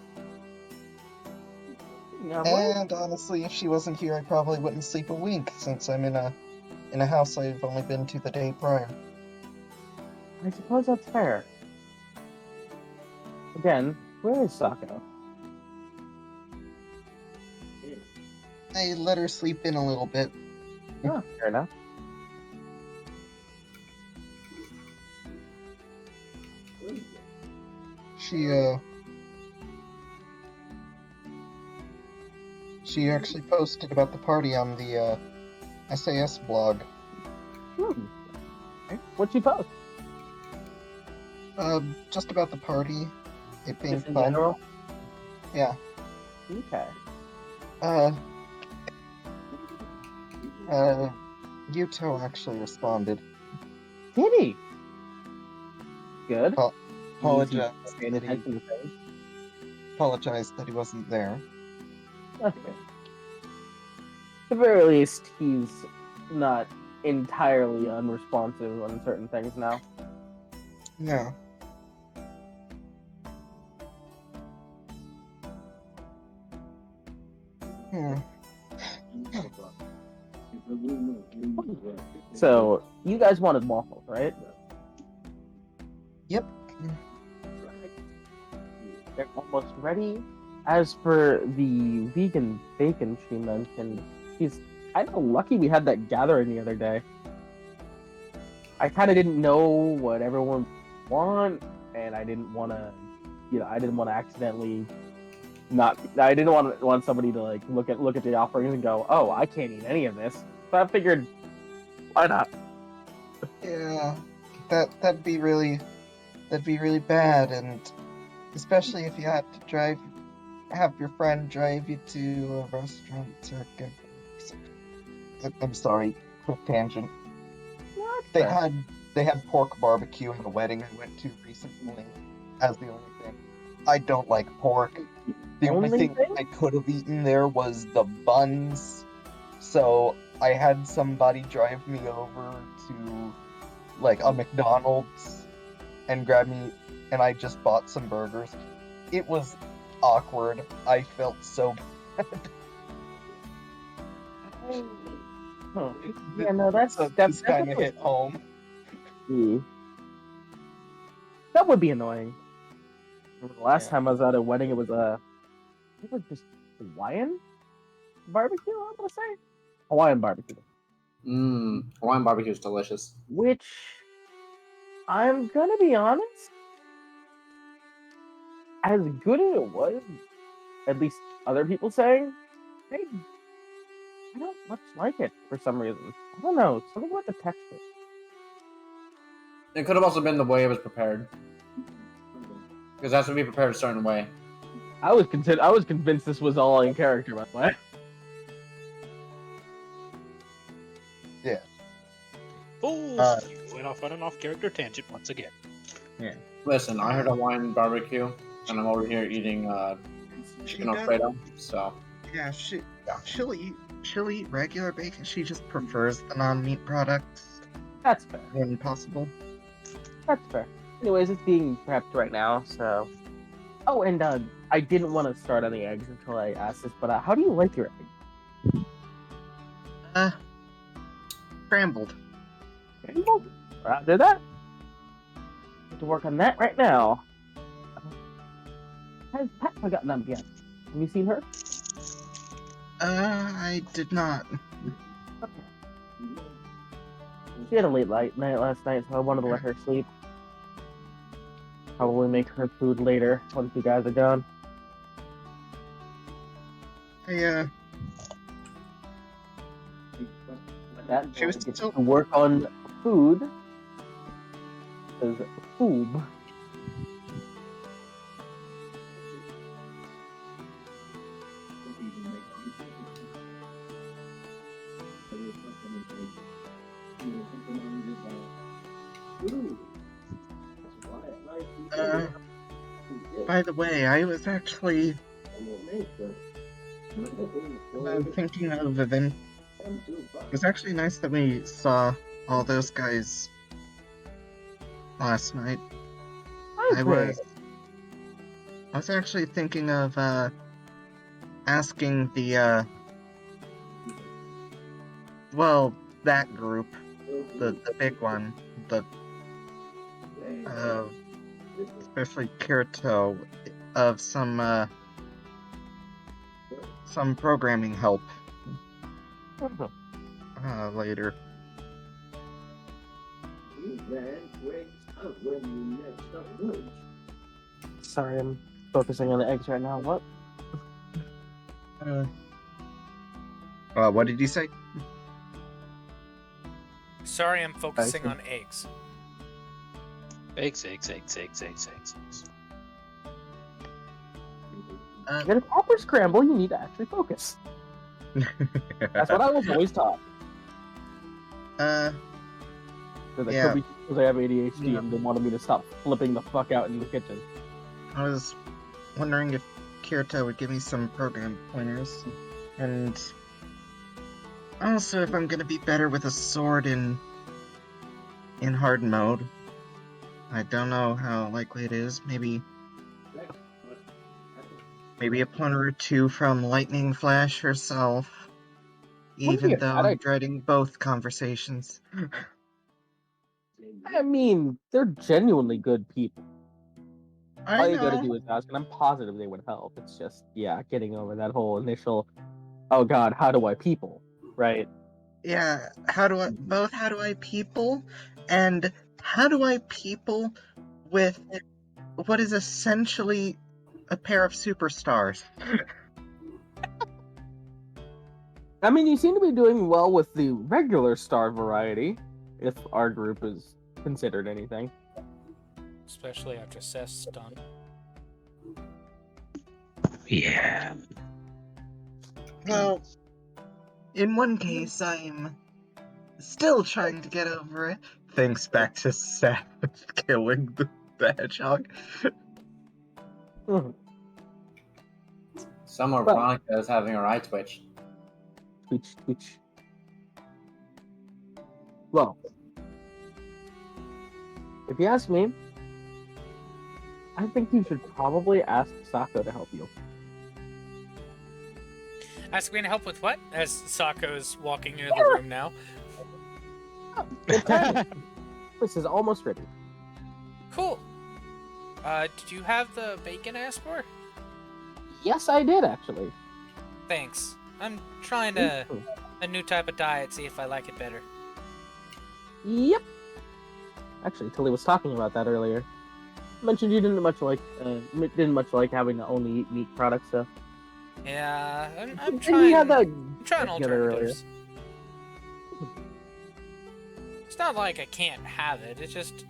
Speaker 2: Now, what?
Speaker 4: And honestly, if she wasn't here, I probably wouldn't sleep a wink, since I'm in a house I've only been to the day prior.
Speaker 2: I suppose that's fair. Again, where is Sako?
Speaker 4: I let her sleep in a little bit.
Speaker 2: Oh, fair enough.
Speaker 4: She actually posted about the party on the SAS blog.
Speaker 2: Hmm. Okay. What'd she post?
Speaker 4: Just about the party. It being
Speaker 2: Just in
Speaker 4: fun.
Speaker 2: general?
Speaker 4: Yeah.
Speaker 2: Okay.
Speaker 4: Yuuto actually responded.
Speaker 2: Did he? Good.
Speaker 4: Apologized
Speaker 2: Paying
Speaker 4: that
Speaker 2: attention to things.
Speaker 4: he wasn't there.
Speaker 2: Okay. At the very least, he's not entirely unresponsive on certain things now.
Speaker 4: No.
Speaker 2: So, you guys wanted waffles, right?
Speaker 4: Yep.
Speaker 2: They're almost ready. As for the vegan bacon she mentioned, she's kind of lucky we had that gathering the other day. I kind of didn't know what everyone want, and I didn't want to, I didn't want to accidentally not. I didn't want somebody to like look at the offerings and go, "Oh, I can't eat any of this." So I figured, why not?
Speaker 7: Yeah, that'd be really bad, and especially if you had to have your friend drive you to a restaurant to get. I'm sorry, quick tangent. They had pork barbecue in the wedding I went to recently. As the only thing, I don't like pork. The only thing I could have eaten there was the buns. So I had somebody drive me over to like a McDonald's and grab me, and I just bought some burgers. It was awkward. I felt so bad.
Speaker 2: Yeah, no, that's
Speaker 7: kind of hit home.
Speaker 2: That would be annoying. The last time I was at a wedding, it was just Hawaiian barbecue. I'm gonna say Hawaiian barbecue.
Speaker 6: Hawaiian barbecue is delicious.
Speaker 2: Which I'm gonna be honest, as good as it was, at least other people saying, I don't much like it for some reason. I don't know, something about the texture.
Speaker 6: It could have also been the way it was prepared, because it has to be prepared a certain way.
Speaker 2: I was convinced this was all in character, by the way.
Speaker 7: Yeah.
Speaker 5: Oh, you went off on an off-character tangent once again.
Speaker 7: Yeah.
Speaker 6: Listen, I heard Hawaiian barbecue, and I'm over here eating chicken Alfredo. So
Speaker 7: yeah, she'll eat regular bacon. She just prefers the non-meat products.
Speaker 2: That's fair.
Speaker 7: When possible.
Speaker 2: That's fair. Anyways, it's being prepped right now, so. Oh, and I didn't want to start on the eggs until I asked this, but how do you like your eggs?
Speaker 7: Scrambled.
Speaker 2: Scrambled? Did that? Need to work on that right now. Has Pat forgotten them yet? Have you seen her?
Speaker 7: I did not.
Speaker 2: Okay. She had a late night last night, so I wanted to let her sleep. Probably make her food later once you guys are done.
Speaker 7: She was
Speaker 2: to work on food. Because food.
Speaker 7: By the way, I was actually thinking of event. It was actually nice that we saw all those guys last night. I was actually thinking of asking the that group, the big one, especially Kirito, of some programming help later.
Speaker 2: Sorry, I'm focusing on the eggs right now. What?
Speaker 7: What did you say?
Speaker 1: Sorry, I'm focusing on eggs.
Speaker 5: Eggs.
Speaker 2: You get a proper scramble, you need to actually focus. That's what I was always taught.
Speaker 7: Yeah.
Speaker 2: Could be because I have ADHD and they wanted me to stop flipping the fuck out in the kitchen.
Speaker 7: I was wondering if Kirito would give me some program pointers, and also if I'm gonna be better with a sword in hard mode. I don't know how likely it is. Maybe Maybe a pointer or two from Lightning Flash herself.
Speaker 2: Wouldn't be
Speaker 7: Even
Speaker 2: a
Speaker 7: though
Speaker 2: bad
Speaker 7: I'm
Speaker 2: idea.
Speaker 7: dreading both conversations.
Speaker 2: I mean, they're genuinely good people.
Speaker 7: I
Speaker 2: All you gotta
Speaker 7: know.
Speaker 2: do is ask, and I'm positive they would help. It's just, yeah, getting over that whole initial, oh god, how do I people, right?
Speaker 7: Yeah, how do I people? And how do I people with what is essentially a pair of superstars?
Speaker 2: I mean, you seem to be doing well with the regular star variety, if our group is considered anything.
Speaker 1: Especially after Seth's done.
Speaker 5: Yeah.
Speaker 7: Well, in one case, I'm still trying to get over it. Thanks back to Seth killing the hedgehog.
Speaker 2: Mhm.
Speaker 6: Somewhere
Speaker 2: Well-
Speaker 6: Veronica's having her eye twitch.
Speaker 2: Twitch. Well, if you ask me, I think you should probably ask Sako to help you.
Speaker 1: Ask me to help with what? As Sako is walking into the room now.
Speaker 2: Good timing. This is almost ready.
Speaker 1: Cool. Did you have the bacon I asked for?
Speaker 2: Yes, I did actually.
Speaker 1: Thanks. I'm trying a new type of diet, see if I like it better.
Speaker 2: Yep. Actually, Tilly was talking about that earlier. Mentioned you didn't much like having to only eat meat products. So
Speaker 1: Yeah, I'm
Speaker 2: And
Speaker 1: trying.
Speaker 2: we had that
Speaker 1: I'm trying
Speaker 2: together
Speaker 1: alternatives. It's not like I can't have it. It's just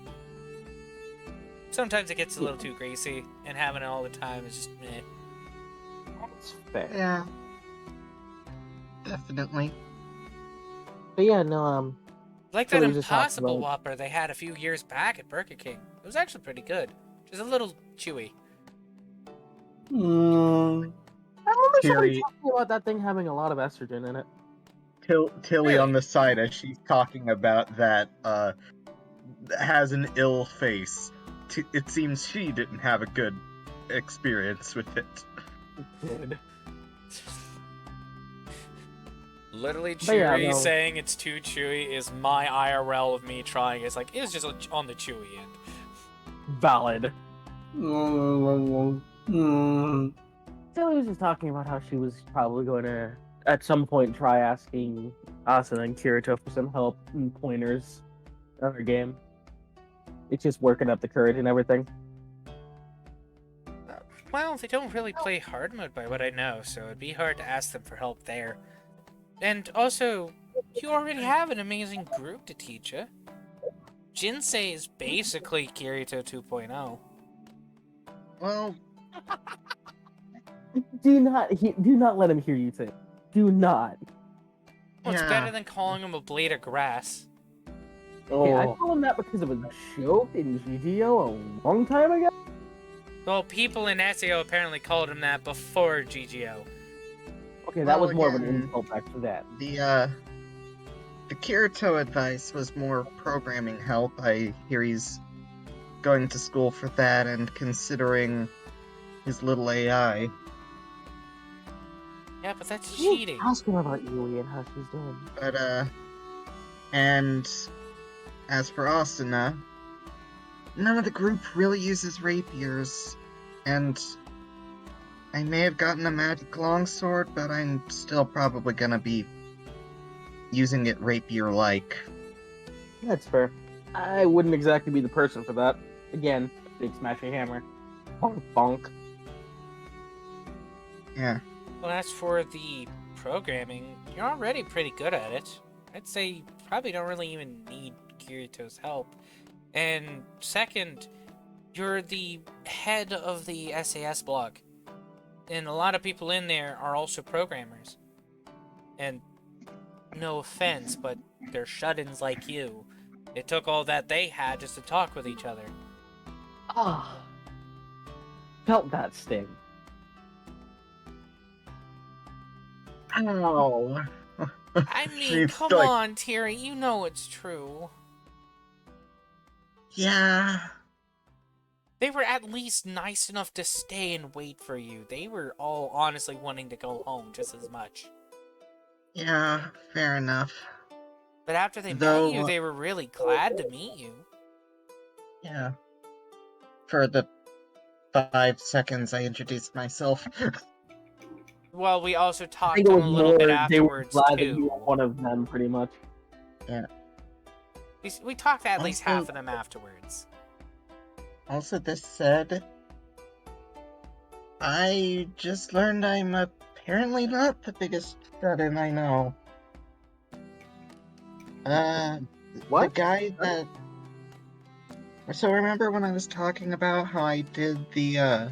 Speaker 1: sometimes it gets a little too greasy, and having it all the time is just meh.
Speaker 2: That's fair.
Speaker 7: Yeah. Definitely.
Speaker 2: But yeah, no,
Speaker 1: Like
Speaker 2: So
Speaker 1: that
Speaker 2: we just talked
Speaker 1: Impossible
Speaker 2: about-
Speaker 1: Whopper they had a few years back at Burger King. It was actually pretty good. Just a little chewy.
Speaker 2: I remember somebody
Speaker 4: Chiri,
Speaker 2: talking about that thing having a lot of estrogen in it.
Speaker 4: Tilly
Speaker 1: Really?
Speaker 4: on the side as she's talking about that has an ill face. It seems she didn't have a good experience with it.
Speaker 2: Good.
Speaker 1: Literally,
Speaker 2: But yeah,
Speaker 1: Chiri
Speaker 2: no.
Speaker 1: saying it's too chewy is my IRL of me trying. It's like, it was just on the chewy end.
Speaker 2: Valid.
Speaker 6: Mm.
Speaker 2: Tilly was just talking about how she was probably going to, at some point, try asking Asuna and Kirito for some help and pointers on her game. It's just working up the courage and everything.
Speaker 1: Well, they don't really play hard mode by what I know, so it'd be hard to ask them for help there. And also, you already have an amazing group to teach you. Jinsei is basically Kirito 2.0.
Speaker 7: Well,
Speaker 2: Do not let him hear you say it. Do not.
Speaker 1: Well, it's
Speaker 7: Yeah.
Speaker 1: better than calling him a blade of grass.
Speaker 2: Okay, I told him that because of a joke in GGO a long time ago.
Speaker 1: Well, people in SAO apparently called him that before GGO.
Speaker 2: Okay, that
Speaker 7: Well,
Speaker 2: was more of an
Speaker 7: again,
Speaker 2: insult back to that.
Speaker 7: the Kirito advice was more programming help. I hear he's going to school for that and considering his little AI.
Speaker 1: Yeah, but that's
Speaker 2: You
Speaker 1: cheating.
Speaker 2: ask her about Yui and how she's doing.
Speaker 7: But, and as for Asuna, none of the group really uses rapiers, and I may have gotten a magic longsword, but I'm still probably gonna be using it rapier-like.
Speaker 2: That's fair. I wouldn't exactly be the person for that. Again, big smashy hammer. Bonk bonk.
Speaker 7: Yeah.
Speaker 1: Well, as for the programming, you're already pretty good at it. I'd say you probably don't really even need Kirito's help. And second, you're the head of the SAS blog. And a lot of people in there are also programmers. And no offense, but they're shut-ins like you. It took all that they had just to talk with each other.
Speaker 2: Ah. Felt that sting.
Speaker 7: Ow.
Speaker 1: I mean,
Speaker 7: It's
Speaker 1: come
Speaker 7: like-
Speaker 1: on, Tiri, you know it's true.
Speaker 7: Yeah.
Speaker 1: They were at least nice enough to stay and wait for you. They were all honestly wanting to go home just as much.
Speaker 7: Yeah, fair enough.
Speaker 1: But after they
Speaker 7: Though,
Speaker 1: met you, they were really glad to meet you.
Speaker 7: Yeah. For the 5 seconds I introduced myself.
Speaker 1: Well, we also
Speaker 2: I
Speaker 1: talked
Speaker 2: think
Speaker 1: to
Speaker 2: it
Speaker 1: them
Speaker 2: was
Speaker 1: a little bit
Speaker 2: more they were
Speaker 1: afterwards,
Speaker 2: glad
Speaker 1: too.
Speaker 2: that you were one of them, pretty much.
Speaker 7: Yeah.
Speaker 1: We talked to at least
Speaker 7: Also-
Speaker 1: half of them afterwards.
Speaker 7: Also, this said, I just learned I'm apparently not the biggest shut-in I know. The
Speaker 2: What?
Speaker 7: guy that... So remember when I was talking about how I did the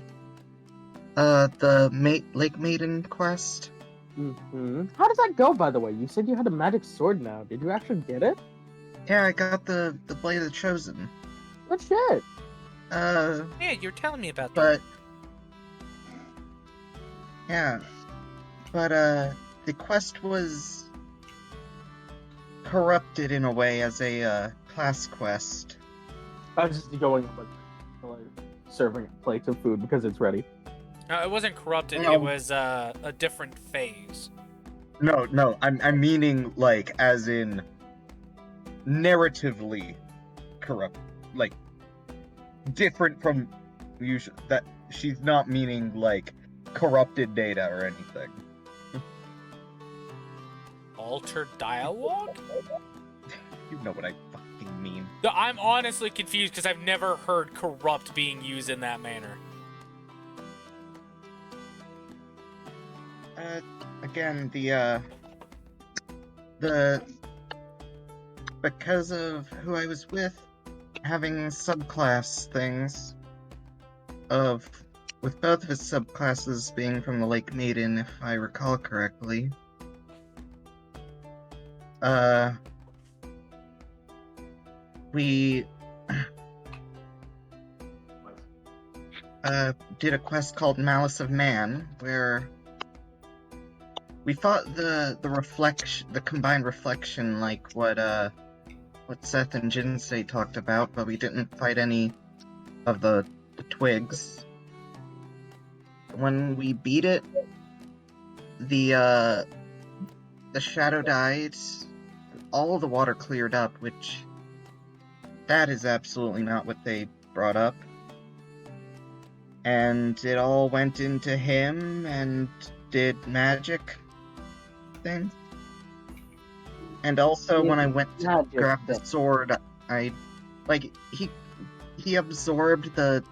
Speaker 7: Lake Maiden quest?
Speaker 2: Mm-hmm. How does that go, by the way? You said you had a magic sword now. Did you actually get it?
Speaker 7: Yeah, I got the Blade of the Chosen.
Speaker 2: Good shit.
Speaker 1: Yeah, you're telling me about that.
Speaker 7: But... Yeah. But, the quest was... corrupted in a way as a, class quest.
Speaker 2: I was just going like serving plates of food because it's ready.
Speaker 1: No, it wasn't corrupted.
Speaker 7: No.
Speaker 1: It was a different phase.
Speaker 4: No, I'm meaning, like, as in... narratively corrupt. Like, different from usual. That she's not meaning, like, corrupted data or anything.
Speaker 1: Altered dialogue?
Speaker 4: You know what I fucking mean.
Speaker 1: No, I'm honestly confused because I've never heard corrupt being used in that manner.
Speaker 7: Again, because of who I was with, having subclass things with both of his subclasses being from the Lake Maiden, if I recall correctly, we did a quest called Malice of Man, where we fought the combined reflection, like what Seth and Jinsei talked about, but we didn't fight any of the twigs. When we beat it, the shadow died, all the water cleared up, which that is absolutely not what they brought up. And it all went into him and did magic things. And also, when I went to
Speaker 2: Magic
Speaker 7: grab the
Speaker 2: thing.
Speaker 7: sword, he absorbed the...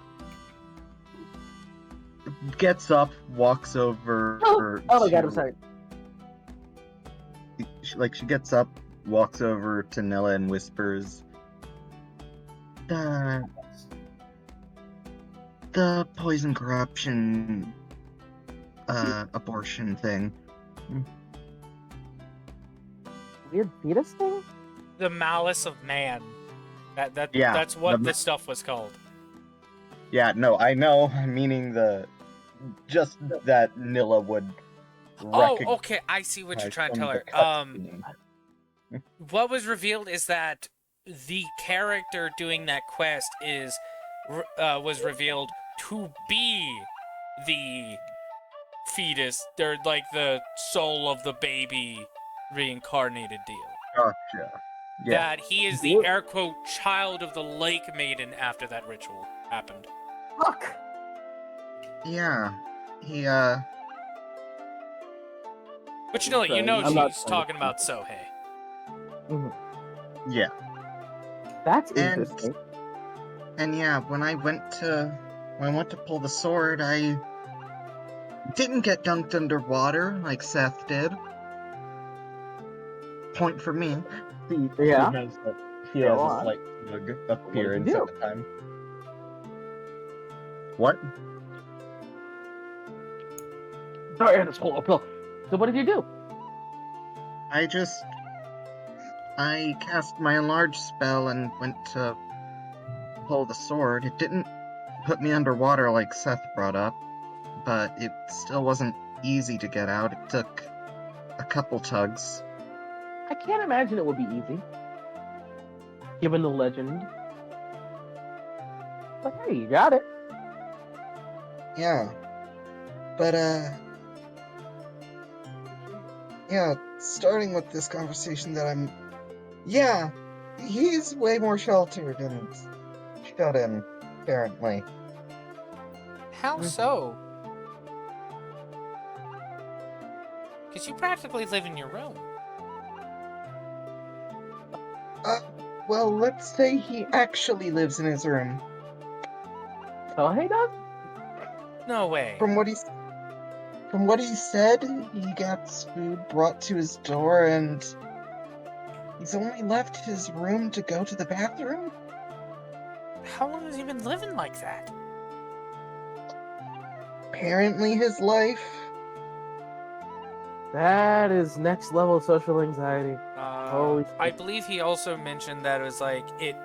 Speaker 7: Gets up, walks over...
Speaker 2: Oh my god, I'm sorry.
Speaker 7: She gets up, walks over to Nilla and whispers, the poison corruption abortion thing.
Speaker 2: Weird fetus thing?
Speaker 1: The Malice of Man.
Speaker 7: Yeah,
Speaker 1: That's what this stuff was called.
Speaker 4: Yeah, no, I know, meaning just that Nilla would
Speaker 1: Oh, okay, I see what you're trying to tell her.
Speaker 4: cutscene.
Speaker 1: What was revealed is that the character doing that quest was revealed to be the fetus, or like the soul of the baby reincarnated deal.
Speaker 4: Gotcha. Yeah.
Speaker 1: That he is the air quote child of the Lake Maiden after that ritual happened.
Speaker 2: Fuck!
Speaker 7: Yeah, he,
Speaker 1: But you know,
Speaker 2: Okay,
Speaker 1: you know
Speaker 2: I'm not
Speaker 1: she's
Speaker 2: trying
Speaker 1: talking
Speaker 2: to-
Speaker 1: about Sohei.
Speaker 7: yeah.
Speaker 2: That's
Speaker 7: And-
Speaker 2: interesting.
Speaker 7: And yeah, when I went to pull the sword, I didn't get dunked underwater like Seth did. Point for me.
Speaker 2: Yeah.
Speaker 4: He has
Speaker 2: Go
Speaker 4: a
Speaker 2: on.
Speaker 4: slight smug appearance
Speaker 2: do?
Speaker 4: at the time. What?
Speaker 2: Sorry, I had to swallow a pill. So what did you do?
Speaker 7: I cast my enlarge spell and went to pull the sword. It didn't put me underwater like Seth brought up, but it still wasn't easy to get out. It took a couple tugs.
Speaker 2: I can't imagine it would be easy. Given the legend. But hey, you got it.
Speaker 7: Yeah. But, yeah, starting with this conversation yeah, he's way more sheltered and shut in, apparently.
Speaker 1: How so? Because you practically live in your room.
Speaker 7: Well, let's say he actually lives in his room.
Speaker 2: So hey, does?
Speaker 1: No way.
Speaker 7: From what he said, he gets food brought to his door, and he's only left his room to go to the bathroom?
Speaker 1: How long has he been living like that?
Speaker 7: Apparently his life.
Speaker 2: That is next level social anxiety. Holy
Speaker 1: I
Speaker 2: shit.
Speaker 1: believe he also mentioned that it was like it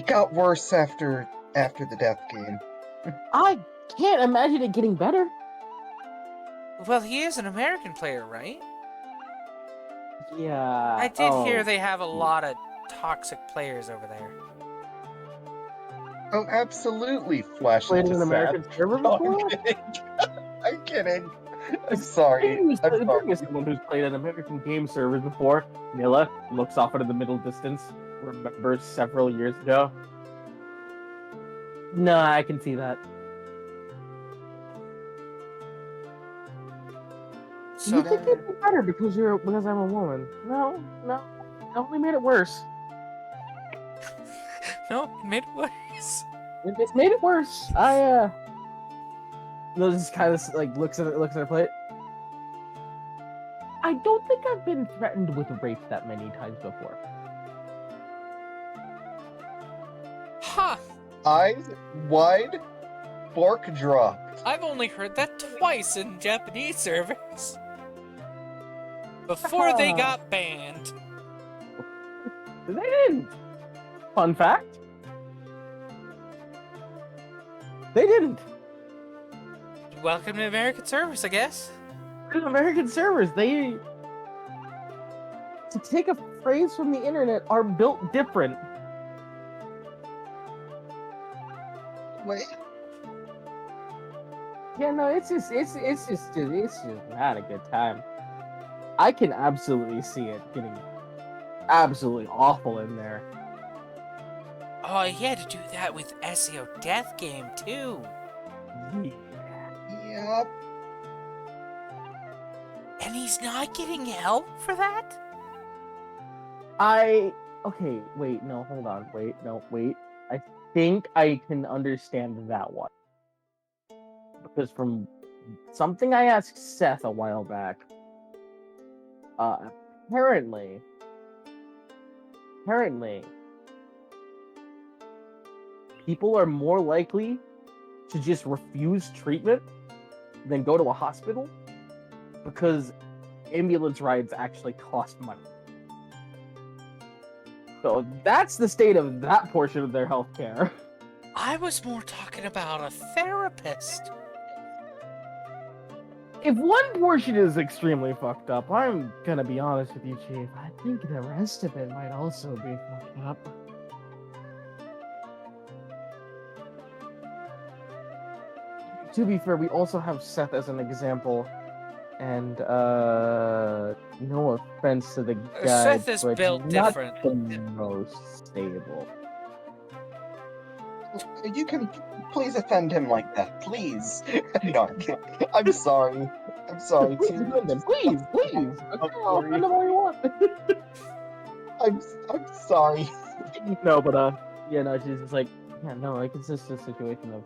Speaker 7: got worse after the death game.
Speaker 2: I can't imagine it getting better.
Speaker 1: well, he is an American player, right?
Speaker 2: Yeah.
Speaker 1: I did hear they have a lot of toxic players over there.
Speaker 7: Oh, absolutely. Flash
Speaker 2: Played
Speaker 7: into
Speaker 2: in an American
Speaker 7: sad.
Speaker 2: server
Speaker 7: No,
Speaker 2: before?
Speaker 7: I'm kidding. I'm kidding. I'm sorry. I'm sorry.
Speaker 2: As someone who's played an American game servers before, Nilla looks off into the middle distance, remembers several years ago. No, I can see that.
Speaker 1: So
Speaker 2: You think it'd be better because I'm a woman? No, it only made it worse.
Speaker 1: no, it made it worse.
Speaker 2: It just made it worse. Nilla just kind of like looks at her plate. I don't think I've been threatened with rape that many times before.
Speaker 1: Huh.
Speaker 7: Eyes wide, fork dropped.
Speaker 1: I've only heard that twice in Japanese servers. Before they got banned.
Speaker 2: They didn't. Fun fact. They didn't.
Speaker 1: Welcome to American servers, I guess.
Speaker 2: In American servers, they, to take a phrase from the internet, are built different.
Speaker 7: Wait.
Speaker 2: Yeah, no, it's just not a good time. I can absolutely see it getting absolutely awful in there.
Speaker 1: Oh, he had to do that with SAO Death Game, too.
Speaker 7: Yep.
Speaker 1: And he's not getting help for that?
Speaker 2: Okay, wait, no, hold on, wait. I think I can understand that one. Because from something I asked Seth a while back, apparently, people are more likely to just refuse treatment than go to a hospital because ambulance rides actually cost money. So that's the state of that portion of their healthcare.
Speaker 1: I was more talking about a therapist.
Speaker 2: If one portion is extremely fucked up, I'm gonna be honest with you, Chief. I think the rest of it might also be fucked up. To be fair, we also have Seth as an example, and no offense to the guy,
Speaker 1: Seth is
Speaker 2: but
Speaker 1: built
Speaker 2: not
Speaker 1: different.
Speaker 2: the most stable.
Speaker 7: You can please offend him like that, please. No, I'm sorry. I'm sorry.
Speaker 2: Please, please. Offend him all you want.
Speaker 7: I'm sorry.
Speaker 2: No, but yeah, no, she's just like, yeah, no, like it's just a situation of.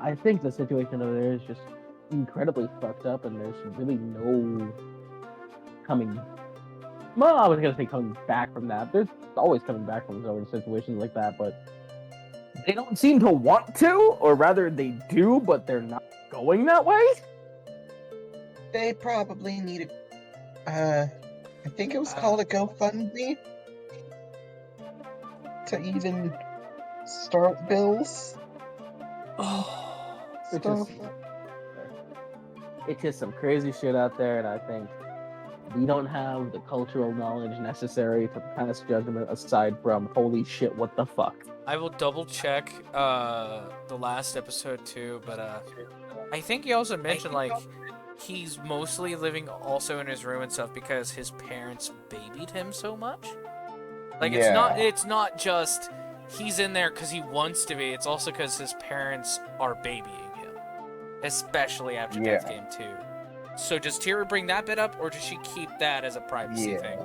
Speaker 2: I think the situation over there is just incredibly fucked up, and there's really no coming. Well, I was gonna say coming back from that. There's always coming back from those situations like that, but they don't seem to want to, or rather, they do, but they're not going that way.
Speaker 7: They probably need I think it was called a GoFundMe to even start bills.
Speaker 2: It's just some crazy shit out there, and I think We don't have the cultural knowledge necessary to pass judgment aside from holy shit, what the fuck.
Speaker 1: I will double check the last episode too, but I think he also mentioned like he's mostly living also in his room and stuff because his parents babied him so much. Like it's not just he's in there because he wants to be. It's also because his parents are babying him, especially after Death Game 2. So does Tiri bring that bit up, or does she keep that as a privacy thing?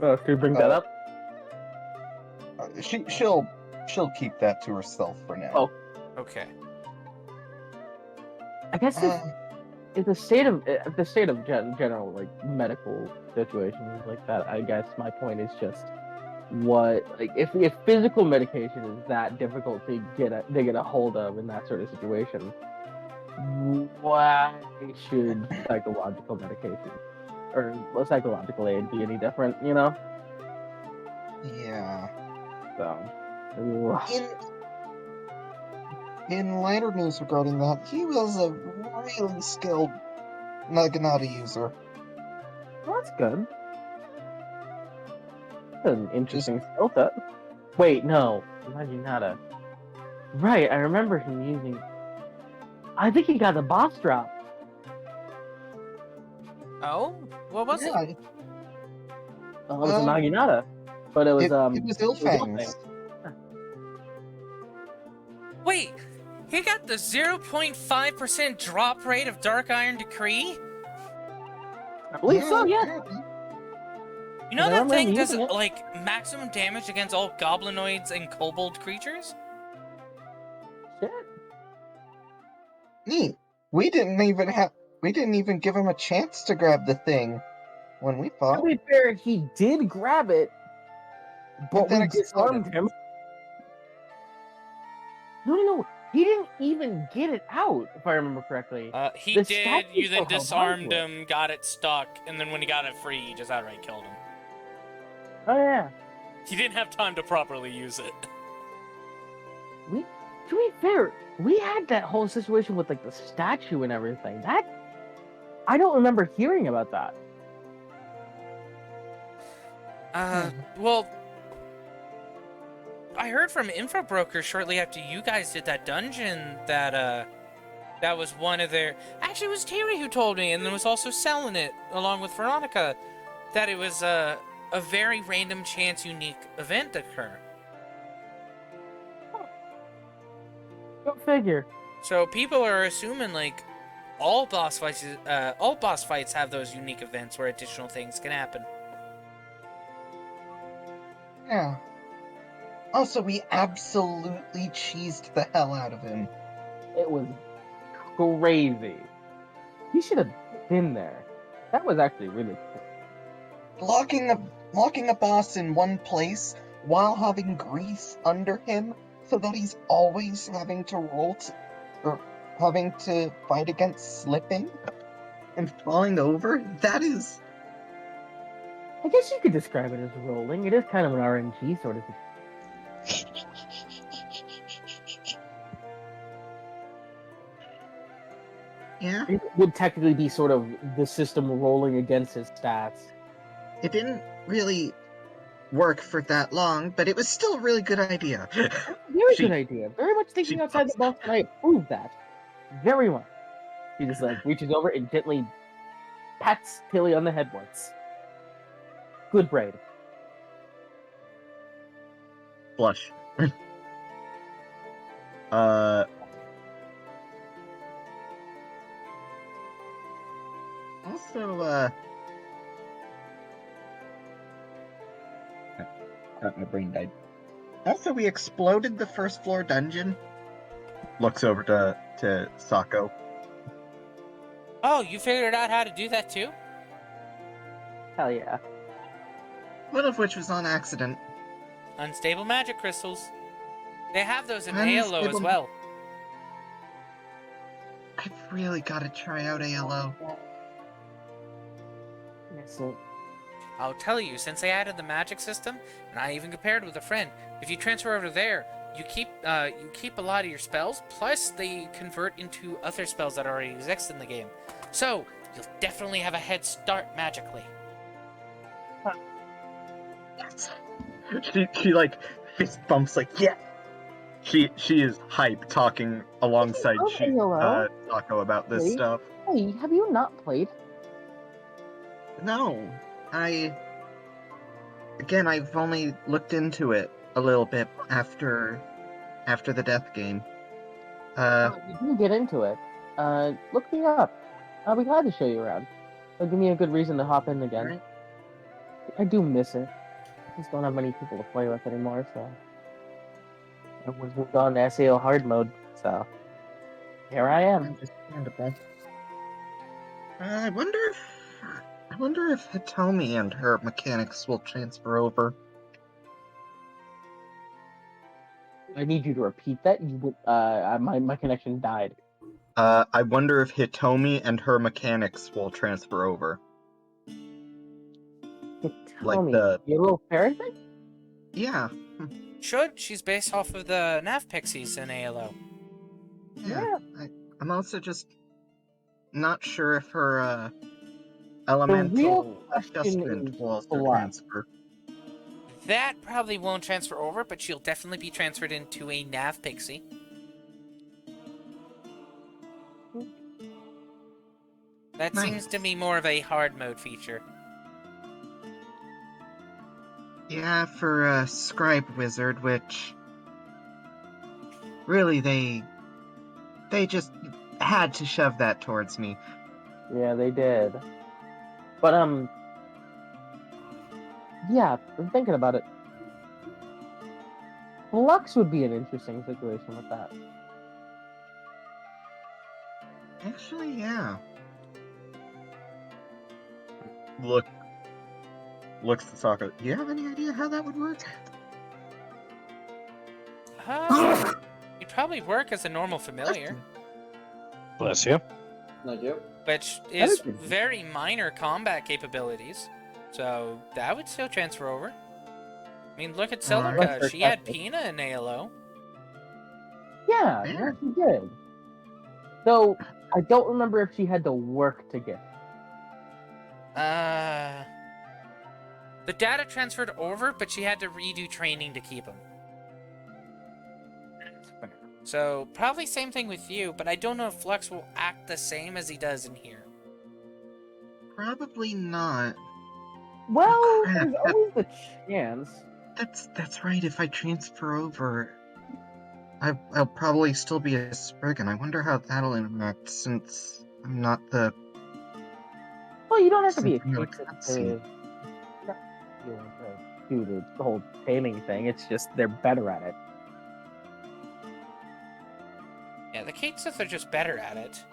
Speaker 2: Should we bring that up?
Speaker 7: She'll keep that to herself for now.
Speaker 2: Oh,
Speaker 1: okay.
Speaker 2: I guess it's the state of general like medical situations like that. I guess my point is just if physical medication is that difficult to get a hold of in that sort of situation, why should psychological medication or psychological aid be any different? You know?
Speaker 7: Yeah.
Speaker 2: So.
Speaker 7: In later news regarding that, he was a really skilled Naginata user.
Speaker 2: Well, that's good. That's an interesting skill set. Wait, no. Naginata. Right, I remember him using... I think he got the boss drop.
Speaker 1: Oh? What was it?
Speaker 2: Well, it was a Naginata. But it was,
Speaker 7: It was Ilfang's.
Speaker 1: Wait! He got the 0.5% drop rate of Dark Iron Decree?
Speaker 2: I believe so, yeah.
Speaker 1: You know that thing does, like, maximum damage against all goblinoids and kobold creatures?
Speaker 2: Shit.
Speaker 7: Neat. We didn't even give him a chance to grab the thing when we fought.
Speaker 2: To be fair, he did grab it, but we disarmed him. No. He didn't even get it out, if I remember correctly.
Speaker 1: He did. You then disarmed him, got it stuck, and then when he got it free, you just outright killed him.
Speaker 2: Oh, yeah.
Speaker 1: He didn't have time to properly use it.
Speaker 2: To be fair, we had that whole situation with, like, the statue and everything. I don't remember hearing about that.
Speaker 1: Well... I heard from Info Broker shortly after you guys did that dungeon that was one of their... Actually, it was Tiri who told me, and then was also selling it, along with Veronica, that it was a very random chance unique event occur.
Speaker 2: Go figure.
Speaker 1: So people are assuming, like, all boss fights have those unique events where additional things can happen.
Speaker 7: Yeah. Also, we absolutely cheesed the hell out of him.
Speaker 2: It was crazy. He should have been there. That was actually really cool.
Speaker 7: Locking a boss in one place while having grease under him so that he's always having to having to fight against slipping and falling over, that is...
Speaker 2: I guess you could describe it as rolling. It is kind of an RNG sort of thing.
Speaker 7: Yeah.
Speaker 2: It would technically be sort of the system rolling against his stats.
Speaker 7: It didn't really work for that long, but it was still a really good idea.
Speaker 2: Very good idea. Very much thinking outside the box, and I approve that. Very much. He just like reaches over and gently pats Tilly on the head once. Good braid.
Speaker 4: Blush.
Speaker 7: Also,
Speaker 4: my brain died.
Speaker 7: also, we exploded the first floor dungeon.
Speaker 4: Looks over to Sako.
Speaker 1: Oh, you figured out how to do that too?
Speaker 2: Hell yeah.
Speaker 7: One of which was on accident.
Speaker 1: Unstable magic crystals. They have those in ALO as well.
Speaker 7: I've really got to try out ALO.
Speaker 2: Excellent.
Speaker 1: I'll tell you, since they added the magic system, and I even compared with a friend, if you transfer over there, you keep a lot of your spells, plus they convert into other spells that already exist in the game. So, you'll definitely have a head start magically.
Speaker 4: She like fist bumps like yeah. She is hype talking alongside
Speaker 2: Hello.
Speaker 4: Sako about this
Speaker 2: Wait.
Speaker 4: stuff.
Speaker 2: Hey, have you not played?
Speaker 4: No, I've only looked into it a little bit after the death game.
Speaker 2: You do get into it. Look me up. I'll be glad to show you around. It'll give me a good reason to hop in again.
Speaker 4: Right.
Speaker 2: I do miss it. I just don't have many people to play with anymore, so everyone's moved on to SAO hard mode, so here I am.
Speaker 4: Understandable. I wonder if Hitomi and her mechanics will transfer over.
Speaker 2: I need you to repeat that. My connection died.
Speaker 4: I wonder if Hitomi and her mechanics will transfer over.
Speaker 2: Tell me, your little fairy thing?
Speaker 4: Yeah.
Speaker 1: Should. She's based off of the Nav Pixies in ALO.
Speaker 2: Yeah.
Speaker 4: I'm also just not sure if her
Speaker 2: real
Speaker 4: elemental
Speaker 2: question
Speaker 4: adjustment
Speaker 2: is
Speaker 4: will also
Speaker 2: what?
Speaker 4: transfer.
Speaker 1: That probably won't transfer over, but she'll definitely be transferred into a Nav Pixie. That seems to be more of a hard mode feature.
Speaker 4: Yeah, for a Scribe Wizard, which really they just had to shove that towards me.
Speaker 2: Yeah, they did. But yeah, I'm thinking about it. Flux would be an interesting situation with that.
Speaker 4: Actually, yeah. Looks to Sokka. Do you have any idea how that would work?
Speaker 1: You'd probably work as a normal familiar.
Speaker 5: Bless you.
Speaker 6: Thank you.
Speaker 1: Which is very minor combat capabilities. So that would still transfer over. I mean, look at Celica. She had Pina in ALO.
Speaker 2: Yeah, yeah, she did. Though, I don't remember if she had to work to get.
Speaker 1: The data transferred over, but she had to redo training to keep them. So, probably same thing with you, but I don't know if Flux will act the same as he does in here.
Speaker 4: Probably not.
Speaker 2: Well, there's always the chance.
Speaker 4: That's right. If I transfer over, I'll probably still be a Spriggan. I wonder how that'll interact since I'm not the.
Speaker 2: Well, you don't have to be a
Speaker 4: Since I'm not a
Speaker 2: kid
Speaker 4: cutscene.
Speaker 2: to do the whole taming thing. It's just they're better at it.
Speaker 1: Yeah, the Kate Sith are just better at it.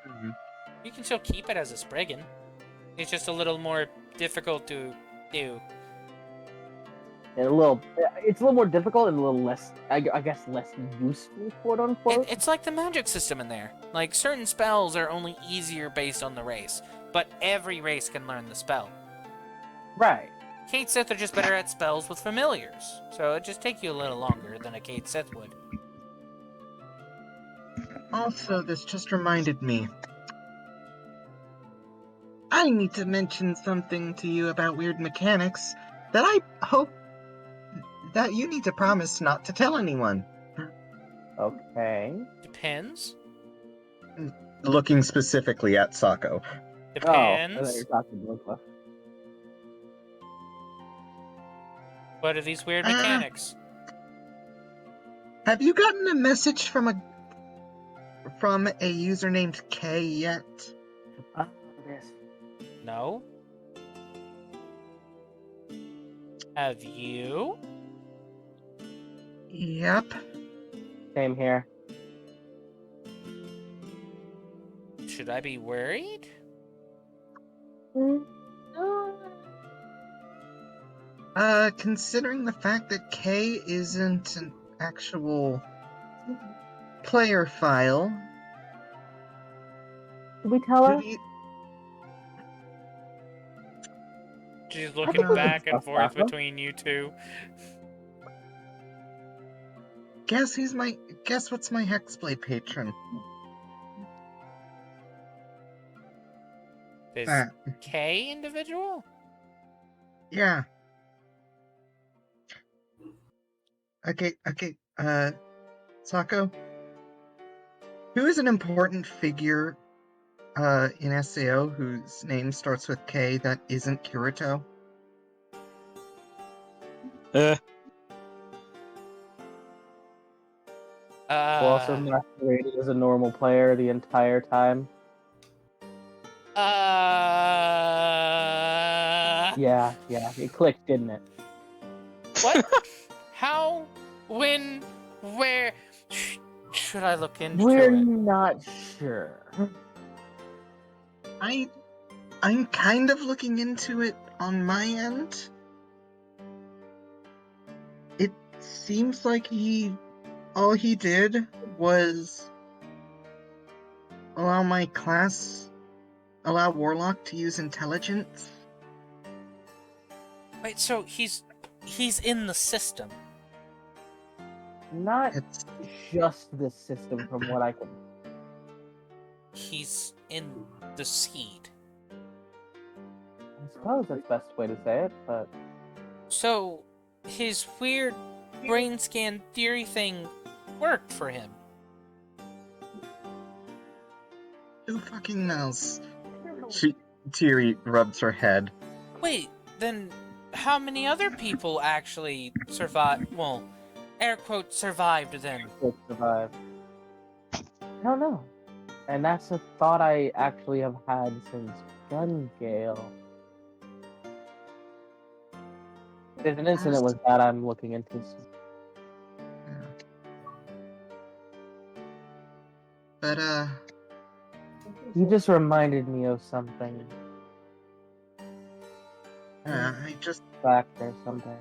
Speaker 4: Mm-hmm.
Speaker 1: You can still keep it as a Spriggan. It's just a little more difficult to do.
Speaker 2: And it's a little more difficult and a little less, I guess, less useful, quote unquote.
Speaker 1: It's like the magic system in there. Like, certain spells are only easier based on the race, but every race can learn the spell.
Speaker 2: Right.
Speaker 1: Kate Sith are just better at spells with familiars, so it just takes you a little longer than a Kate Sith would.
Speaker 4: Also, this just reminded me. I need to mention something to you about weird mechanics that I hope that you need to promise not to tell anyone.
Speaker 2: Okay.
Speaker 1: Depends.
Speaker 4: Looking specifically at Sako.
Speaker 1: Depends.
Speaker 2: Oh, I thought you were talking to Blue.
Speaker 1: What are these weird mechanics?
Speaker 4: Have you gotten a message from a user named K yet?
Speaker 2: Yes.
Speaker 1: No. Have you?
Speaker 4: Yep.
Speaker 2: Same here.
Speaker 1: Should I be worried?
Speaker 4: Considering the fact that K isn't an actual player file.
Speaker 2: Did we tell her?
Speaker 1: She's looking back and forth between you two.
Speaker 4: Guess what's my Hexblade patron?
Speaker 1: This K individual?
Speaker 7: Yeah. Okay, Sako, who is an important figure in SAO whose name starts with K that isn't Kirito?
Speaker 2: Who also masqueraded as a normal player the entire time. Yeah, it clicked, didn't it?
Speaker 1: What? How? When? Where? Should I look into
Speaker 2: We're
Speaker 1: it?
Speaker 2: not sure.
Speaker 7: I'm kind of looking into it on my end. It seems like all he did was allow Warlock to use intelligence.
Speaker 1: Wait, so he's in the system.
Speaker 2: Not just the system, from what I can.
Speaker 1: He's in the seed.
Speaker 2: I suppose that's the best way to say it, but.
Speaker 1: So, his weird brain scan theory thing worked for him.
Speaker 7: Who fucking knows? Tiri rubs her head.
Speaker 1: Wait, then how many other people actually survived? Well, air quote survived then.
Speaker 2: Survived. I don't know. And that's a thought I actually have had since Gun Gale. There's an incident with that I'm looking into.
Speaker 7: But,
Speaker 2: You just reminded me of something.
Speaker 7: I just...
Speaker 2: Back there someday.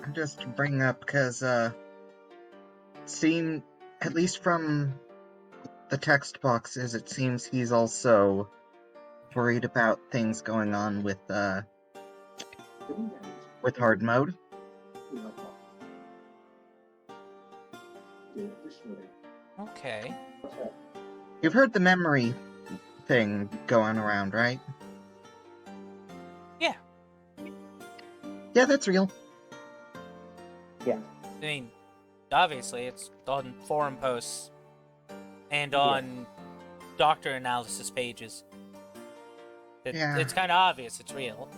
Speaker 7: I just bring up because, at least from the text boxes, it seems he's also worried about things going on with hard mode.
Speaker 1: Okay.
Speaker 7: You've heard the memory thing going around, right?
Speaker 1: Yeah.
Speaker 7: Yeah, that's real.
Speaker 2: Yeah.
Speaker 1: I mean, obviously, it's on forum posts and on doctor analysis pages. It's kind of obvious it's real.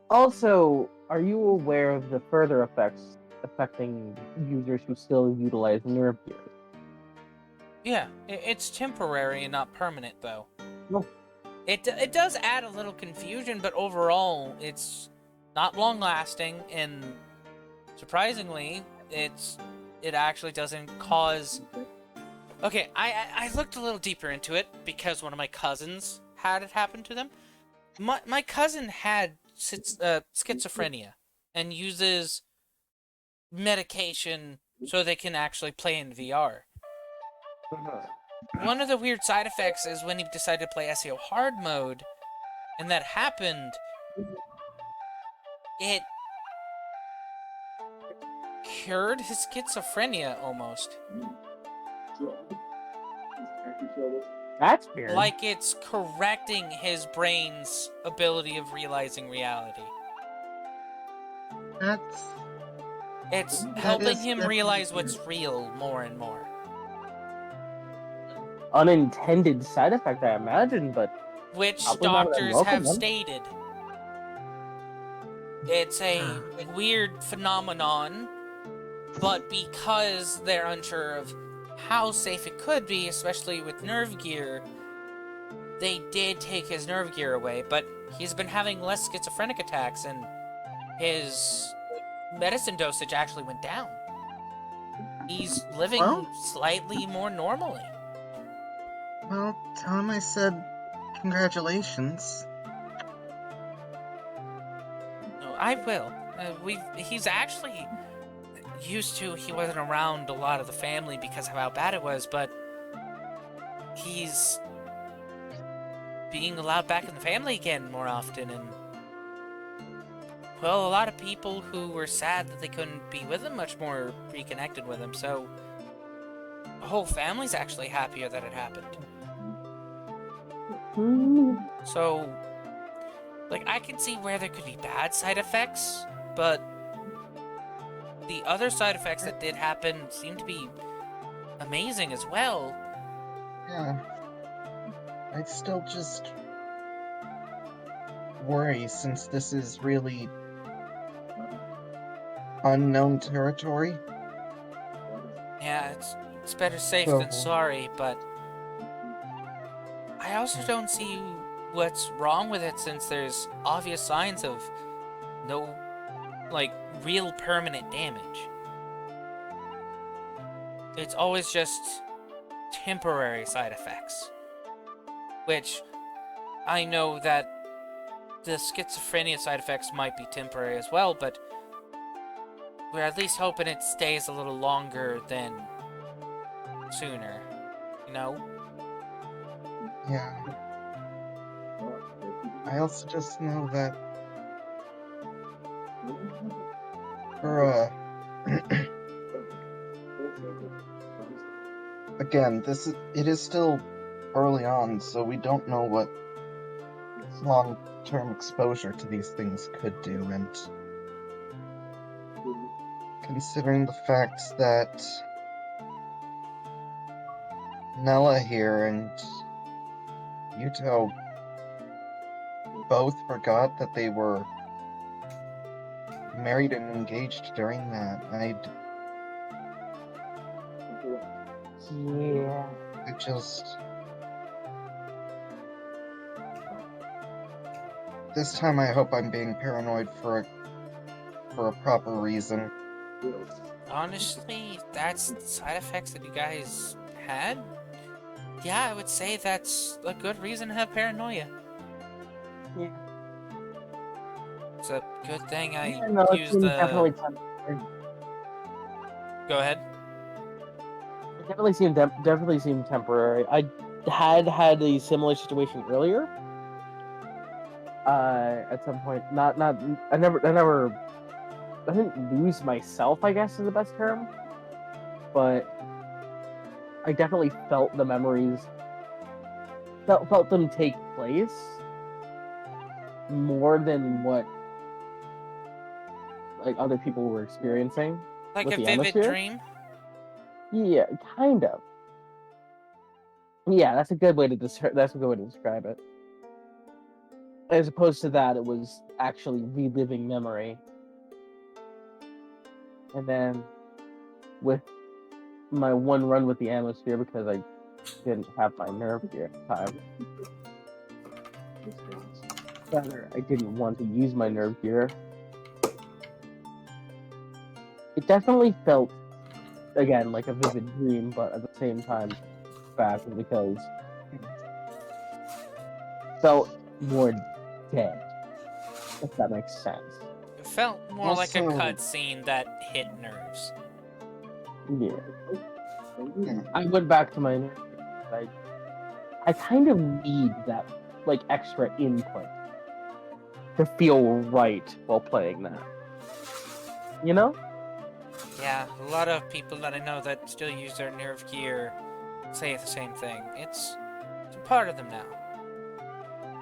Speaker 2: Also, are you aware of the further effects affecting users who still utilize nerve gears?
Speaker 1: Yeah, it's temporary and not permanent, though.
Speaker 2: No.
Speaker 1: It does add a little confusion, but overall, it's not long-lasting, and surprisingly, it actually doesn't cause... Okay, I looked a little deeper into it because one of my cousins had it happen to them. My cousin had schizophrenia and uses medication so they can actually play in VR. One of the weird side effects is when he decided to play SAO hard mode, and that happened, it cured his schizophrenia almost.
Speaker 2: That's weird.
Speaker 1: Like it's correcting his brain's ability of realizing reality. It's helping him realize what's real more and more.
Speaker 2: Unintended side effect, I imagine, but
Speaker 1: which
Speaker 2: probably not
Speaker 1: doctors
Speaker 2: welcome
Speaker 1: have
Speaker 2: one.
Speaker 1: stated. It's a weird phenomenon, but because they're unsure of how safe it could be, especially with nerve gear, they did take his nerve gear away, but he's been having less schizophrenic attacks, and his medicine dosage actually went down. He's living slightly more normally.
Speaker 7: Well, tell him I said congratulations.
Speaker 1: No, I will. He's actually used to, he wasn't around a lot of the family because of how bad it was, but he's being allowed back in the family again more often, and well, a lot of people who were sad that they couldn't be with him much more reconnected with him, so whole family's actually happier that it happened.
Speaker 2: Hmm.
Speaker 1: So, like, I can see where there could be bad side effects, but the other side effects that did happen seem to be amazing as well.
Speaker 7: Yeah. I'd still just worry since this is really unknown territory.
Speaker 1: Yeah, it's better safe
Speaker 7: So-
Speaker 1: than sorry, but I also don't see what's wrong with it since there's obvious signs of no, like, real permanent damage. It's always just temporary side effects. Which, I know that the schizophrenia side effects might be temporary as well, but we're at least hoping it stays a little longer than sooner, you know?
Speaker 7: Yeah. I also just know that for again, it is still early on, so we don't know what long-term exposure to these things could do, and considering the fact that Nilla here and Yuuto both forgot that they were married and engaged during that,
Speaker 2: Yeah.
Speaker 7: I just... This time I hope I'm being paranoid for a proper reason.
Speaker 1: Honestly, that's the side effects that you guys had? Yeah, I would say that's a good reason to have paranoia.
Speaker 2: Yeah.
Speaker 1: It's a good thing I
Speaker 2: Yeah, no, it
Speaker 1: used
Speaker 2: seemed
Speaker 1: the...
Speaker 2: definitely temporary.
Speaker 1: Go ahead.
Speaker 2: It definitely seemed temporary. I had a similar situation earlier. At some point, I didn't lose myself, I guess is the best term, but I definitely felt the memories, felt them take place more than what like other people were experiencing.
Speaker 1: Like
Speaker 2: with
Speaker 1: a
Speaker 2: the
Speaker 1: vivid
Speaker 2: atmosphere.
Speaker 1: dream?
Speaker 2: Yeah, kind of. Yeah, that's a good way to describe it. As opposed to that, it was actually reliving memory. And then with my one run with the atmosphere, because I didn't have my nerve gear at the time. Rather, I didn't want to use my nerve gear. It definitely felt, again, like a vivid dream, but at the same time, bad because it felt more dead, if that makes sense.
Speaker 1: It felt more like a
Speaker 7: Also-
Speaker 1: cutscene that hit nerves.
Speaker 2: Yeah. I went back to my nerve gear. I kind of need that, like, extra input to feel right while playing that. You know?
Speaker 1: Yeah, a lot of people that I know that still use their nerve gear say the same thing. It's a part of them now.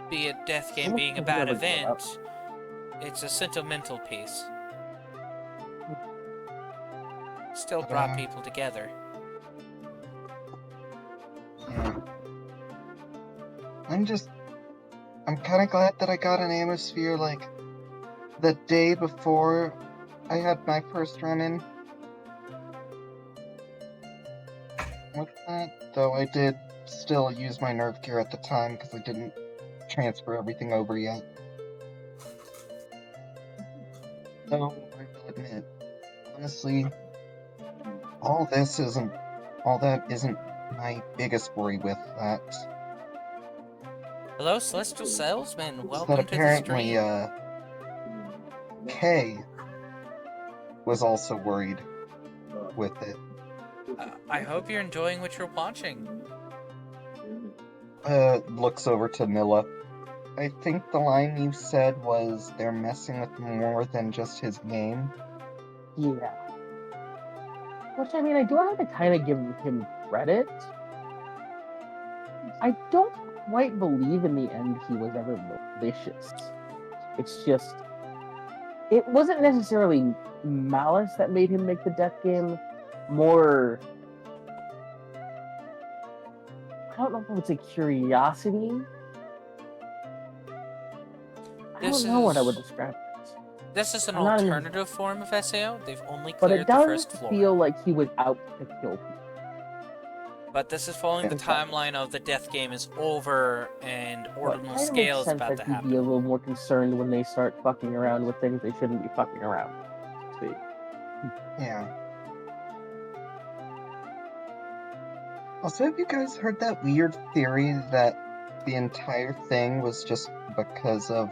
Speaker 1: Be it Death Game being a bad
Speaker 2: Never give up.
Speaker 1: event, it's a sentimental piece. Still brought people together.
Speaker 7: Yeah. I'm kind of glad that I got an atmosphere like the day before I had my first run-in with that, though I did still use my nerve gear at the time because I didn't transfer everything over yet. Though I will admit, honestly, all that isn't my biggest worry with that.
Speaker 1: Hello, Celestial Salesman.
Speaker 7: It's
Speaker 1: Welcome
Speaker 7: that
Speaker 1: to the
Speaker 7: apparently,
Speaker 1: stream.
Speaker 7: Kay was also worried with it.
Speaker 1: I hope you're enjoying what you're watching.
Speaker 7: Looks over to Nilla. I think the line you said was they're messing with more than just his game.
Speaker 2: Yeah. Which, I mean, I do have to kind of give him credit, I don't quite believe in the end he was ever malicious. It's just, it wasn't necessarily malice that made him make the death game, more, I don't know if I would say curiosity. I don't know what I would describe it.
Speaker 1: This is an
Speaker 2: I'm not in-
Speaker 1: alternative form of SAO. They've only
Speaker 2: But
Speaker 1: cleared
Speaker 2: it
Speaker 1: the
Speaker 2: does
Speaker 1: first floor.
Speaker 2: feel like he was out to kill people.
Speaker 1: But this is following the timeline of the death game is over and Ordinal Scale is about to
Speaker 2: He'd be a
Speaker 1: happen.
Speaker 2: little more concerned when they start fucking around with things they shouldn't be fucking around with. See.
Speaker 7: Yeah. Also, have you guys heard that weird theory that the entire thing was just because of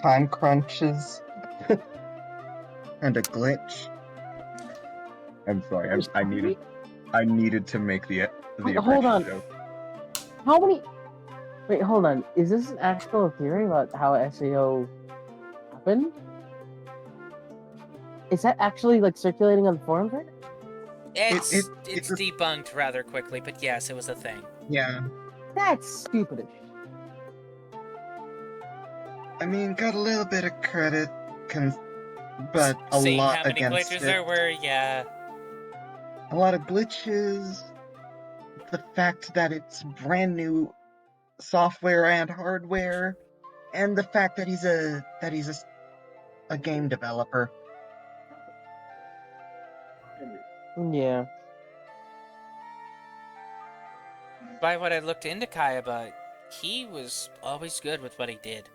Speaker 7: time crunches and a glitch?
Speaker 4: I'm sorry. I needed to make the
Speaker 2: Hold on.
Speaker 4: joke.
Speaker 2: How many? Wait, hold on. Is this an actual theory about how SAO happened? Is that actually like circulating on the forums right now?
Speaker 1: It's debunked rather quickly, but yes, it was a thing.
Speaker 7: Yeah.
Speaker 2: That's stupid.
Speaker 7: I mean, got a little bit of credit, but a
Speaker 1: Seeing
Speaker 7: lot
Speaker 1: how many
Speaker 7: against
Speaker 1: glitches
Speaker 7: it.
Speaker 1: there were, yeah.
Speaker 7: A lot of glitches. The fact that it's brand new software and hardware, and the fact that he's a game developer.
Speaker 2: Yeah.
Speaker 1: By what I looked into Kayaba, he was always good with what he did.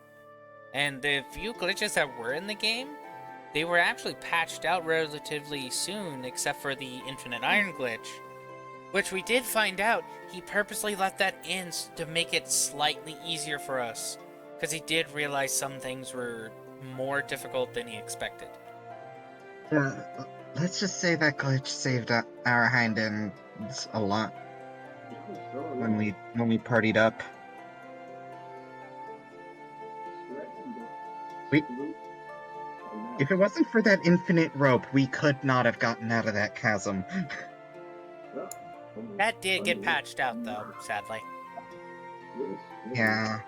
Speaker 1: And the few glitches that were in the game, they were actually patched out relatively soon, except for the Infinite Iron glitch. Which we did find out, he purposely left that in to make it slightly easier for us. Because he did realize some things were more difficult than he expected.
Speaker 7: Let's just say that glitch saved our hind ends a lot when we partied up. If it wasn't for that infinite rope, we could not have gotten out of that chasm.
Speaker 1: That did get patched out, though, sadly.
Speaker 7: Yeah.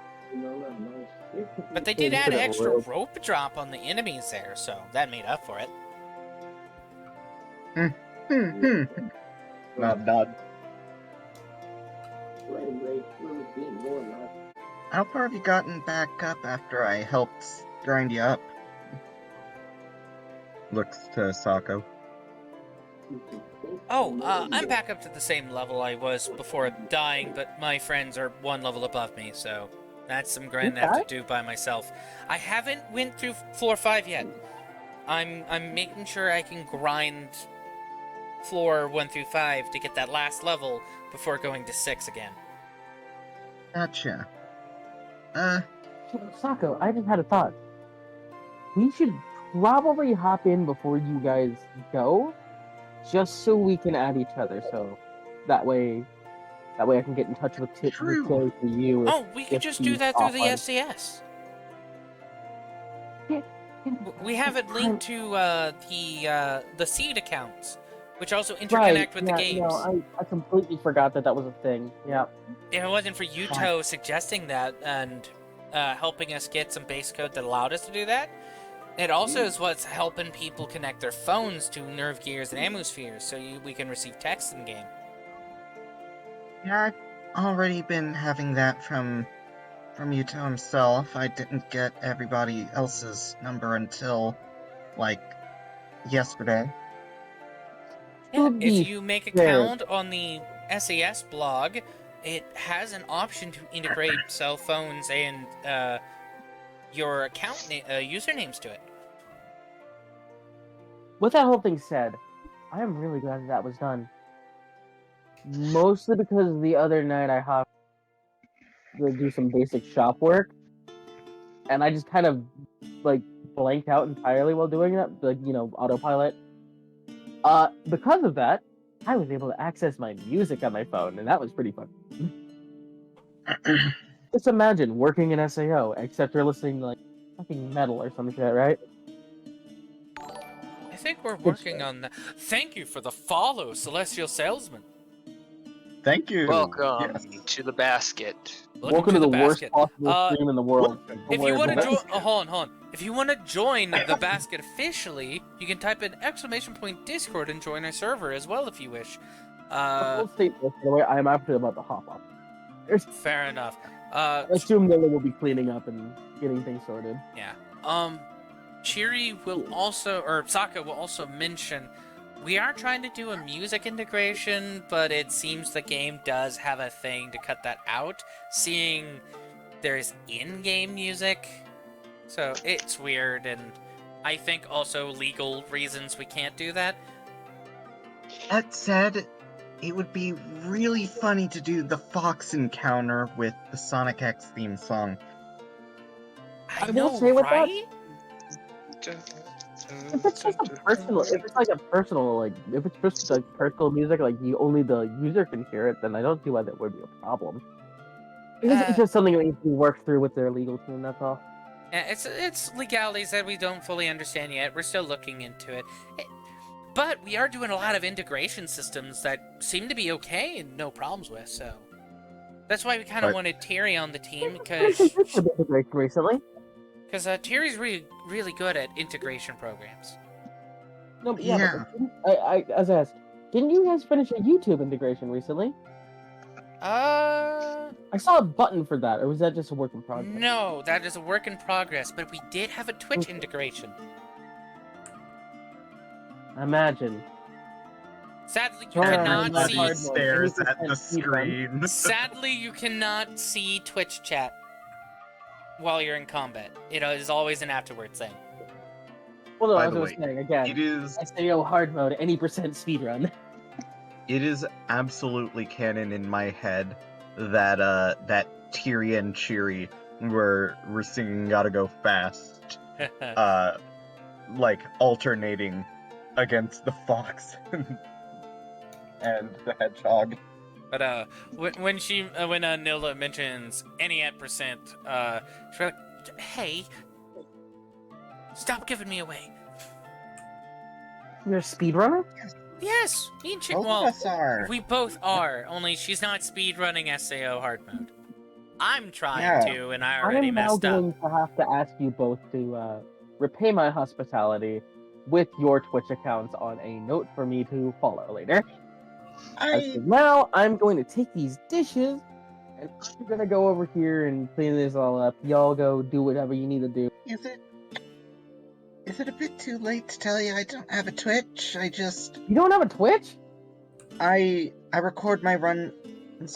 Speaker 1: But they did add extra rope drop on the enemies there, so that made up for it.
Speaker 4: Not.
Speaker 7: How far have you gotten back up after I helped grind you up?
Speaker 4: Looks to Sako.
Speaker 1: Oh, I'm back up to the same level I was before dying, but my friends are one level above me, so that's some grind I have to do by myself. I haven't went through floor 5 yet. I'm making sure I can grind floor 1 through 5 to get that last level before going to 6 again.
Speaker 7: Gotcha.
Speaker 2: Sako, I just had a thought. We should probably hop in before you guys go, just so we can add each other. So that way I can get in touch with Tiri for you.
Speaker 1: Oh, we could just do that through the SAS. We have it linked to the seed accounts, which also interconnect with the games.
Speaker 2: No, I completely forgot that was a thing. Yeah.
Speaker 1: If it wasn't for Yuuto suggesting that and helping us get some base code that allowed us to do that, it also is what's helping people connect their phones to nerve gears and ammo spheres, so we can receive text in game.
Speaker 7: Yeah, I've already been having that from Yuuto himself. I didn't get everybody else's number until, like, yesterday.
Speaker 1: Yeah, if you make a count on the SAS blog, it has an option to integrate cell phones and your account usernames to it.
Speaker 2: With that whole thing said, I am really glad that was done. Mostly because the other night I hopped to do some basic shop work, and I just kind of like blanked out entirely while doing that, like, you know, autopilot. Because of that, I was able to access my music on my phone, and that was pretty fun. Just imagine working in SAO, except you're listening to like fucking metal or some shit, right?
Speaker 1: think we're working on that. Thank you for the follow, Celestial Salesman.
Speaker 4: Thank you.
Speaker 9: Welcome
Speaker 4: Yes.
Speaker 9: to the basket.
Speaker 2: Welcome to the worst
Speaker 1: basket.
Speaker 2: possible stream in the world.
Speaker 1: If you want to join,
Speaker 4: basket.
Speaker 1: hold on. If you want to join the basket officially, you can type in !Discord and join our server as well if you wish.
Speaker 2: Full state, by the way, I am actually about to hop off.
Speaker 1: Fair enough.
Speaker 2: I assume Nilla will be cleaning up and getting things sorted.
Speaker 1: Yeah. Chiri will also, or Saka will also mention, we are trying to do a music integration, but it seems the game does have a thing to cut that out, seeing there's in-game music. So it's weird, and I think also legal reasons we can't do that.
Speaker 7: That said, it would be really funny to do the Fox encounter with the Sonic X theme song.
Speaker 1: I
Speaker 2: will
Speaker 1: know,
Speaker 2: say with that-
Speaker 1: right?
Speaker 2: If it's just a personal, if it's like a personal, like if it's just like personal music, like only the user can hear it, then I don't see why that would be a problem. It's just something that needs to be worked through with their legal team. That's all.
Speaker 1: Yeah, it's legalities that we don't fully understand yet. We're still looking into it. But we are doing a lot of integration systems that seem to be okay and no problems with, so that's why we kind of wanted Tiri on the team, because
Speaker 2: recently.
Speaker 1: Because Tiri's really good at integration programs.
Speaker 2: No, but yeah. But I as I asked, didn't you guys finish a YouTube integration recently? I saw a button for that, or was that just a work in progress?
Speaker 1: No, that is a work in progress, but we did have a Twitch integration.
Speaker 2: Imagine.
Speaker 1: Sadly, you cannot see.
Speaker 4: He stares at the screen.
Speaker 1: Sadly, you cannot see Twitch chat while you're in combat. It is always an afterwards thing.
Speaker 2: Well, no,
Speaker 4: By
Speaker 2: as
Speaker 4: the
Speaker 2: I was
Speaker 4: way,
Speaker 2: saying, again,
Speaker 4: it is
Speaker 2: SAO hard mode, any percent speedrun.
Speaker 4: It is absolutely canon in my head that that Tiri and Chiri were singing "Gotta Go Fast," like alternating against the fox and the hedgehog.
Speaker 1: But when Nilla mentions any at percent, she's like, "Hey, stop giving me away."
Speaker 2: You're a speedrunner?
Speaker 1: Yes, me and Chick.
Speaker 7: Both
Speaker 1: Well,
Speaker 7: of us are.
Speaker 1: we both are. Only she's not speedrunning SAO hard mode. I'm trying to, and I already messed
Speaker 2: I am now
Speaker 1: up.
Speaker 2: going to have to ask you both to repay my hospitality with your Twitch accounts on a note for me to follow later. Now I'm going to take these dishes and I'm gonna go over here and clean this all up. Y'all go do whatever you need to do.
Speaker 7: Is it a bit too late to tell you I don't have a Twitch?
Speaker 2: You don't have a Twitch?
Speaker 7: I record my runs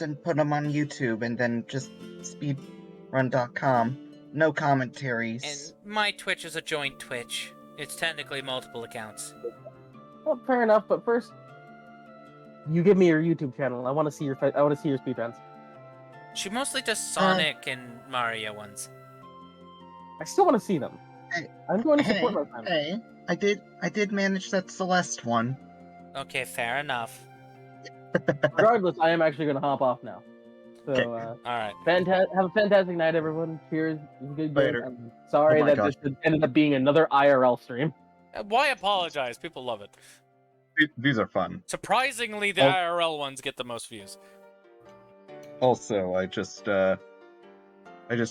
Speaker 7: and put them on YouTube and then just speedrun.com. No commentaries.
Speaker 1: And my Twitch is a joint Twitch. It's technically multiple accounts.
Speaker 2: Well, fair enough. But first, you give me your YouTube channel. I want to see your speedruns.
Speaker 1: She mostly does Sonic and Mario ones.
Speaker 2: I still want to see them. I'm going to support my friend.
Speaker 7: Hey, I did manage that Celeste one.
Speaker 1: Okay, fair enough.
Speaker 2: Regardless, I am actually going to hop off now. So,
Speaker 1: all right.
Speaker 2: Have a fantastic night, everyone. Cheers. It was a good game.
Speaker 4: Later.
Speaker 2: I'm sorry that this ended up being another IRL stream.
Speaker 1: Why apologize? People love it.
Speaker 4: These are fun.
Speaker 1: Surprisingly, the IRL ones get the most views.
Speaker 4: Also, I just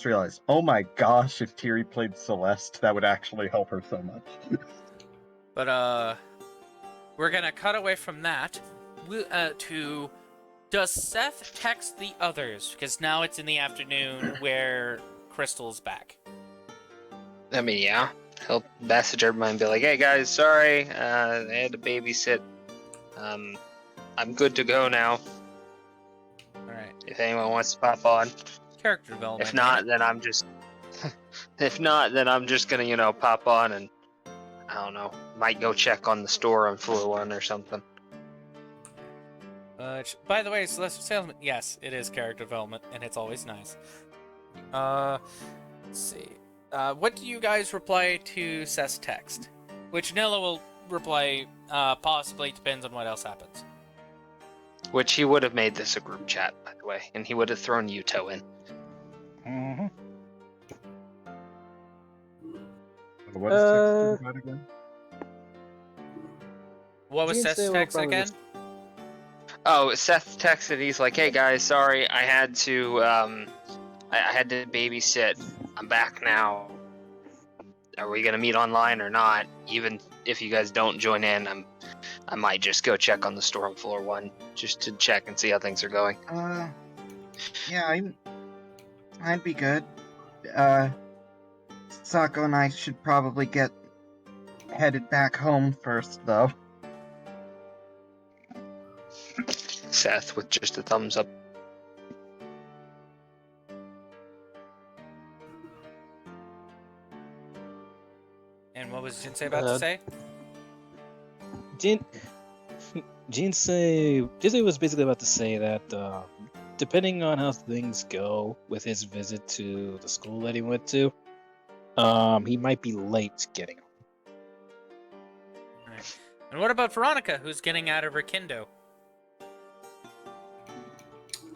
Speaker 4: realized, oh my gosh, if Tiri played Celeste, that would actually help her so much.
Speaker 1: But, we're gonna cut away from that to... Does Seth text the others? Because now it's in the afternoon where Crystal's back.
Speaker 9: I mean, yeah. He'll message everybody and be like, "Hey guys, sorry, I had to babysit. I'm good to go now.
Speaker 1: Alright.
Speaker 9: If anyone wants to pop on.
Speaker 1: Character development.
Speaker 9: If not, then I'm just... if not, then I'm just gonna, pop on and... I don't know. Might go check on the store on floor 1 or something."
Speaker 1: By the way, Celestial Salesman, yes, it is character development, and it's always nice. Let's see. What do you guys reply to Seth's text? Which Nilla will reply, possibly, depends on what else happens.
Speaker 9: Which he would have made this a group chat, by the way, and he would have thrown Yuuto in.
Speaker 4: Mm-hmm. What is text about again?
Speaker 1: What was
Speaker 5: Jinsei
Speaker 1: Seth's
Speaker 5: will
Speaker 1: text
Speaker 5: probably
Speaker 1: again?
Speaker 9: Oh, Seth texted. He's like, "Hey guys, sorry, I had to I had to babysit. I'm back now. Are we gonna meet online or not? Even if you guys don't join in, I might just go check on the store on floor 1 just to check and see how things are going."
Speaker 7: Yeah, I'd be good. Sako and I should probably get headed back home first, though.
Speaker 9: Seth with just a thumbs up.
Speaker 1: And what was Jinsei about to say?
Speaker 5: Jinsei was basically about to say that depending on how things go with his visit to the school that he went to, he might be late getting home.
Speaker 1: Right. And what about Veronica, who's getting out of her kendo?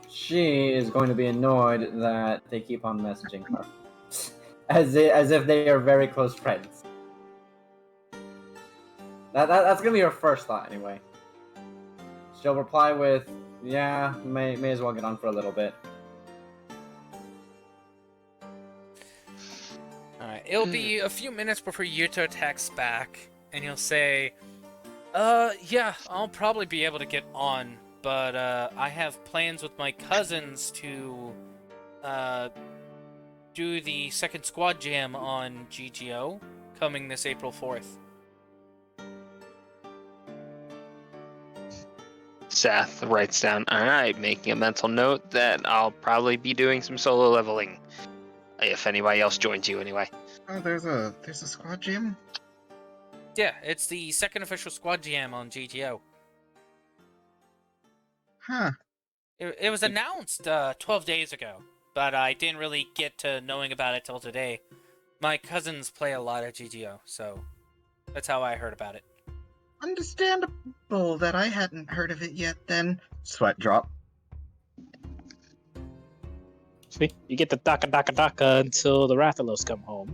Speaker 6: She is going to be annoyed that they keep on messaging her. As if they are very close friends. That's gonna be her first thought, anyway. She'll reply with, "Yeah, may as well get on for a little bit."
Speaker 1: Alright, it'll be a few minutes before Yuuto texts back, and he'll say, yeah, I'll probably be able to get on, but, I have plans with my cousins to, do the second squad jam on GGO, coming this April 4th.
Speaker 9: Seth writes down, "Alright, making a mental note that I'll probably be doing some solo leveling. If anybody else joins you, anyway."
Speaker 7: Oh, there's a squad gym?
Speaker 1: Yeah, it's the second official squad jam on GGO.
Speaker 7: Huh.
Speaker 1: It was announced 12 days ago, but I didn't really get to knowing about it till today. My cousins play a lot of GGO, so that's how I heard about it.
Speaker 7: Understandable that I hadn't heard of it yet then. Sweat drop.
Speaker 5: See, you get the daka until the Rathalos come home.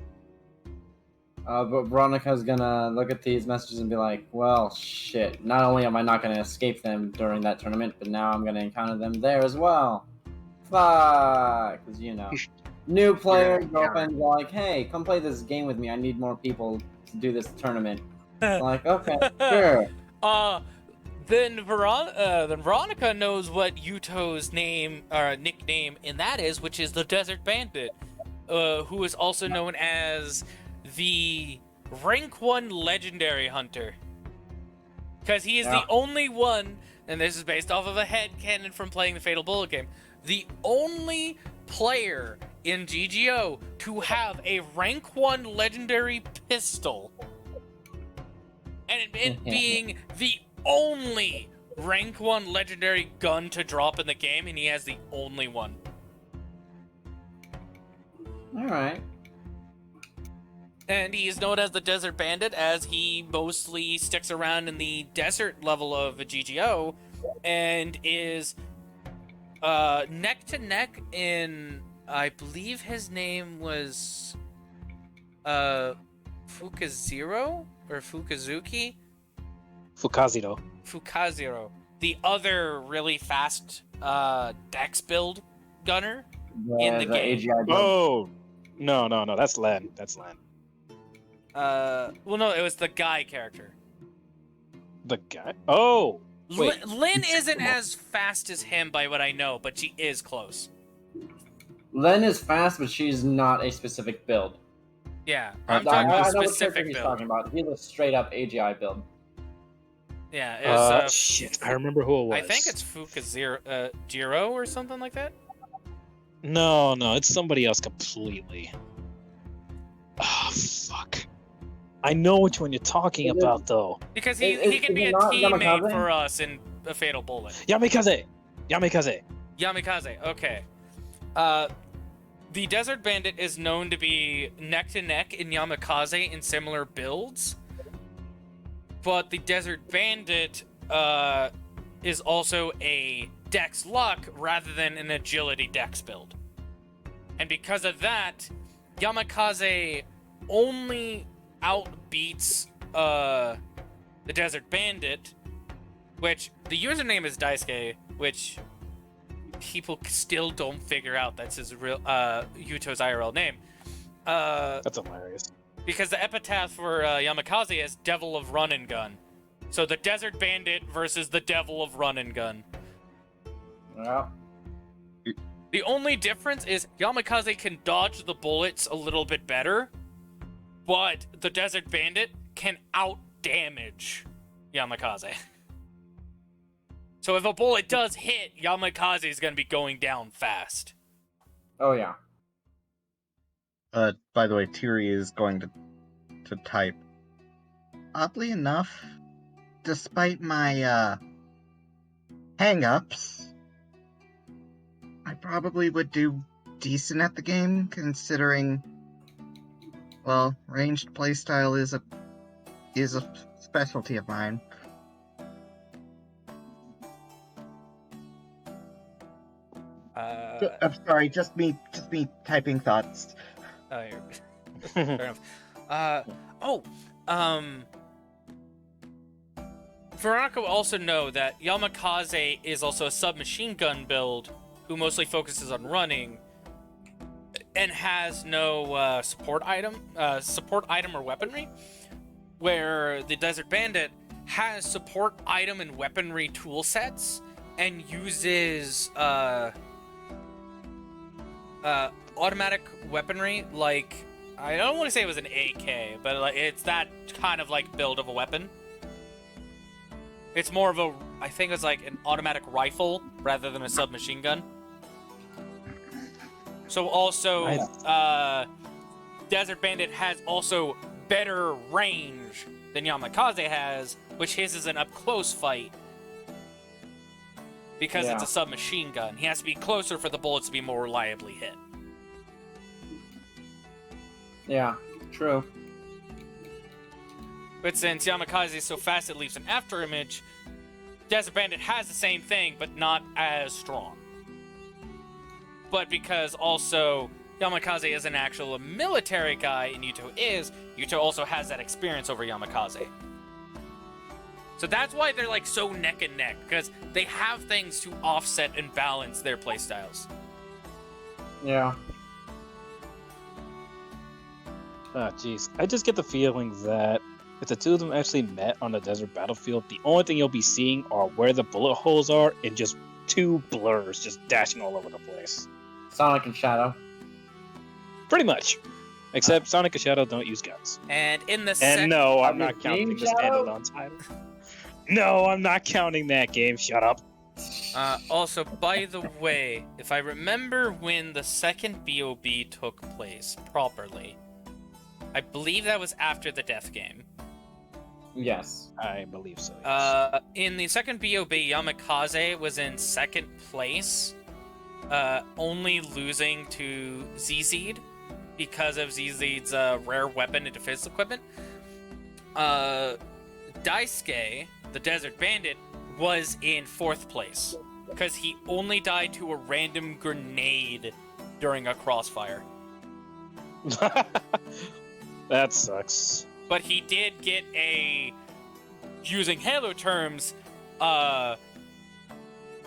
Speaker 6: But Veronica's gonna look at these messages and be like, "Well, shit. Not only am I not gonna escape them during that tournament, but now I'm gonna encounter them there as well. Fuck!" Because, new player, girlfriend's like, "Hey, come play this game with me. I need more people to do this tournament." I'm like, okay, sure.
Speaker 1: Then Veronica knows what Yuuto's nickname in that is, which is the Desert Bandit, who is also known as the Rank 1 Legendary Hunter. Because he is the only one, and this is based off of a headcanon from playing the Fatal Bullet game, the only player in GGO to have a Rank 1 Legendary Pistol. And it being the only Rank 1 Legendary gun to drop in the game, and he has the only one.
Speaker 6: Alright.
Speaker 1: And he is known as the Desert Bandit, as he mostly sticks around in the desert level of a GGO, and is neck to neck in, I believe his name was Fukazero? Or Fukazuki? Fukazero. The other really fast dex build gunner in the game.
Speaker 6: AGI build.
Speaker 5: Oh! No, that's Len.
Speaker 1: Well, no, it was the guy character.
Speaker 5: The guy? Oh! Wait.
Speaker 1: Lynn isn't as fast as him by what I know, but she is close.
Speaker 6: Len is fast, but she's not a specific build.
Speaker 1: Yeah, I'm talking about
Speaker 6: I know
Speaker 1: specific
Speaker 6: what he's
Speaker 1: build.
Speaker 6: talking about. He's a straight up AGI build.
Speaker 1: Yeah, it was,
Speaker 5: shit, I remember who it was.
Speaker 1: I think it's Jiro or something like that.
Speaker 5: No, it's somebody else completely. Oh, fuck. I know which one you're talking about, though.
Speaker 1: Because he can be a teammate for us in a Fatal Bullet.
Speaker 5: Yamikaze,
Speaker 1: okay. The Desert Bandit is known to be neck to neck in Yamikaze in similar builds, but the Desert Bandit is also a Dex Luck rather than an Agility Dex build. And because of that, Yamikaze only outbeats the Desert Bandit, which the username is Daisuke, which people still don't figure out that's his real Yuuto's IRL name.
Speaker 5: That's hilarious.
Speaker 1: Because the epitaph for Yamakaze is Devil of Run and Gun. So the Desert Bandit versus the Devil of Run and Gun.
Speaker 6: Yeah.
Speaker 1: The only difference is Yamakaze can dodge the bullets a little bit better, but the Desert Bandit can out-damage Yamakaze. So if a bullet does hit, Yamakaze is going to be going down fast.
Speaker 6: Oh, yeah.
Speaker 4: By the way, Tiri is going to type. Oddly enough, despite my, hang-ups, I probably would do decent at the game, considering, well, ranged playstyle is a specialty of mine. I'm sorry, just me typing thoughts.
Speaker 1: Fair enough. Veronica will also know that Yamakaze is also a submachine gun build who mostly focuses on running and has no support item or weaponry, where the Desert Bandit has support item and weaponry tool sets and uses automatic weaponry, like, I don't want to say it was an AK, but like, it's that kind of like build of a weapon. It's more of I think it's like an automatic rifle rather than a submachine gun. So also, Desert Bandit has also better range than Yamakaze has, which his is an up-close fight. Because it's a submachine gun. He has to be closer for the bullets to be more reliably hit.
Speaker 6: Yeah, true.
Speaker 1: But since Yamakaze is so fast it leaves an afterimage, Desert Bandit has the same thing, but not as strong. But because also Yamakaze is an actual military guy and Yuuto also has that experience over Yamakaze. So that's why they're like so neck and neck, because they have things to offset and balance their playstyles.
Speaker 6: Yeah.
Speaker 5: Oh, jeez. I just get the feeling that if the two of them actually met on the desert battlefield, the only thing you'll be seeing are where the bullet holes are and just two blurs just dashing all over the place.
Speaker 6: Sonic and Shadow.
Speaker 5: Pretty much. Except Sonic and Shadow don't use guns.
Speaker 1: And in the
Speaker 5: And no, I'm not counting the standalone title. No, I'm not counting that game. Shut up.
Speaker 1: Also, by the way, if I remember when the second BOB took place properly, I believe that was after the death game.
Speaker 6: Yes.
Speaker 5: I believe so, yes.
Speaker 1: In the second BOB, Yamakaze was in second place, only losing to ZZ'd because of ZZ'd's rare weapon and defense equipment. Daisuke, the Desert Bandit, was in fourth place because he only died to a random grenade during a crossfire.
Speaker 5: That sucks.
Speaker 1: But he did get using Halo terms,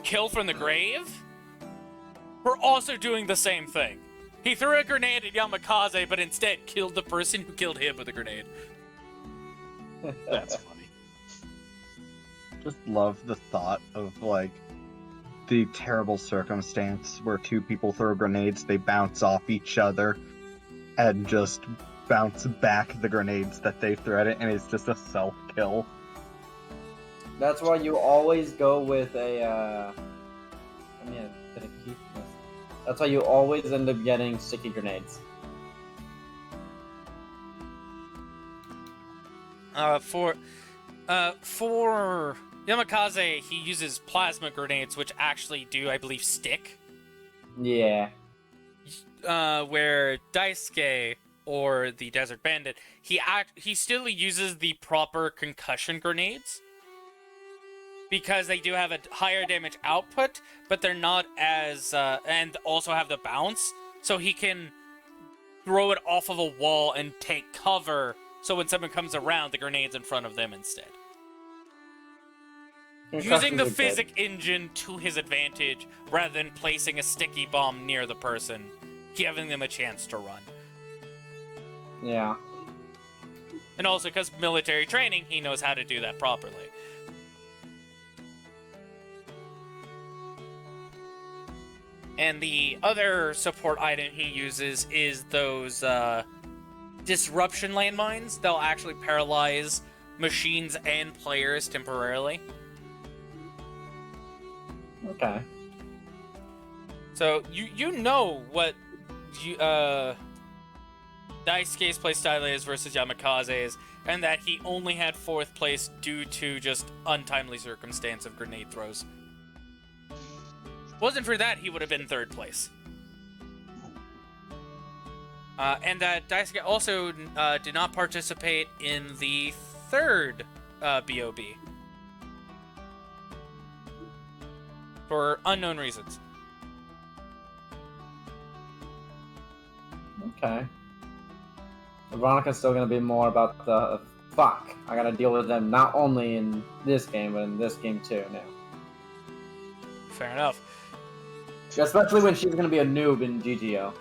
Speaker 1: kill from the grave for also doing the same thing. He threw a grenade at Yamakaze, but instead killed the person who killed him with a grenade.
Speaker 5: That's funny.
Speaker 4: Just love the thought of, like, the terrible circumstance where two people throw grenades, they bounce off each other, and just bounce back the grenades that they threw at it, and it's just a self-kill.
Speaker 6: That's why you always go with a, that's why you always end up getting sticky grenades.
Speaker 1: For Yamakaze, he uses plasma grenades, which actually do, I believe, stick.
Speaker 6: Yeah.
Speaker 1: Where Daisuke, or the Desert Bandit, he still uses the proper concussion grenades. Because they do have a higher damage output, but they're not as, and also have the bounce, so he can throw it off of a wall and take cover, so when someone comes around, the grenade's in front of them instead. using the
Speaker 6: Concussions are good.
Speaker 1: physic engine to his advantage rather than placing a sticky bomb near the person, giving them a chance to run.
Speaker 6: Yeah.
Speaker 1: And also because military training, he knows how to do that properly. And the other support item he uses is those disruption landmines. They'll actually paralyze machines and players temporarily.
Speaker 6: Okay.
Speaker 1: So you know what Daisuke's playstyle is versus Yamakaze's, and that he only had 4th place due to just untimely circumstance of grenade throws. Wasn't for that, he would have been 3rd place. And Daisuke also did not participate in the 3rd BOB. For unknown reasons.
Speaker 6: Okay. Veronica's still gonna be more about the fuck. I gotta deal with them not only in this game, but in this game too now.
Speaker 1: Fair enough.
Speaker 6: Especially when she's gonna be a noob in GGO.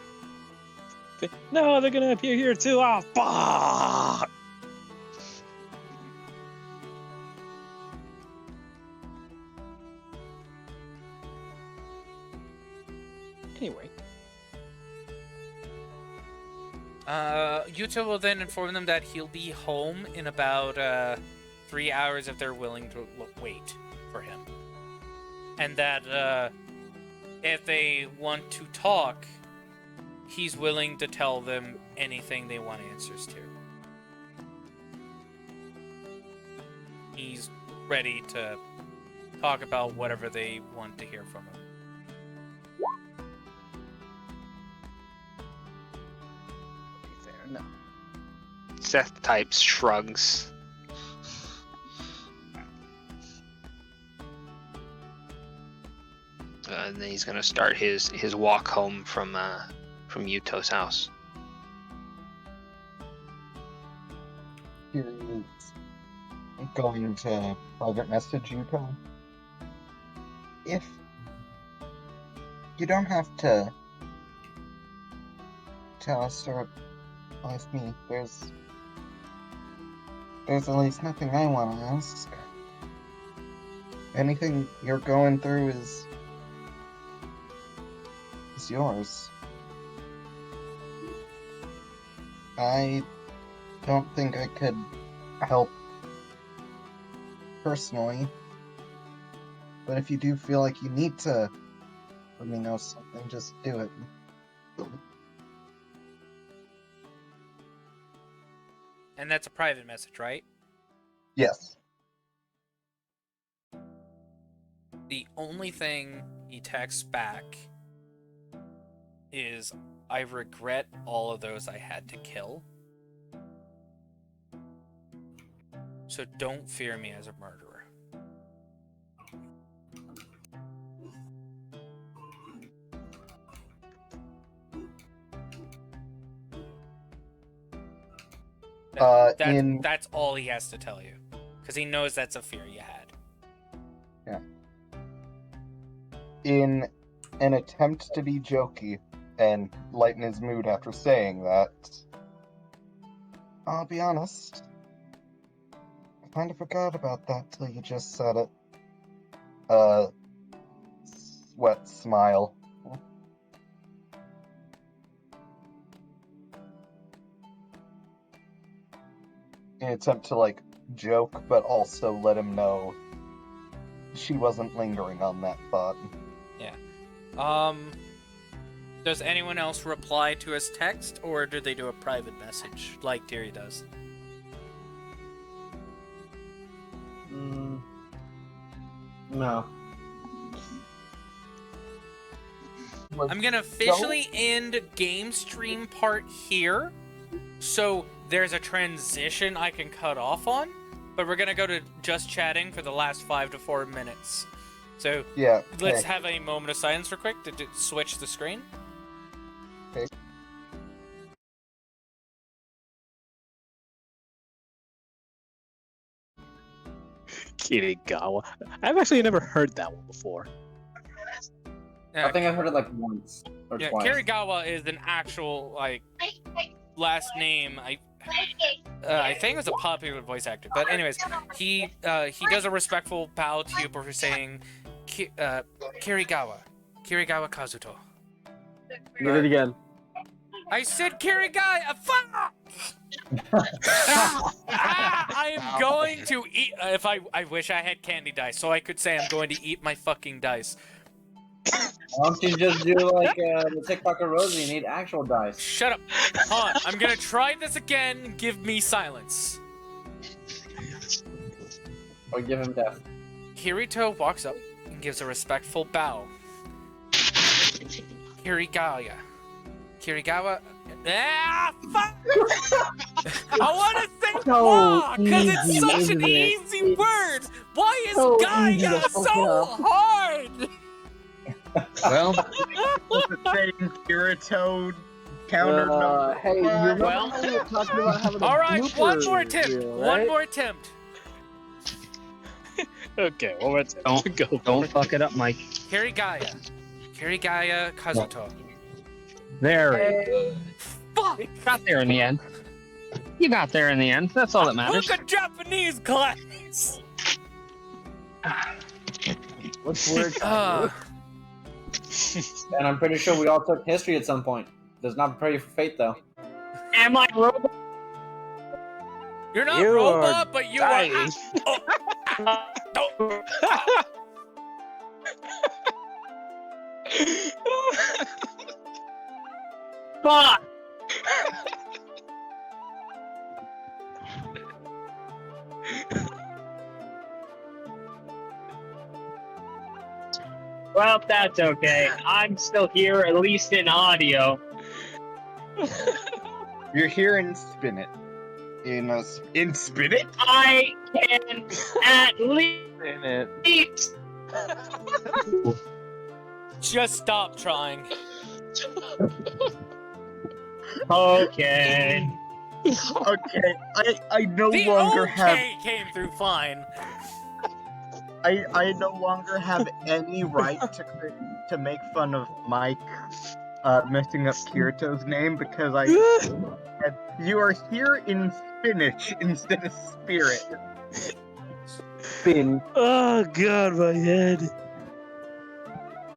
Speaker 5: No, they're gonna appear here too. Oh, fuck! Anyway.
Speaker 1: Yuuto will then inform them that he'll be home in about 3 hours if they're willing to wait for him. And that if they want to talk, he's willing to tell them anything they want answers to. He's ready to talk about whatever they want to hear from him.
Speaker 2: No.
Speaker 9: Seth types shrugs. And then he's gonna start his walk home from Yuuto's house.
Speaker 7: He's going to private message Yuuto. If you don't have to tell us or ask me, there's at least nothing I want to ask. Anything you're going through is yours. I don't think I could help personally, but if you do feel like you need to let me know something, just do it.
Speaker 1: And that's a private message, right?
Speaker 7: Yes.
Speaker 1: The only thing he texts back is, I regret all of those I had to kill. So don't fear me as a murderer. That's all he has to tell you. Because he knows that's a fear you had.
Speaker 7: Yeah. In an attempt to be jokey and lighten his mood after saying that, I'll be honest, I kind of forgot about that till you just said it. Sweat smile. In an attempt to, joke, but also let him know she wasn't lingering on that thought.
Speaker 1: Yeah. Does anyone else reply to his text, or do they do a private message like Tiri does?
Speaker 6: No.
Speaker 1: I'm gonna officially end game stream part here, so there's a transition I can cut off on, but we're gonna go to just chatting for the last 5 to 4 minutes. So
Speaker 7: yeah,
Speaker 1: let's have a moment of silence real quick to switch the screen.
Speaker 7: Okay.
Speaker 5: Kirigawa. I've actually never heard that one before.
Speaker 6: I think I've heard it like once or twice.
Speaker 1: Kirigawa is an actual like last name. I think it was a popular voice actor, but anyways, he does a respectful bow to you for saying Kirigawa Kazuto.
Speaker 2: Get it again.
Speaker 1: I said Kirigawa. Fuck! I am going to eat. I wish I had candy dice so I could say I'm going to eat my fucking dice.
Speaker 6: Why don't you just do like the TikToker Rosie and eat actual dice?
Speaker 1: Shut up. Hold on. I'm gonna try this again. Give me silence.
Speaker 6: Or give him death.
Speaker 1: Kirito walks up and gives a respectful bow. Kirigawa. Ah, fuck! I want to say law, because it's such an easy word! Why is Gaia so hard?
Speaker 4: Well, the same Kirito counter number.
Speaker 2: Hey, you remember how we were talking about having a
Speaker 1: Alright, one
Speaker 2: blooper
Speaker 1: more attempt.
Speaker 2: reel,
Speaker 1: One
Speaker 2: right?
Speaker 1: more attempt.
Speaker 5: Okay, one more time.
Speaker 3: Don't fuck it up, Mike.
Speaker 1: Kirigawa Kazuto.
Speaker 3: There.
Speaker 1: Fuck!
Speaker 3: You got there in the end. You got there in the end. That's all that matters.
Speaker 1: Look at Japanese class!
Speaker 2: What's word?
Speaker 6: And I'm pretty sure we all took history at some point. Does not prepare you for fate, though.
Speaker 8: Am I robot?
Speaker 1: You're not
Speaker 5: You
Speaker 1: robot,
Speaker 5: are
Speaker 1: but you
Speaker 5: dying.
Speaker 1: are. Don't.
Speaker 8: Fuck! Well, that's okay. I'm still here, at least in audio.
Speaker 4: You're here in Spin It. In Spin It?
Speaker 8: I can at least.
Speaker 1: Just stop trying.
Speaker 8: Okay.
Speaker 4: Okay, I no
Speaker 1: The
Speaker 4: longer
Speaker 1: okay
Speaker 4: have
Speaker 1: came through fine.
Speaker 4: I no longer have any right to make fun of Mike messing up Kirito's name because you are here in spinach instead of spirit.
Speaker 2: Spin.
Speaker 5: Oh god, my head.